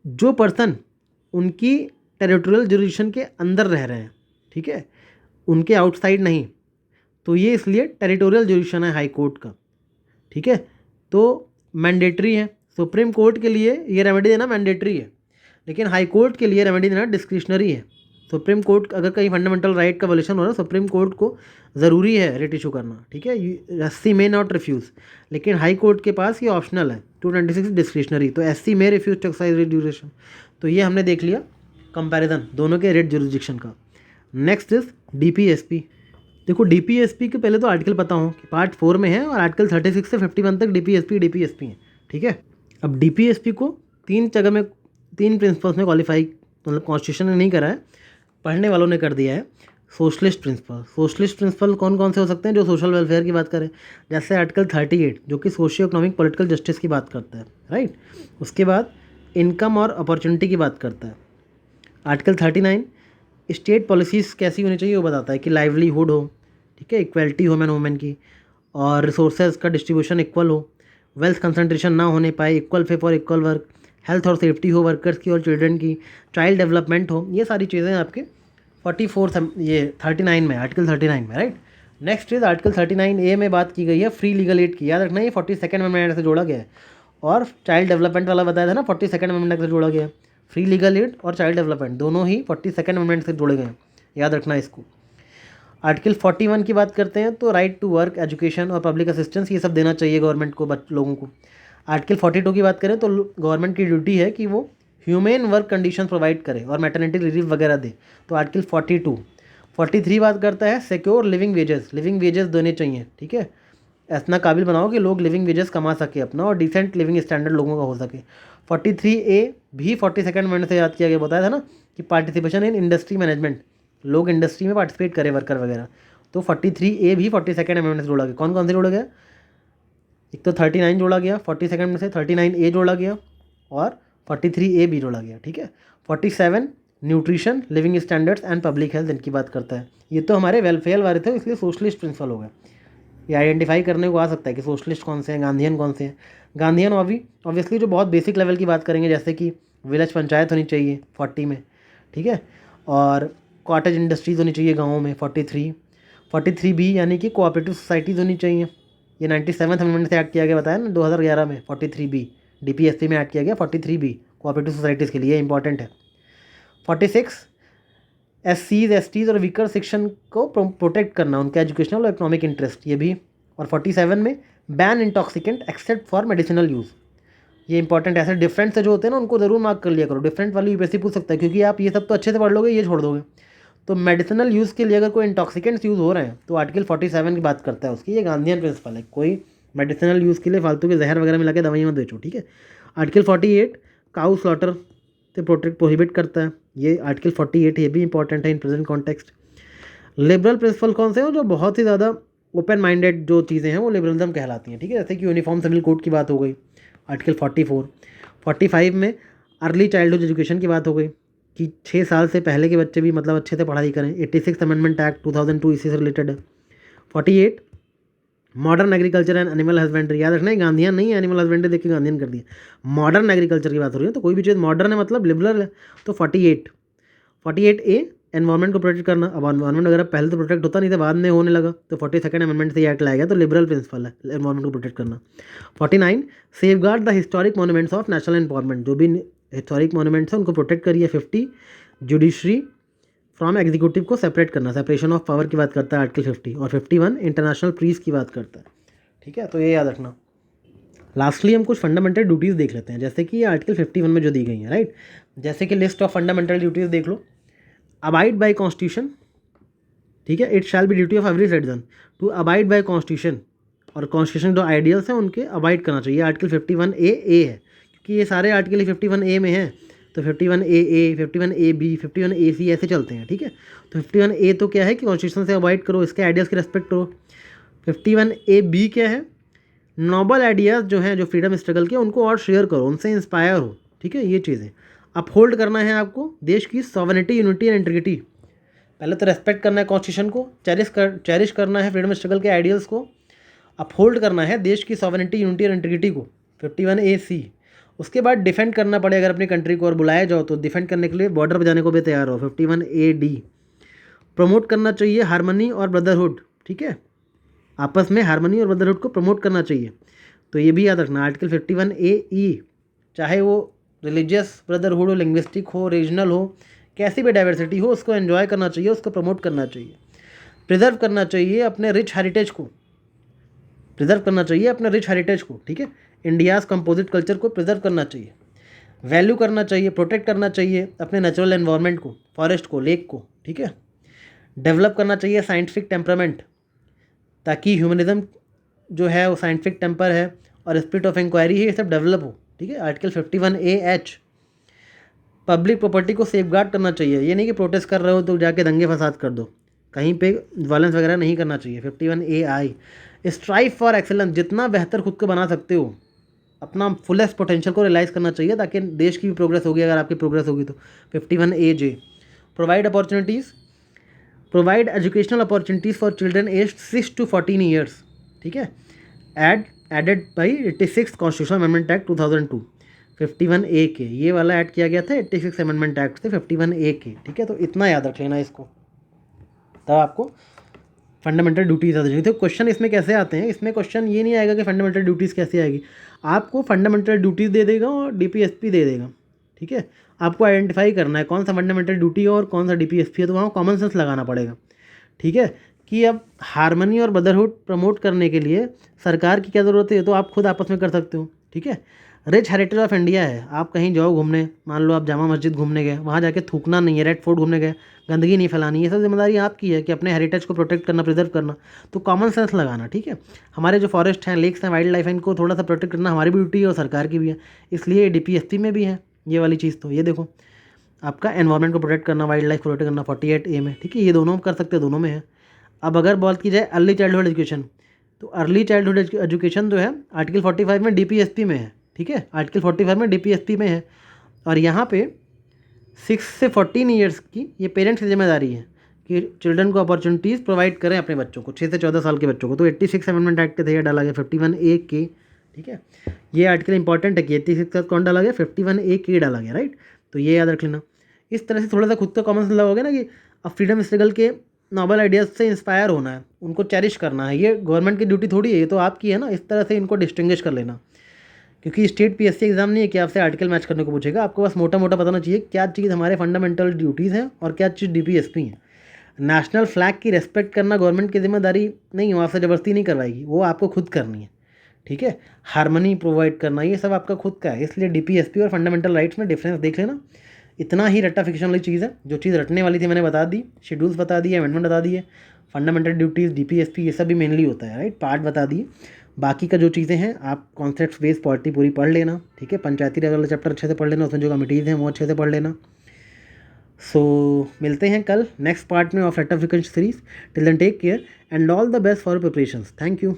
जो पर्सन उनकी टेरिटोरियल जुरिडिक्शन के अंदर रह रहे हैं, ठीक है, उनके आउटसाइड नहीं। तो ये इसलिए टेरिटोरियल जुरिडिक्शन है हाई कोर्ट का, ठीक है। तो मैंडेटरी है, सुप्रीम कोर्ट के लिए ये रेमेडी देना मैंडेटरी है, लेकिन हाई कोर्ट के लिए रेमेडी देना डिस्क्रिशनरी है। सुप्रीम कोर्ट अगर कहीं फंडामेंटल राइट का वोलेशन हो रहा है, सुप्रीम कोर्ट को ज़रूरी है रिट इशू करना, ठीक है, एससी मे नॉट रिफ्यूज़, लेकिन हाई कोर्ट के पास ये ऑप्शनल है, 226 डिस्क्रिशनरी, तो SC may refuse to exercise writ duration. तो ये हमने देख लिया कंपैरिजन दोनों के रेट जुरिडिक्शन का। Next is DPSP. देखो डीपीएसपी के पहले तो आर्टिकल पता हो कि पार्ट 4 में है और आर्टिकल 36 से 51 तक डीपीएसपी है, ठीक है। अब डीपीएसपी को तीन जगह में, तीन प्रिंसिपल्स में क्वालिफाई, मतलब कॉन्स्टिट्यूशन ने नहीं करा है, पढ़ने वालों ने कर दिया है। सोशलिस्ट प्रिंसिपल कौन कौन से हो सकते हैं? जो सोशल वेलफेयर की बात करें, जैसे आर्टिकल 38 जो कि सोशियो इकोनॉमिक पॉलिटिकल जस्टिस की बात करता है, राइट। उसके बाद इनकम और अपॉर्चुनिटी की बात करता है। आर्टिकल 39 स्टेट पॉलिसीज़ कैसी होनी चाहिए वो बताता है कि लाइवलीहुड हो, ठीक है, इक्वलिटी हो मैन वुमेन की, और रिसोर्सेज का डिस्ट्रीब्यूशन इक्वल हो, वेल्थ कंसंट्रेशन ना होने पाए, equal pay for equal work, health और सेफ्टी हो वर्कर्स की और चिल्ड्रन की, चाइल्ड डेवलपमेंट हो, ये सारी चीज़ें आपके 44 ये 39 में, आर्टिकल 39 में, right. Next is article 39A में बात की गई है फ्री लीगल एड की, याद रखना ये 42nd अमेंडमेंट से जोड़ा गया है, और चाइल्ड डेवलपमेंट वाला बताया था ना 42nd अमेंडमेंट से जोड़ा गया है। फ्री लीगल एड और चाइल्ड डेवलपमेंट दोनों ही 42nd अमेंडमेंट से जोड़े गए हैं, याद रखना इसको। आर्टिकल 41 की बात करते हैं तो राइट टू वर्क, एजुकेशन और पब्लिक असिस्टेंस ये सब देना चाहिए गवर्नमेंट को लोगों को। आर्टिकल 42 की बात करें तो गवर्नमेंट की ड्यूटी है कि वो ह्यूमेन वर्क कंडीशन प्रोवाइड करे और मैटरनिटी रिलीफ वगैरह दे, तो आर्टिकल 42। 43 बात करता है सिक्योर लिविंग वेजेस देने चाहिए, ठीक है, इतना काबिल बनाओ कि लोग लिविंग वेजेस कमा सके अपना और डिसेंट लिविंग स्टैंडर्ड लोगों का हो सके। 43A भी 42nd अमेंडमेंट से याद किया गया, बताया था ना कि पार्टिसिपेशन इन इंडस्ट्री मैनेजमेंट, लोग इंडस्ट्री में पार्टिसिपेट करें वर्कर वगैरह, तो 43A भी 42nd अमेंडमेंट से जोड़ा गया। कौन कौन से जोड़ा गया? एक तो 39 जोड़ा गया 42nd में से, 39A जोड़ा गया और 43A भी जोड़ा गया, ठीक है। 47 nutrition, living standards and public health, इनकी बात करता है। ये तो हमारे वेलफेयर वाले थे, इसलिए सोशलिस्ट प्रिंसिपल हो गए। ये आइडेंटिफाई करने को आ सकता है कि सोशलिस्ट कौन से हैं, गांधीयन कौन से हैं। गांधीयन ऑब्वियसली जो बहुत बेसिक लेवल की बात करेंगे, जैसे कि विलेज पंचायत होनी चाहिए 40 में, ठीक है, और कॉटेज इंडस्ट्रीज़ होनी चाहिए गाँवों में 43। 43B यानी कि कोऑपरेटिव सोसाइटीज़ होनी चाहिए, ये 97th अमेंडमेंट से ऐड किया गया, बताया ना 2011 में 43B, डीपीएसपी में ऐड किया गया 43B कोऑपरेटिव सोसाइटीज़ के लिए, इंपॉर्टेंट है। 46 SCs, STs और वीकर सेक्शन को प्रोटेक्ट करना, उनका एजुकेशनल और इकोनॉमिक इंटरेस्ट, ये भी। और 47 में ban intoxicant except for medicinal use. ये इंपॉर्टेंट ऐसे डिफरेंट से जो होते हैं ना उनको ज़रूर मार्क कर लिया करो, डिफरेंट वाली यूपीएससी पूछ सकता है, क्योंकि आप ये सब तो अच्छे से पढ़ लोगे, ये छोड़ दोगे। तो मेडिसिनल यूज़ के लिए अगर कोई इंटॉक्सिकेंट्स यूज़ हो रहे हैं तो आर्टिकल 47 की बात करता है उसकी, ये गांधीयन प्रिंसिपल है, कोई मेडिसिनल यूज़ के लिए फालतू के जहर वगैरह मिला के दवाइयाँ मत बेचो, ठीक है। आर्टिकल 48 काउ स्लॉटर से प्रोटेक्ट प्रोहिबिट करता है, ये आर्टिकल 48 ये भी इंपॉर्टेंट है in present context. Liberal principle कौन से हो, जो बहुत ही ज़्यादा ओपन माइंडेड जो चीज़ें हैं वो लिबरलिज्म कहलाती हैं, ठीक है। जैसे कि यूनिफॉर्म सिविल कोड की बात हो गई, आर्टिकल 44। 45 में अर्ली चाइल्डहुड एजुकेशन की बात हो गई कि 6 साल से पहले के बच्चे भी मतलब अच्छे से पढ़ाई करें। 86 अमेंडमेंट एक्ट 2002 इसी से रिलेटेड है। 48 modern agriculture and animal husbandry, याद रखना है गांधीयन नहीं है, एनिमल हस्बेंड्री देख के गांधीयन कर दिया। मॉडर्न एग्रीकल्चर की बात हो रही है, तो कोई भी चीज़ मॉडर्न है मतलब लिबरल है। तो 48 ए एनवायरमेंट को प्रोटेक्ट करना। अब एनवायरमेंट वगैरह पहले तो प्रोटेक्ट होता नहीं था, बाद में होने लगा, तो 42nd अमेंडमेंट से एक्ट लाया गया, तो लिबरल प्रिंसिपल है एनवायरमेंट को प्रोटेक्ट करना। 49 safe guard the historic monuments of national empowerment, जो भी हिस्टोरिक मोनूमेंट्स हैं उनको प्रोटेक्ट करिए। 50 जुडिशरी फ्रॉम एग्जीक्यूटिव को सेपरेट करना, सेपरेशन ऑफ पावर की बात करता है आर्टिकल 50। और 51 इंटरनेशनल पीस की बात करता है, ठीक है, तो ये याद रखना। लास्टली हम कुछ फंडामेंटल ड्यूटीज़ देख लेते हैं, जैसे कि आर्टिकल 51 में जो दी गई हैं, राइट। जैसे कि लिस्ट ऑफ फंडामेंटल ड्यूटीज़ देख लो। अबाइड बाय कॉन्स्टिट्यूशन, ठीक है, it shall be duty of every citizen to abide by constitution, और कॉन्स्टिट्यूशन जो आइडियल्स हैं उनके अबाइड करना चाहिए, आर्टिकल 51A है, क्योंकि ये सारे आर्टिकल 51A में हैं, तो 51AA, 51AB, 51AC ऐसे चलते हैं, ठीक है। तो 51A तो क्या है कि कॉन्स्टिट्यूशन से अवॉइड करो, इसके आइडियाज़ की रेस्पेक्ट करो। 51AB क्या है, नोबल आइडियाज़ जो हैं, जो फ्रीडम स्ट्रगल के, उनको और शेयर करो, उनसे इंस्पायर हो, ठीक है, ये चीज़ें। अपहोल्ड करना है आपको देश की सॉवरेनिटी, यूनिटी एंड इंटीग्रिटी, पहले तो रेस्पेक्ट करना है कॉन्स्टिट्यूशन को, चेरिश करना है फ्रीडम स्ट्रगल के आइडियल्स को, अपहोल्ड करना है देश की सॉवरेनिटी, यूनिटी और इंटीग्रिटी को, 51AC। उसके बाद डिफेंड करना पड़े अगर अपनी कंट्री को, और बुलाया जाओ तो डिफेंड करने के लिए बॉर्डर पर जाने को भी तैयार हो, 51AD। प्रमोट करना चाहिए हारमनी और ब्रदरहुड, ठीक है, आपस में हारमनी और ब्रदरहुड को प्रमोट करना चाहिए, तो ये भी याद रखना। आर्टिकल 51AE, चाहे वो रिलीजियस ब्रदरहुड हो, लिंग्विस्टिक हो, रीजनल हो, कैसी भी डाइवर्सिटी हो, उसको एंजॉय करना चाहिए, उसको प्रमोट करना चाहिए। प्रिजर्व करना चाहिए अपने रिच हेरिटेज को, प्रिजर्व करना चाहिए अपने रिच हेरिटेज को, ठीक है, इंडियाज़ कंपोजिट कल्चर को प्रिजर्व करना चाहिए। वैल्यू करना चाहिए, प्रोटेक्ट करना चाहिए अपने नेचुरल एनवायरनमेंट को, फॉरेस्ट को, लेक को, ठीक है। डेवलप करना चाहिए साइंटिफिक टेम्परामेंट, ताकि ह्यूमनिज्म जो है वो साइंटिफिक टेम्पर है और स्पिरिट ऑफ इंक्वायरी है, ये सब डेवलप हो, ठीक है। आर्टिकल 51AH पब्लिक प्रॉपर्टी को सेफगार्ड करना चाहिए, ये नहीं कि प्रोटेस्ट कर रहे हो तो जाके दंगे फसाद कर दो, कहीं पे वायलेंस वगैरह नहीं करना चाहिए। 51AI स्ट्राइव फॉर एक्सेलेंस, जितना बेहतर खुद को बना सकते हो, अपना फुलेस्ट पोटेंशियल को रियलाइज़ करना चाहिए, ताकि देश की भी प्रोग्रेस होगी, अगर आपकी प्रोग्रेस होगी तो। 51AJ provide opportunities, provide educational opportunities for children age 6 to 14 years, ठीक है, added by 86 constitutional amendment act 2002। 51A ये वाला ऐड किया गया था 86 अमेंडमेंट एक्ट से, 51A, ठीक है, तो इतना याद रख लेना इसको, तब आपको फंडामेंटल ड्यूटीज़ आ जाएगी। तो क्वेश्चन इसमें कैसे आते हैं, इसमें क्वेश्चन ये नहीं आएगा कि फंडामेंटल ड्यूटीज़ कैसे आएगी, आपको फंडामेंटल ड्यूटीज़ दे देगा और DPSP दे देगा, ठीक है। आपको आइडेंटिफाई करना है कौन सा फंडामेंटल ड्यूटी है और कौन सा DPSP है, तो वहाँ कॉमन सेंस लगाना पड़ेगा, ठीक है, कि अब हारमनी और ब्रदरहुड प्रमोट करने के लिए सरकार की क्या ज़रूरत है, तो आप खुद आपस में कर सकते हो, ठीक है। रिच हेरिटेज ऑफ इंडिया है, आप कहीं जाओ घूमने, मान लो आप जामा मस्जिद घूमने गए, वहाँ जाके थूकना नहीं है, रेड फोर्ट घूमने गए, गंदगी नहीं फैलानी, ये सब जिम्मेदारी आपकी है कि अपने हेरिटेज को प्रोटेक्ट करना, प्रिजर्व करना, तो कॉमन सेंस लगाना, ठीक है। हमारे जो फॉरेस्ट हैं, लेक्स हैं, वाइल्ड लाइफ है, इनको थोड़ा सा प्रोटेक्ट करना हमारी भी ड्यूटी है और सरकार की भी है, इसलिए DPSP में भी है ये वाली चीज़। तो ये देखो, आपका एनवायरनमेंट को प्रोटेक्ट करना, वाइल्ड लाइफ को प्रोटेक्ट करना 48A में, ठीक है, ये दोनों कर सकते हैं, दोनों में है। अब अगर बात की जाए अर्ली चाइल्डहुड एजुकेशन, तो अर्ली चाइल्डहुड एजुकेशन जो है आर्टिकल 45 में DPSP में है, ठीक है, आर्टिकल 45 में DPSP में है, और यहाँ पे 6 से 14 ईयर्स की ये पेरेंट्स की जिम्मेदारी है कि चिल्ड्रन को अपॉर्चुनिटीज़ प्रोवाइड करें अपने बच्चों को, 6 से 14 साल के बच्चों को, तो 86 अमेंडमेंट एक्ट के तहत डाला गया 51A, ठीक है। ये आर्टिकल इंपॉर्टेंट है कि 86 का कौन डाला गया, 51A डाला गया, राइट, तो ये याद रख लेना। इस तरह से थोड़ा सा खुद का कॉमन सेंस लगाओगे ना, कि अब फ्रीडम स्ट्रगल के नॉबल आइडियाज़ से इंस्पायर होना है, उनको चेरिश करना है, ये गवर्नमेंट की ड्यूटी थोड़ी है, ये तो आपकी है ना, इस तरह से इनको डिस्टिंग्विश कर लेना, क्योंकि स्टेट PSC एग्जाम नहीं है कि आपसे आर्टिकल मैच करने को पूछेगा, आपको बस मोटा मोटा बताना चाहिए क्या चीज़ हमारे फंडामेंटल ड्यूटीज़ हैं और क्या चीज़ DPSP है। नेशनल फ्लैग की रेस्पेक्ट करना गवर्नमेंट की जिम्मेदारी नहीं है, आपसे ज़बरदस्ती नहीं करवाएगी, वो आपको खुद करनी है, ठीक है, हार्मनी प्रोवाइड करना, ये सब आपका खुद का है। इसलिए डीपीएसपी और फंडामेंटल राइट्स में डिफरेंस देख लेना। इतना ही रट्टा फिक्शन वाली चीज़ है, जो चीज़ रटने वाली थी मैंने बता दी, शेड्यूल्स बता दिए, अमेंडमेंट बता दिए, फंडामेंटल ड्यूटीज़, डीपीएसपी, ये सब भी मेनली होता है, राइट, पार्ट बता दिए। बाकी का जो चीज़ें हैं आप कॉन्सेप्ट बेस्ड पॉलिटी पूरी पढ़ लेना, ठीक है। पंचायती राज वाला चैप्टर अच्छे से पढ़ लेना, उसमें जो कमिटीज़ हैं वो अच्छे से पढ़ लेना। सो मिलते हैं कल नेक्स्ट पार्ट में ऑफ रट्टा fiction series. Till then take care and all the best for preparations. Thank you.